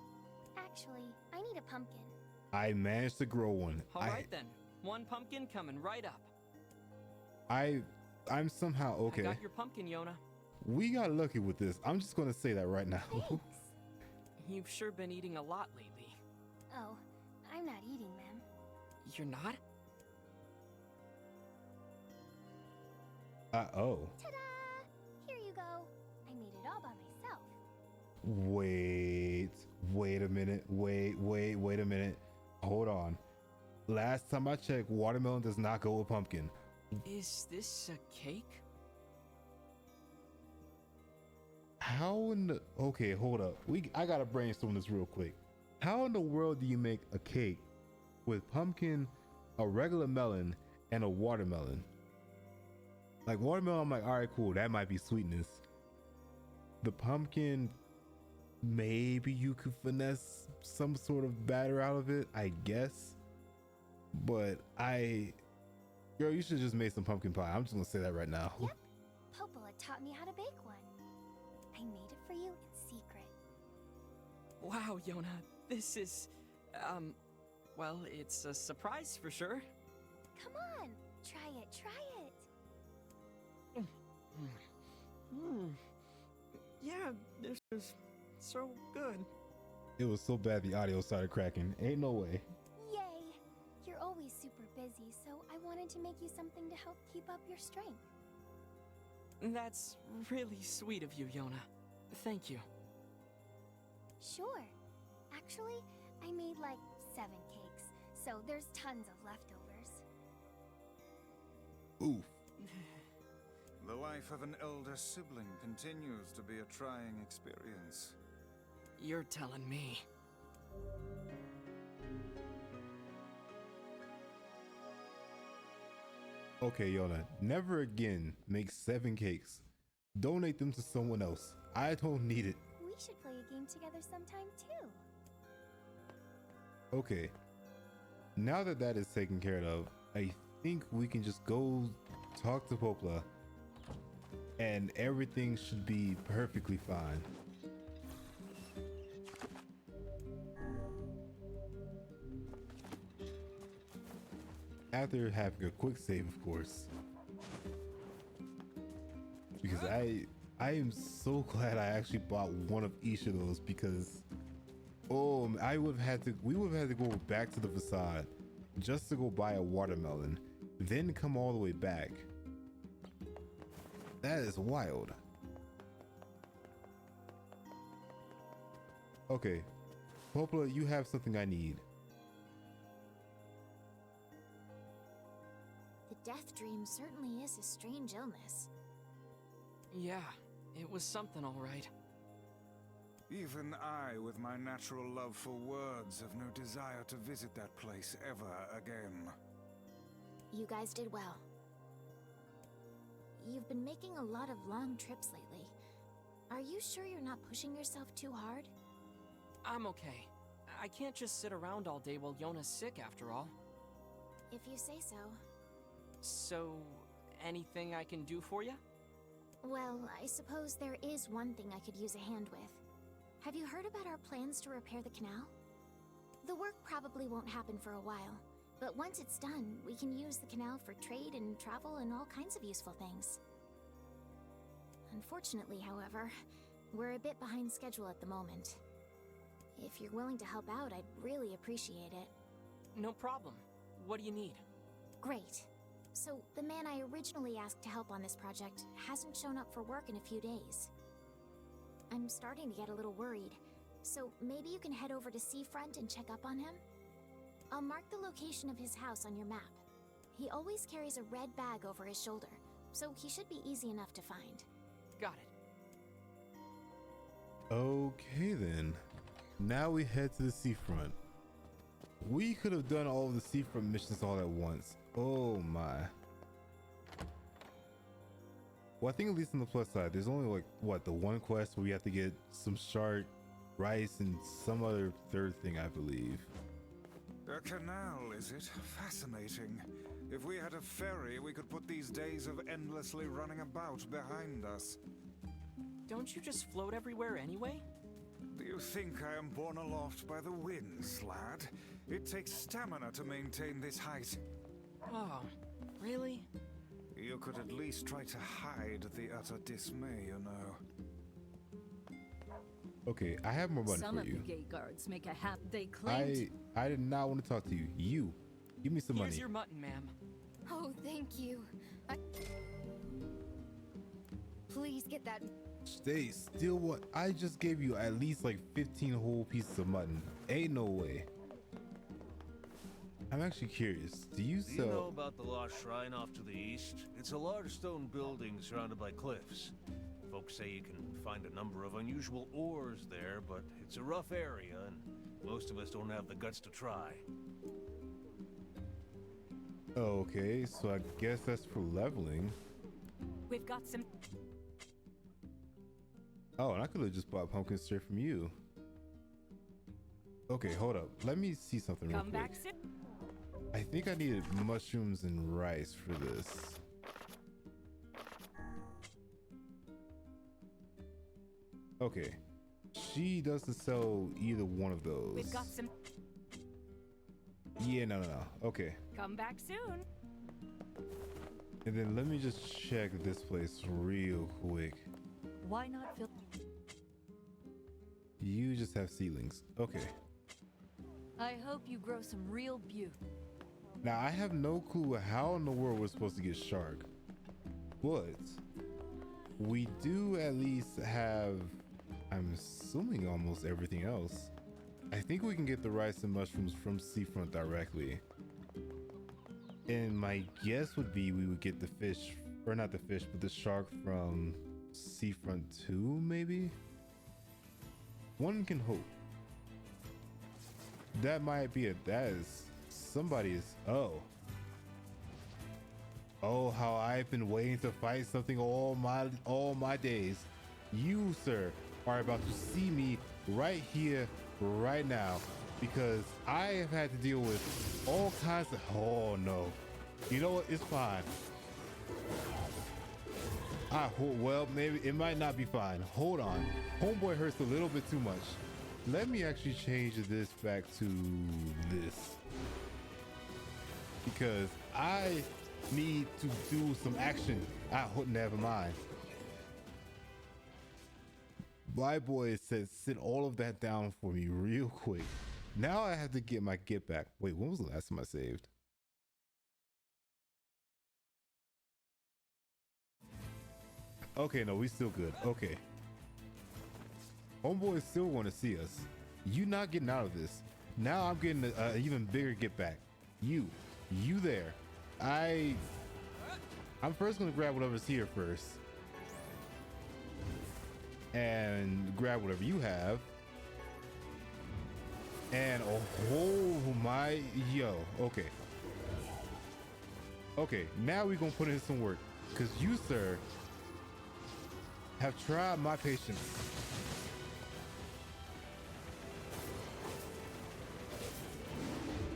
Actually, I need a pumpkin. I managed to grow one. All right then. 1 pumpkin coming right up. I'm somehow okay. I got your pumpkin, Yona. We got lucky with this. I'm just gonna say that right now. Thanks. You've sure been eating a lot lately. Oh, I'm not eating them. You're not? Oh. Ta-da! Here you go. I made it all by myself. Wait a minute. Wait a minute. Hold on. Last time I checked, watermelon does not go with pumpkin. Is this a cake? How in the... Okay, hold up. I gotta brainstorm this real quick. How in the world do you make a cake with pumpkin, a regular melon, and a watermelon? Like watermelon, I'm like, all right, cool. That might be sweetness. The pumpkin, maybe you could finesse some sort of batter out of it, I guess. But girl, you should just make some pumpkin pie. I'm just gonna say that right now. Yep. Popola taught me how to bake one. I made it for you in secret. Wow, Yona, this is, well, it's a surprise for sure. Come on, try it. Yeah, this is so good. It was so bad the audio started cracking. Ain't no way. Yay! You're always super busy, so I wanted to make you something to help keep up your strength. That's really sweet of you, Yona. Thank you. Sure. Actually, I made like 7 cakes, so there's tons of leftovers. Oof. The life of an elder sibling continues to be a trying experience. You're telling me. Okay, Yona, never again make 7 cakes. Donate them to someone else. I don't need it. We should play a game together sometime too. Okay. Now that that is taken care of, I think we can just go talk to Popla and everything should be perfectly fine. After having a quick save, of course. Because I am so glad I actually bought one of each of those, because we would have had to go back to the facade just to go buy a watermelon, then come all the way back. That is wild. Okay, Popla, you have something I need. The death dream certainly is a strange illness. Yeah, it was something all right. Even I, with my natural love for words, have no desire to visit that place ever again. You guys did well. You've been making a lot of long trips lately. Are you sure you're not pushing yourself too hard? I'm okay. I can't just sit around all day while Yona's sick, after all. If you say so. So, anything I can do for you? Well, I suppose there is one thing I could use a hand with. Have you heard about our plans to repair the canal? The work probably won't happen for a while, but once it's done, we can use the canal for trade and travel and all kinds of useful things. Unfortunately, however, we're a bit behind schedule at the moment. If you're willing to help out, I'd really appreciate it. No problem. What do you need? Great. So, the man I originally asked to help on this project hasn't shown up for work in a few days. I'm starting to get a little worried, so maybe you can head over to Seafront and check up on him? I'll mark the location of his house on your map. He always carries a red bag over his shoulder, so he should be easy enough to find. Got it. Okay then. Now we head to the seafront. We could have done all of the seafront missions all at once. Oh my. Well, I think at least on the plus side, there's only like, what, the one quest where we have to get some shark, rice, and some other third thing, I believe. A canal, is it? Fascinating. If we had a ferry, we could put these days of endlessly running about behind us. Don't you just float everywhere anyway? Do you think I am borne aloft by the winds, lad? It takes stamina to maintain this height. Oh, really? You could at least try to hide the utter dismay, you know. Okay, I have more money Some for of you. the gate guards make a half-day claim. I did not want to talk to you. You, give me some Here's money. your mutton, ma'am. Oh, thank you. Please get that. Stay still. What? I just gave you at least like 15 whole pieces of mutton. Ain't no way. I'm actually curious. Do you Do sell? you know about the lost shrine off to the east? It's a large stone building surrounded by cliffs. Folks say you can find a number of unusual ores there, but it's a rough area, and most of us don't have the guts to try. Okay, so I guess that's for leveling. We've got some. Oh, and I could have just bought pumpkin straight from you. Okay, hold up. Let me see something real Come quick. back soon. I think I needed mushrooms and rice for this. Okay. She doesn't sell either one of those. We've got some. Yeah, no. Okay. Come back soon. And then let me just check this place real quick. Why not fill? You just have seedlings. Okay. I hope you grow some real beauty. Now, I have no clue how in the world we're supposed to get shark. But we do at least have, I'm assuming, almost everything else. I think we can get the rice and mushrooms from Seafront directly. And my guess would be we would get the fish, or not the fish, but the shark from Seafront 2, maybe? One can hope. That might be it. That is, somebody is, oh, how I've been waiting to fight something all my days. You, sir, are about to see me right here, right now, because I have had to deal with all kinds of, oh no. You know what? It's fine. Well, maybe it might not be fine. Hold on. Homeboy hurts a little bit too much. Let me actually change this back to this, because I need to do some action. Never mind. My boy said sit all of that down for me real quick. Now I have to get my get back. Wait, when was the last time I saved? Okay, no, we still good. Okay. Homeboy still want to see us. You not getting out of this. Now I'm getting an even bigger get back. You there. I'm first gonna grab whatever's here first. And grab whatever you have. And oh my, yo, okay. Okay, now we're gonna put in some work. Cause you, sir, have tried my patience.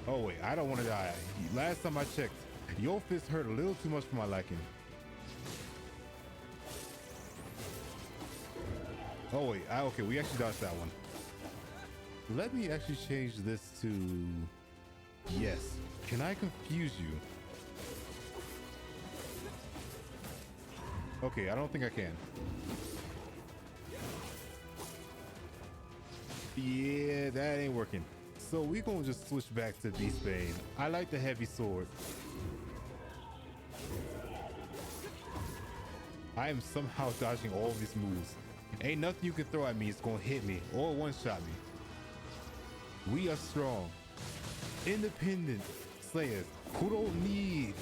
Oh wait, I don't want to die. Last time I checked, your fist hurt a little too much for my liking. Oh wait, okay, we actually dodged that one. Let me actually change this to yes. Can I confuse you? Okay, I don't think I can. Yeah, that ain't working. So we gonna just switch back to Beastbane. I like the heavy sword. I am somehow dodging all of these moves. Ain't nothing you can throw at me is gonna hit me or one-shot me. We are strong, independent slayers who don't need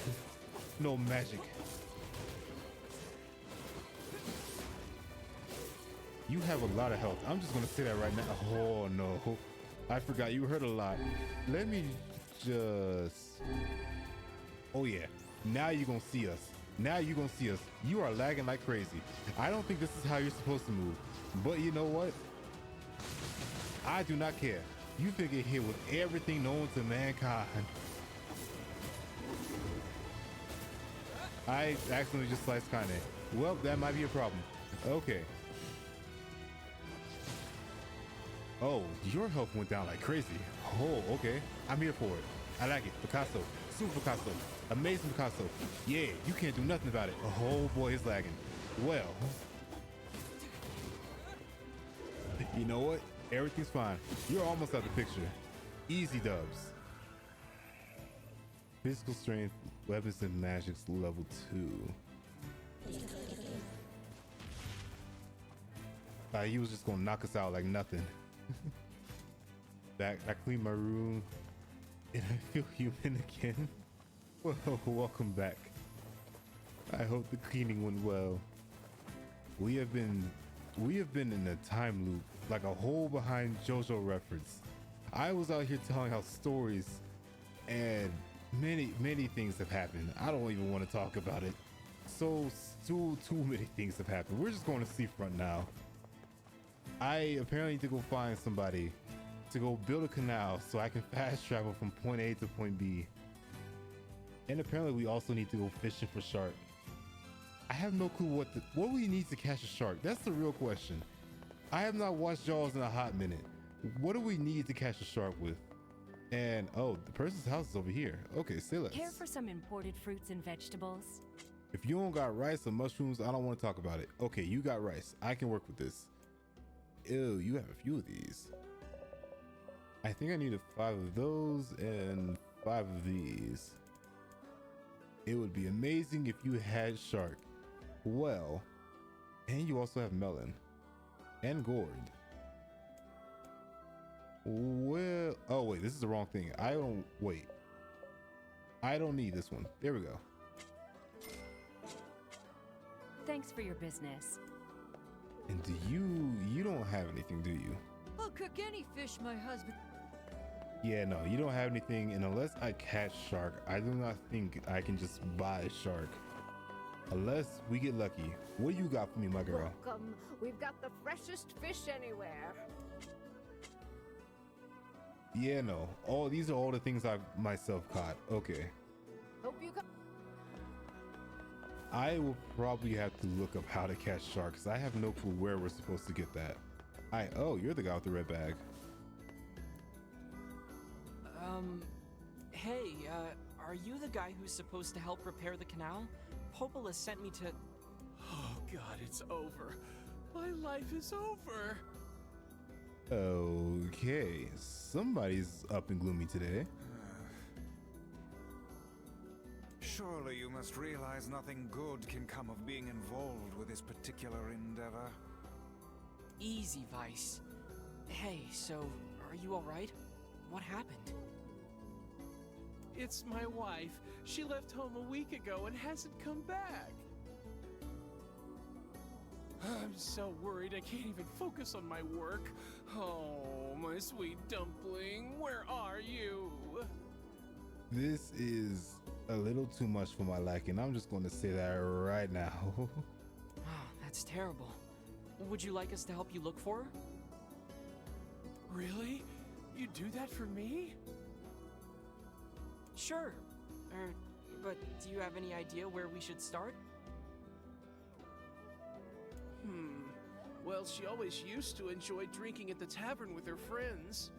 no magic. You have a lot of health. I'm just gonna say that right now. Oh no, I forgot you hurt a lot. Let me just, oh yeah, now you're gonna see us. Now you're gonna see us. You are lagging like crazy. I don't think this is how you're supposed to move, but you know what? I do not care. You finna get hit with everything known to mankind. I accidentally just sliced Kanye. Well, that might be a problem. Okay. Oh, your health went down like crazy. Oh, okay. I'm here for it. I like it. Picasso. Super Picasso. Amazing Picasso. Yeah, you can't do nothing about it. Oh boy, he's lagging. Well. You know what? Everything's fine. You're almost out of the picture. Easy dubs. Physical strength, weapons and magics level 2. He was just gonna knock us out like nothing. I cleaned my room and I feel human again. Well, welcome back. I hope the cleaning went well. We have been in a time loop, like a whole behind JoJo reference. I was out here telling how stories and many things have happened. I don't even want to talk about it. So too many things have happened. We're just going to Seafront now. I apparently need to go find somebody to go build a canal so I can fast travel from point A to point B. And apparently we also need to go fishing for shark. I have no clue what we need to catch a shark. That's the real question. I have not watched Jaws in a hot minute. What do we need to catch a shark with? And oh, the person's house is over here. Okay, say less. Care for some imported fruits and vegetables? If you don't got rice or mushrooms, I don't want to talk about it. Okay, you got rice. I can work with this. Ew, you have a few of these. I think I needed 5 of those and 5 of these. It would be amazing if you had shark. Well, and you also have melon and gourd. Well, oh wait, this is the wrong thing. I don't need this one. There we go. Thanks for your business. And do you don't have anything, do you? I'll cook any fish my husband. Yeah, no, you don't have anything, and unless I catch shark, I do not think I can just buy a shark. Unless we get lucky. What do you got for me, my girl? Welcome. We've got the freshest fish anywhere. Yeah, no. These are all the things I myself caught. Okay. Hope you come. I will probably have to look up how to catch sharks. I have no clue where we're supposed to get that. Oh, you're the guy with the red bag. Hey, are you the guy who's supposed to help repair the canal? Popola sent me to... Oh god, it's over. My life is over. Okay, somebody's up and gloomy today. Surely you must realize nothing good can come of being involved with this particular endeavor. Easy, Vice. Hey, so, are you alright? What happened? It's my wife. She left home a week ago and hasn't come back. I'm so worried I can't even focus on my work. Oh, my sweet dumpling, where are you? This is a little too much for my liking. I'm just going to say that right now. Oh, that's terrible. Would you like us to help you look for her? Really? You do that for me? Sure. But do you have any idea where we should start? Well, she always used to enjoy drinking at the tavern with her friends.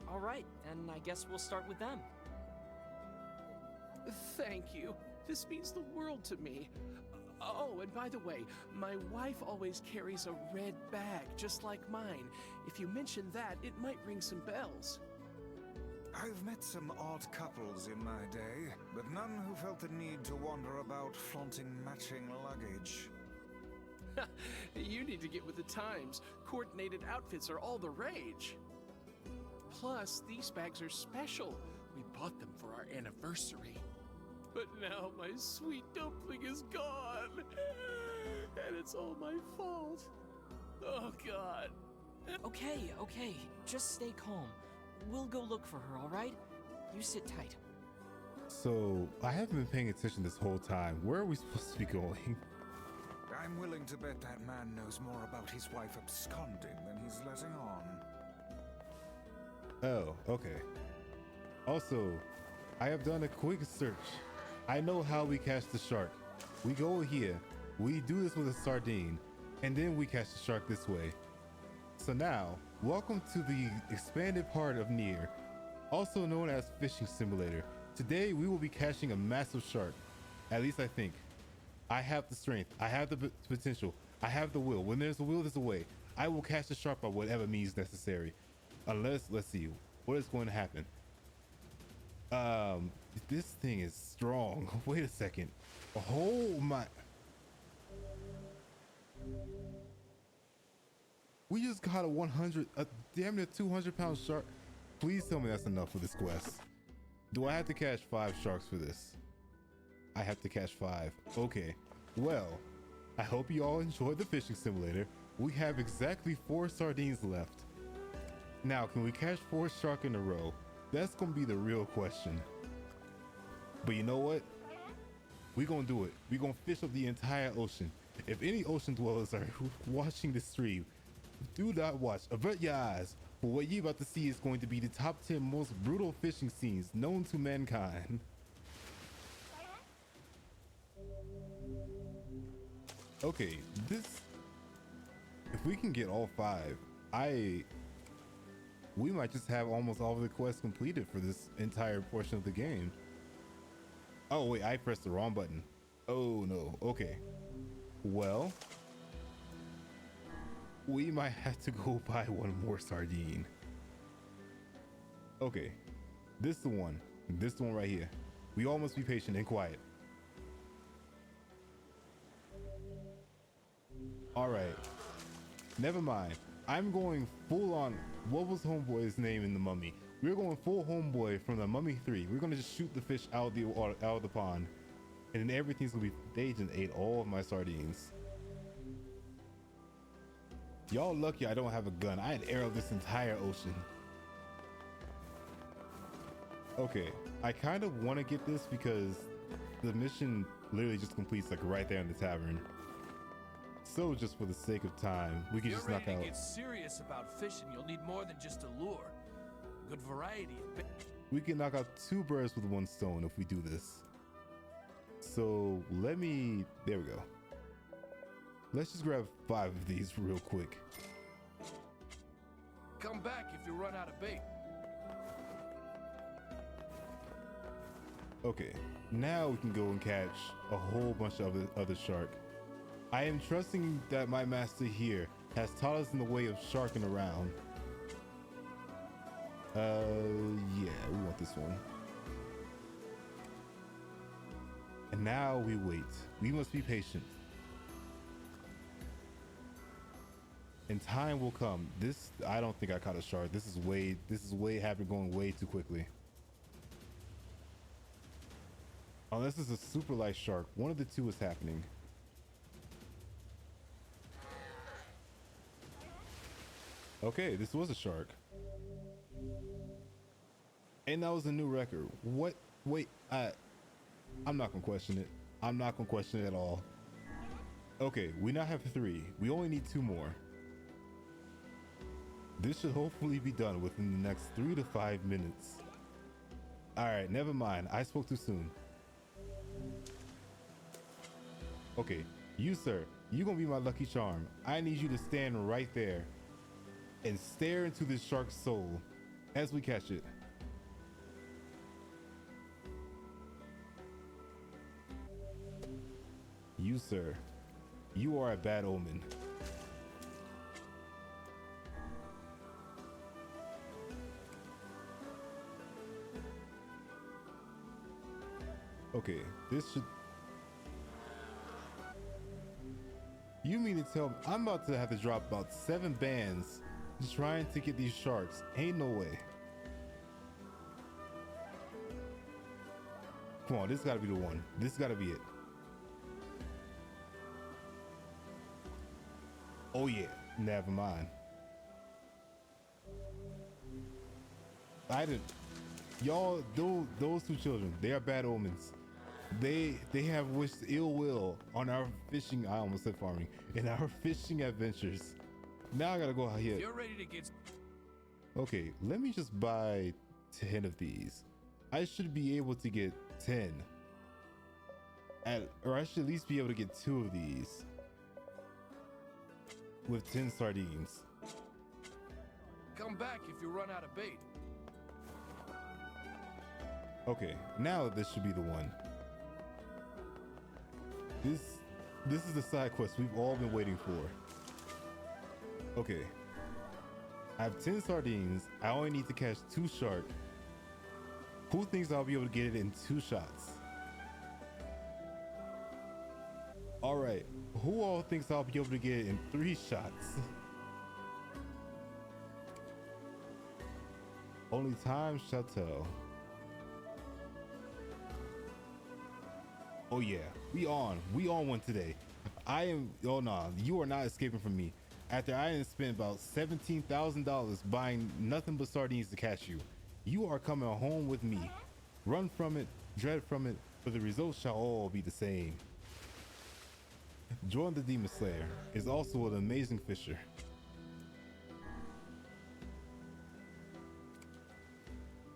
All right, and I guess we'll start with them. Thank you. This means the world to me. Oh, and by the way, my wife always carries a red bag, just like mine. If you mention that, it might ring some bells. I've met some odd couples in my day, but none who felt the need to wander about flaunting matching luggage. You need to get with the times. Coordinated outfits are all the rage. Plus, these bags are special. We bought them for our anniversary. But now my sweet dumpling is gone. And it's all my fault. Oh, God. Okay, okay. Just stay calm. We'll go look for her, alright? You sit tight. So, I haven't been paying attention this whole time. Where are we supposed to be going? I'm willing to bet that man knows more about his wife absconding than he's letting on. Oh, okay. Also, I have done a quick search. I know how we catch the shark. We go here, we do this with a sardine, and then we catch the shark this way. So now, welcome to the expanded part of NieR, also known as Fishing Simulator. Today, we will be catching a massive shark. At least I think. I have the strength, I have the potential, I have the will. When there's a will, there's a way. I will catch the shark by whatever means necessary. Unless, let's see, what is going to happen? This thing is strong. Wait a second. Oh my. We just caught a damn near 200-pound shark. Please tell me that's enough for this quest. Do I have to catch 5 sharks for this? I have to catch 5. Okay. Well, I hope you all enjoyed the fishing simulator. We have exactly 4 sardines left. Now, can we catch 4 sharks in a row? That's gonna be the real question. But you know what? We're gonna do it. We're gonna fish up the entire ocean. If any ocean dwellers are watching this stream, do not watch. Avert your eyes. For what you're about to see is going to be the top 10 most brutal fishing scenes known to mankind. Okay, if we can get all 5, we might just have almost all of the quests completed for this entire portion of the game. Oh wait, I pressed the wrong button. Oh no, okay. Well, we might have to go buy one more sardine. Okay, this is the one right here. We all must be patient and quiet. All right, never mind. I'm going full on, what was Homeboy's name in The Mummy? We're going full Homeboy from The Mummy 3. We're gonna just shoot the fish out of the pond. And then everything's gonna be, they just ate all of my sardines. Y'all lucky I don't have a gun. I'd arrow this entire ocean. Okay, I kind of want to get this because the mission literally just completes like right there in the tavern. So just for the sake of time, we can just knock out. If you're ready to get serious about fishing, you'll need more than just a lure. Good variety. We can knock out 2 birds with 1 stone if we do this. So there we go. Let's just grab 5 of these real quick. Come back if you run out of bait. Okay, now we can go and catch a whole bunch of other shark. I am trusting that my master here has taught us in the way of sharking around. Yeah, we want this one. And now we wait. We must be patient. And time will come. I don't think I caught a shark. This is way going way too quickly. Unless it's a super light shark. One of the 2 is happening. Okay, this was a shark. And that was a new record. What? Wait, I'm not gonna question it. I'm not gonna question it at all. Okay, we now have 3. We only need 2 more. This should hopefully be done within the next 3 to 5 minutes. Alright, never mind. I spoke too soon. Okay, you sir, you gonna be my lucky charm. I need you to stand right there and stare into this shark's soul as we catch it. You sir, you are a bad omen. Okay, this should... You mean to tell me I'm about to have to drop about 7 bands just trying to get these sharks? Ain't no way. Come on, this gotta be the one. This gotta be it. Oh yeah, never mind. I didn't. Y'all, those two children, they are bad omens. They have wished ill will on our fishing. I almost said farming. In our fishing adventures. Now I gotta go out here. If you're ready to get. Okay, let me just buy 10 of these. I should be able to get 10. Or I should at least be able to get 2 of these. With 10 sardines. Come back if you run out of bait. Okay, now this should be the one. This is the side quest we've all been waiting for. Okay. I have 10 sardines. I only need to catch 2 shark. Who thinks I'll be able to get it in 2 shots? Alright. Who all thinks I'll be able to get it in 3 shots? Only time shall tell. Oh yeah, we on one today. Oh nah, you are not escaping from me. After I didn't spend about $17,000 buying nothing but sardines to catch you, you are coming home with me. Run from it, dread from it, but the results shall all be the same. Jordan the Demon Slayer is also an amazing fisher.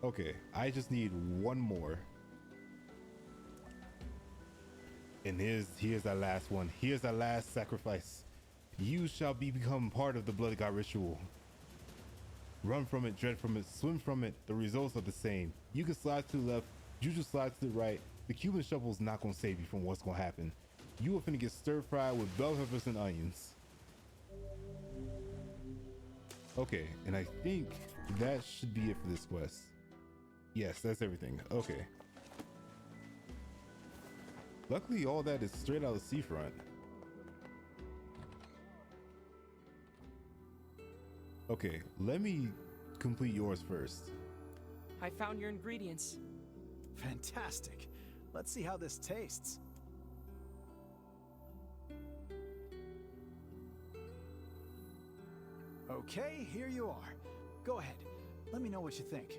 Okay, I just need one more. And here's our last one. Here's our last sacrifice. You shall become part of the Blood God ritual. Run from it, dread from it, swim from it. The results are the same. You can slide to the left, Juju slides to the right. The Cuban shovel's not gonna save you from what's gonna happen. You are finna get stir fried with bell peppers and onions. Okay, and I think that should be it for this quest. Yes, that's everything. Okay. Luckily, all that is straight out of Seafront. Okay, let me complete yours first. I found your ingredients. Fantastic. Let's see how this tastes. Okay, here you are. Go ahead. Let me know what you think.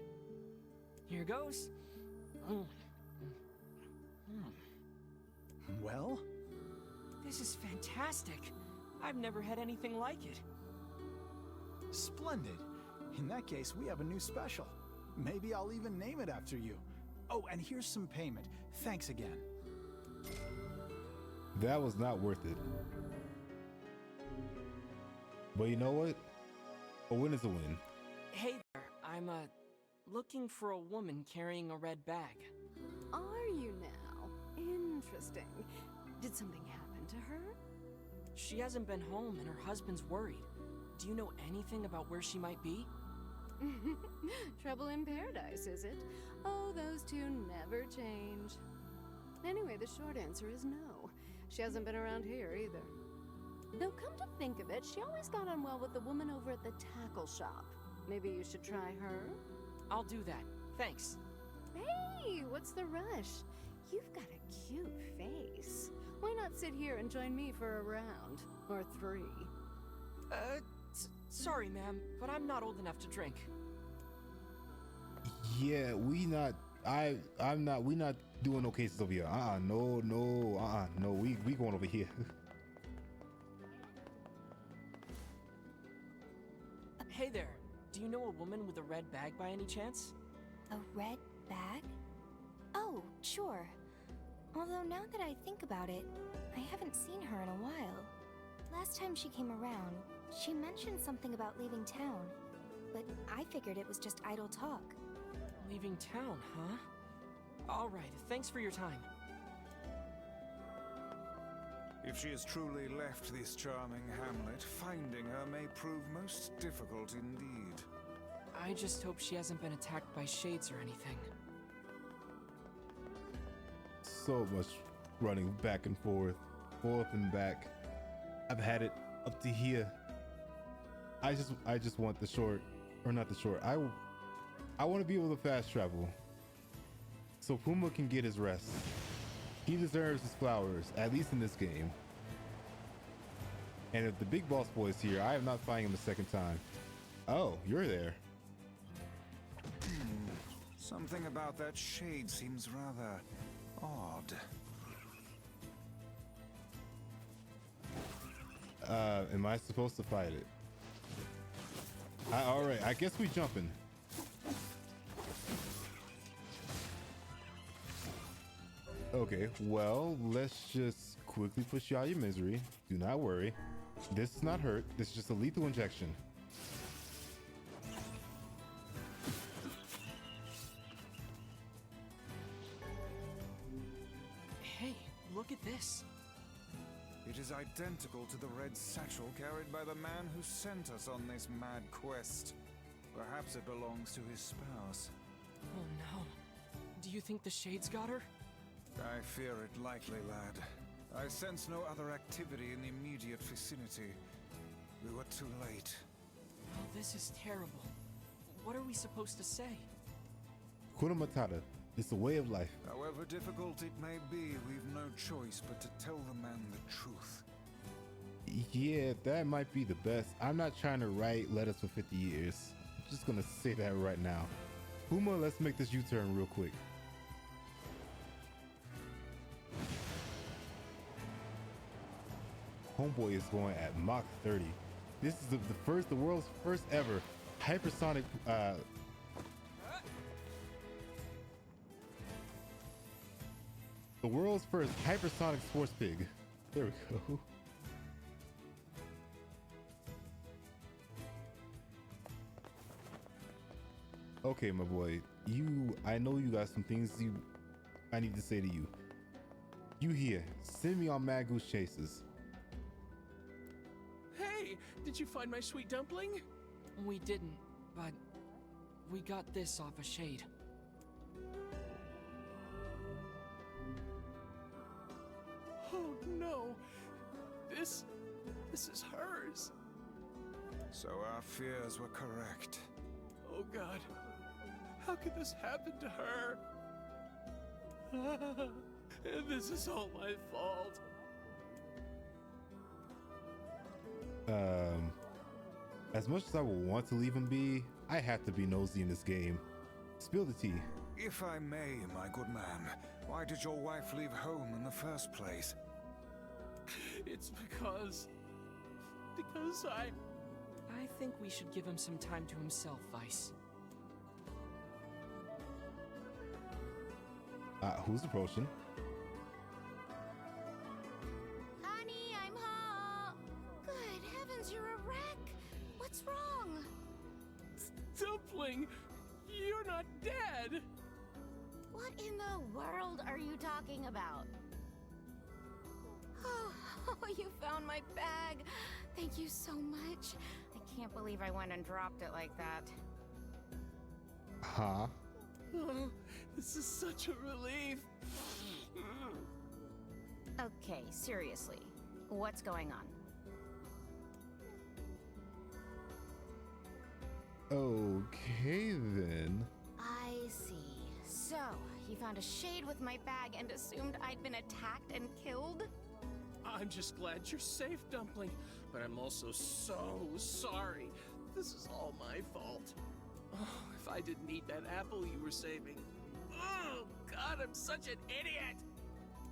Here goes. Well? This is fantastic. I've never had anything like it. Splendid. In that case, we have a new special. Maybe I'll even name it after you. Oh, and here's some payment. Thanks again. That was not worth it. But you know what? A win is a win. Hey there, I'm looking for a woman carrying a red bag. Are you now? Interesting. Did something happen to her? She hasn't been home and her husband's worried. Do you know anything about where she might be? Trouble in paradise, is it? Oh, those two never change. Anyway, the short answer is no. She hasn't been around here either. Though come to think of it, she always got on well with the woman over at the tackle shop. Maybe you should try her? I'll do that. Thanks. Hey, what's the rush? You've got a cute face. Why not sit here and join me for a round? Or 3? Sorry, ma'am, but I'm not old enough to drink. Yeah, we not doing no cases over here. No, we going over here. Hey there, do you know a woman with a red bag by any chance? A red bag? Oh, sure. Although now that I think about it, I haven't seen her in a while. Last time she came around, she mentioned something about leaving town, but I figured it was just idle talk. Leaving town, huh? Alright, thanks for your time. If she has truly left this charming hamlet, finding her may prove most difficult indeed. I just hope she hasn't been attacked by shades or anything. So much running back and forth and back. I've had it up to here. I just want the short, or not the short. I want to be able to fast travel. so Puma can get his rest. He deserves his flowers, at least in this game. And if the big boss boy is here, I am not fighting him a second time. Oh, you're there. Something about that shade seems rather odd. Am I supposed to fight it? All right, I guess we jumping. Okay, well, let's just quickly push you out of your misery. Do not worry. This is not hurt. This is just a lethal injection. Hey, look at this. It is identical to the red satchel carried by the man who sent us on this mad quest. Perhaps it belongs to his spouse. Oh no. Do you think the Shades got her? I fear it likely, lad. I sense no other activity in the immediate vicinity. We were too late. Oh, this is terrible. What are we supposed to say? Hakuna Matata. It's a way of life. However difficult it may be, we've no choice but to tell the man the truth. Yeah, that might be the best. I'm not trying to write letters for 50 years. I'm just gonna say that right now. Puma, let's make this U-turn real quick. Homeboy is going at Mach 30. This is the world's first ever hypersonic the world's first hypersonic sports pig. There we go. Okay, my boy. I know you got some things I need to say to you. You here. Send me on Mad Goose Chases. Hey, did you find my sweet dumpling? We didn't, but we got this off a Shade. Oh no. This is hers. So our fears were correct. Oh God. How could this happen to her? This is all my fault. As much as I will want to leave him be, I have to be nosy in this game. Spill the tea. If I may, my good man, why did your wife leave home in the first place? It's because I think we should give him some time to himself, Vice. Who's approaching? Honey, I'm home. Good heavens, you're a wreck. What's wrong? Dumpling, you're not dead. What in the world are you talking about? Oh, you found my bag. Thank you so much. I can't believe I went and dropped it like that. Huh? Oh, this is such a relief. Okay, seriously. What's going on? Okay then. I see. So, you found a Shade with my bag and assumed I'd been attacked and killed? I'm just glad you're safe, Dumpling, but I'm also so sorry. This is all my fault. Oh, if I didn't eat that apple you were saving. Oh, God, I'm such an idiot!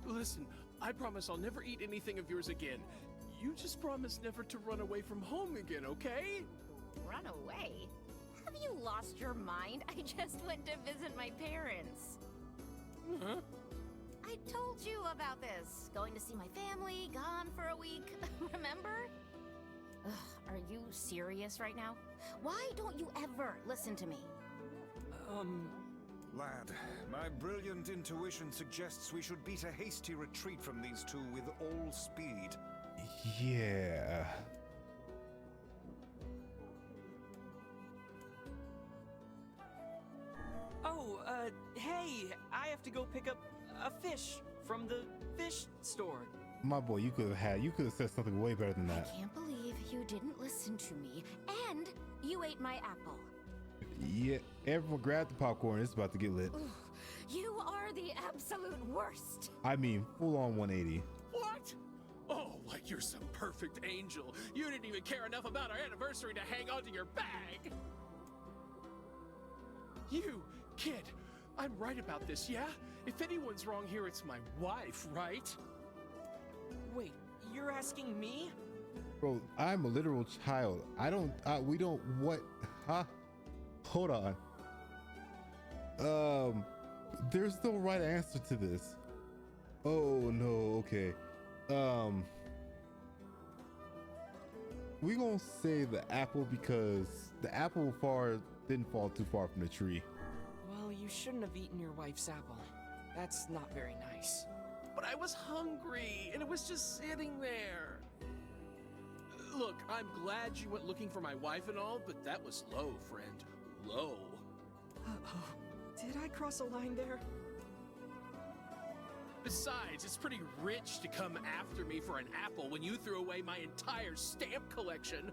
Listen, I promise I'll never eat anything of yours again. You just promise never to run away from home again, okay? Run away? Have you lost your mind? I just went to visit my parents. Huh? I told you about this. Going to see my family, gone for a week. Remember? Ugh, are you serious right now? Why don't you ever listen to me? Lad, my brilliant intuition suggests we should beat a hasty retreat from these two with all speed. Yeah. Oh, hey, I have to go pick up a fish from the fish store. My boy, you could have said something way better than that. I can't believe you didn't listen to me, and you ate my apple. Yeah, everyone grab the popcorn. It's about to get lit. Ugh, you are You're the absolute worst. I mean, full on 180. What? Oh, like you're some perfect angel. You didn't even care enough about our anniversary to hang onto your bag. You, kid, I'm right about this, yeah? If anyone's wrong here, it's my wife, right? Wait, you're asking me? Bro, I'm a literal child. We don't, what? Huh? Hold on. There's no right answer to this. Oh no, okay. We gonna say the apple because the apple didn't fall too far from the tree. Well, you shouldn't have eaten your wife's apple. That's not very nice. But I was hungry, and it was just sitting there. Look, I'm glad you went looking for my wife and all, but that was low, friend. Low. Uh-oh. Did I cross a line there? Besides, it's pretty rich to come after me for an apple when you threw away my entire stamp collection.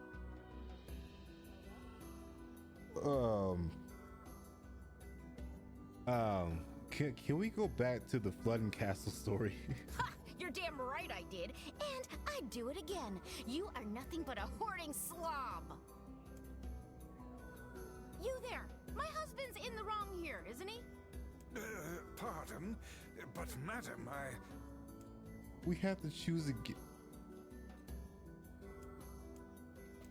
Can we go back to the flood and castle story? Ha! You're damn right I did. And I'd do it again. You are nothing but a hoarding slob. You there. My husband's in the wrong here, isn't he? Pardon, but madam, We have to choose again.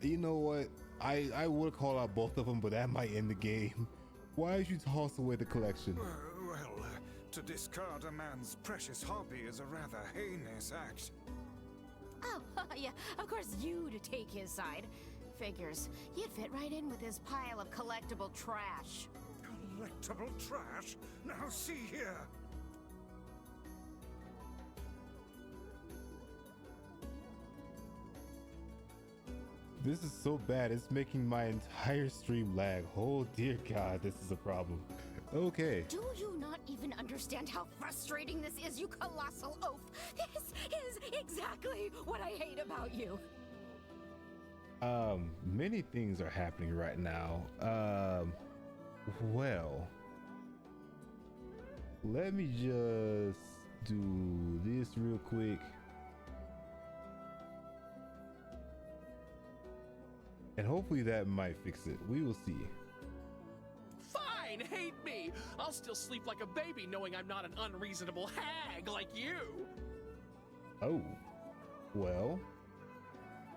You know what? I would call out both of them, but that might end the game. Why did you toss away the collection? Well, to discard a man's precious hobby is a rather heinous act. Oh, yeah, of course you to take his side. Figures. You'd fit right in with his pile of collectible trash. Collectible trash? Now see here! This is so bad, it's making my entire stream lag. Oh dear God, this is a problem. Okay. Do you not even understand how frustrating this is, you colossal oaf? This is exactly what I hate about you. Many things are happening right now. Well, let me just do this real quick. And hopefully that might fix it. We will see. Fine, hate me. I'll still sleep like a baby knowing I'm not an unreasonable hag like you. Oh, well,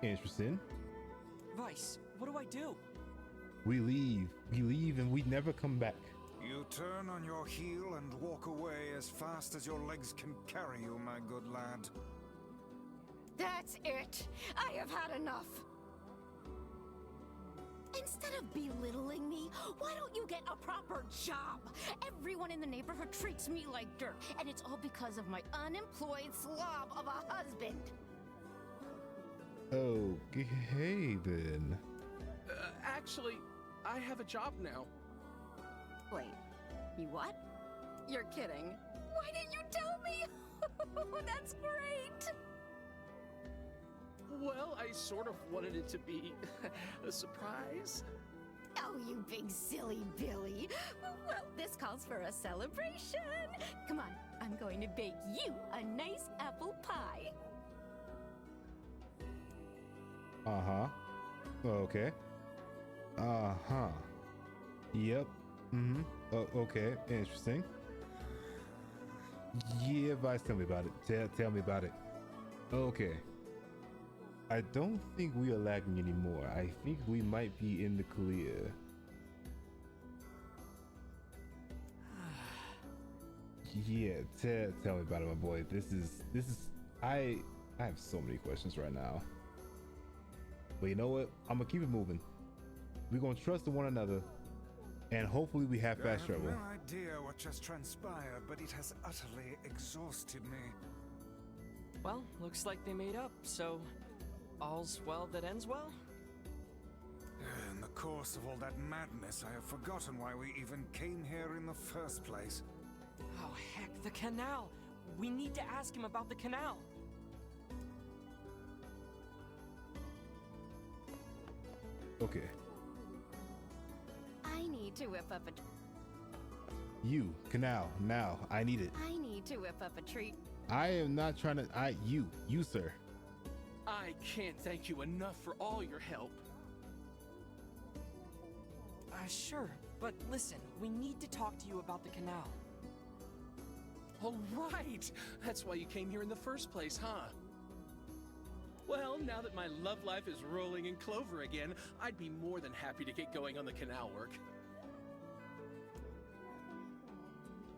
interesting. Vice, what do I do? We leave and we never come back. You turn on your heel and walk away as fast as your legs can carry you, my good lad. That's it. I have had enough. Instead of belittling me, why don't you get a proper job? Everyone in the neighborhood treats me like dirt, and it's all because of my unemployed slob of a husband. Okay then. Actually, I have a job now. Wait, you what? You're kidding. Why didn't you tell me? That's great. Well, I sort of wanted it to be a surprise. Oh, you big silly Billy. Well, this calls for a celebration. Come on, I'm going to bake you a nice apple pie. Uh-huh. Okay. Uh-huh. Yep. Mm-hmm. Okay. Interesting. Yeah, Vice, tell me about it. Tell me about it. Okay. I don't think we are lagging anymore. I think we might be in the clear. Yeah, tell me about it, my boy. This is I have so many questions right now. But you know what? I'm gonna keep it moving. We're gonna trust in one another, and hopefully we have fast travel. I have no idea what just transpired, but it has utterly exhausted me. Well, looks like they made up, so all's well that ends well? In the course of all that madness, I have forgotten why we even came here in the first place. Oh, heck, the canal! We need to ask him about the canal! Okay. I need to whip up a... You, canal, now, I need it. I need to whip up a treat. I am not trying to, you, sir. I can't thank you enough for all your help. Sure, but listen, we need to talk to you about the canal. All right! That's why you came here in the first place, huh? Well, now that my love life is rolling in clover again, I'd be more than happy to get going on the canal work.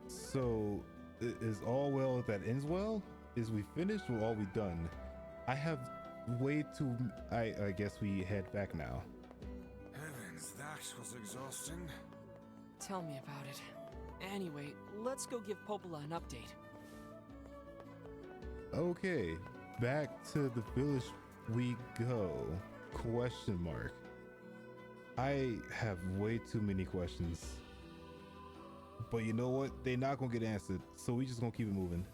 So, is all well that ends well? Is we finished or all we done? I have way too, I guess we head back now. Heavens, that was exhausting. Tell me about it. Anyway, let's go give Popola an update. Okay, back to the village we go. Question mark. I have way too many questions. But you know what? They're not gonna get answered, so we just gonna keep it moving.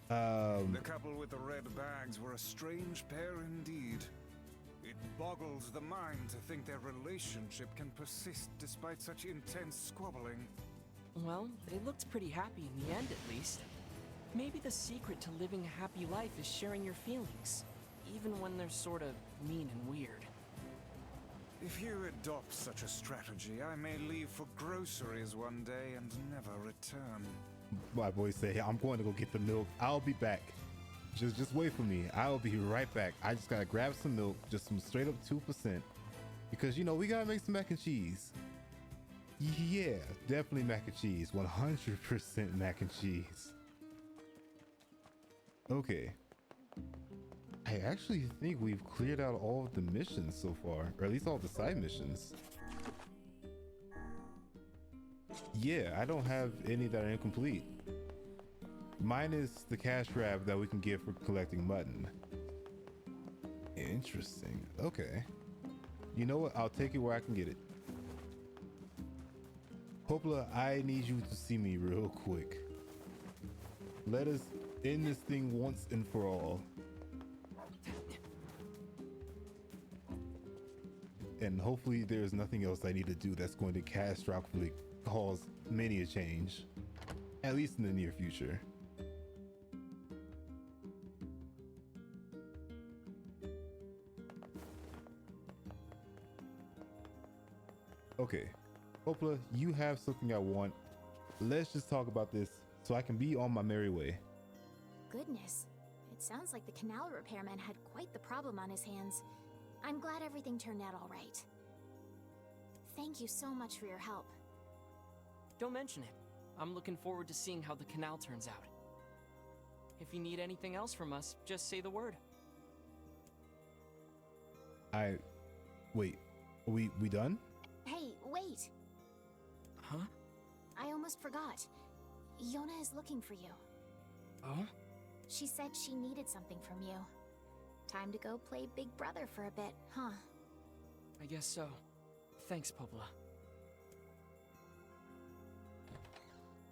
The couple with the red bags were a strange pair indeed. It boggles the mind to think their relationship can persist despite such intense squabbling. Well, they looked pretty happy in the end, at least. Maybe the secret to living a happy life is sharing your feelings, even when they're sort of mean and weird. If you adopt such a strategy, I may leave for groceries one day and never return. My boys say, I'm going to go get the milk. I'll be back. Just wait for me. I'll be right back. I just gotta grab some milk, just some straight up 2%. Because, you know, we gotta make some mac and cheese. Yeah, definitely mac and cheese. 100% mac and cheese. Okay. I actually think we've cleared out all of the missions so far, or at least all the side missions. Yeah, I don't have any that are incomplete. Minus the cash grab that we can get for collecting mutton. Interesting. Okay. You know what? I'll take it where I can get it. Popola, I need you to see me real quick. Let us end this thing once and for all. And hopefully there's nothing else I need to do that's going to catastrophically cause many a change. At least in the near future. Okay, Popola, you have something I want. Let's just talk about this so I can be on my merry way. Goodness, it sounds like the canal repairman had quite the problem on his hands. I'm glad everything turned out all right. Thank you so much for your help. Don't mention it. I'm looking forward to seeing how the canal turns out. If you need anything else from us, just say the word. Wait, we done? Hey, wait! Huh? I almost forgot. Yona is looking for you. Oh? She said she needed something from you. Time to go play Big Brother for a bit, huh? I guess so. Thanks, Popola.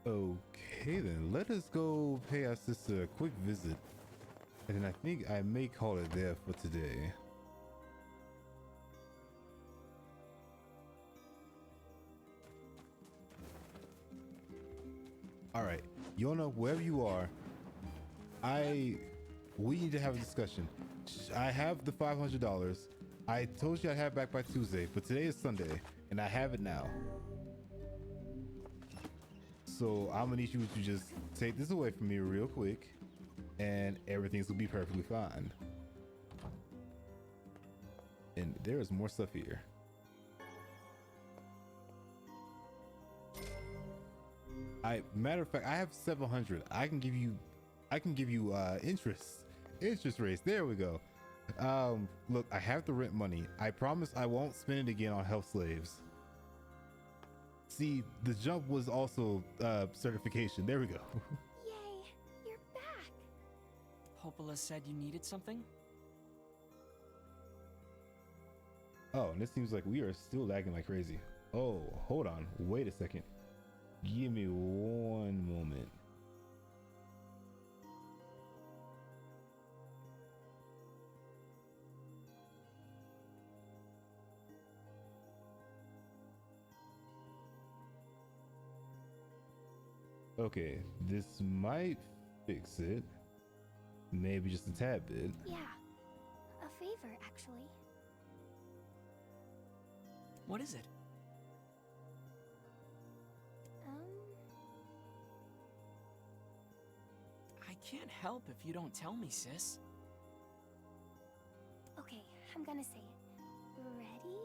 Okay then, let us go pay our sister a quick visit. And then I think I may call it there for today. Alright, Yona, wherever you are, we need to have a discussion. I have the $500. I told you I'd have it back by Tuesday, but today is Sunday, and I have it now. So I'm gonna need you to just take this away from me real quick, and everything's gonna be perfectly fine. And there is more stuff here. Matter of fact, I have 700. I can give you interest rates. There we go. Look, I have the rent money. I promise I won't spend it again on health slaves. See, the jump was also certification. There we go. Yay, you're back. Popola said you needed something? Oh, and it seems like we are still lagging like crazy. Oh, hold on. Wait a second. Give me one moment. Okay, this might fix it. Maybe just a tad bit. Yeah, a favor, actually. What is it? I can't help if you don't tell me, sis. Okay, I'm gonna say it. Ready?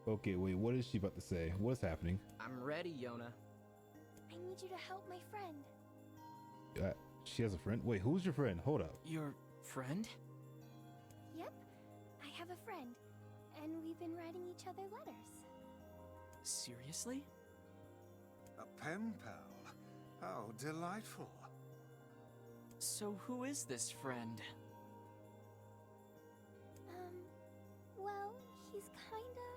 Okay, wait, what is she about to say? What's happening? I'm ready, Yona. I need you to help my friend. She has a friend? Wait, who's your friend? Hold up. Your friend? Yep, I have a friend, and we've been writing each other letters. Seriously? A pen pal? How delightful. So who is this friend? Well, he's kinda...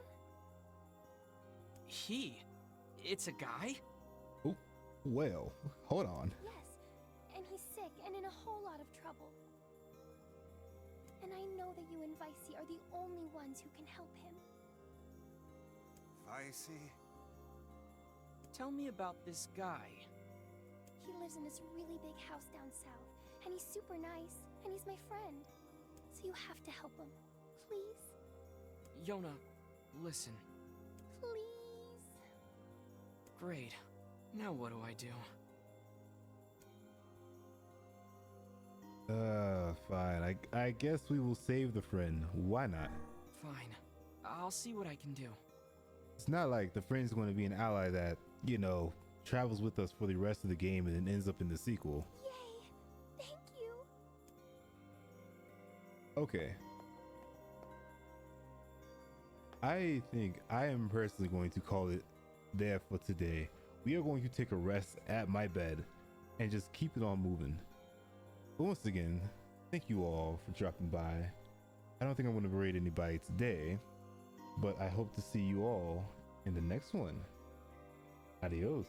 He? It's a guy? Oh, well, hold on. Yes, and he's sick and in a whole lot of trouble. And I know that you and Vicey are the only ones who can help him. Vicey? Tell me about this guy. He lives in this really big house down south, and he's super nice, and he's my friend. So you have to help him. Please? Yona, listen. Please? Great. Now what do I do? Fine. I guess we will save the friend. Why not? Fine. I'll see what I can do. It's not like the friend's going to be an ally that, you know, travels with us for the rest of the game and then ends up in the sequel. Yay! Thank you! Okay. I think I am personally going to call it there for today. We are going to take a rest at my bed and just keep it on moving. But once again, thank you all for dropping by. I don't think I'm going to berate anybody today, but I hope to see you all in the next one. Adios.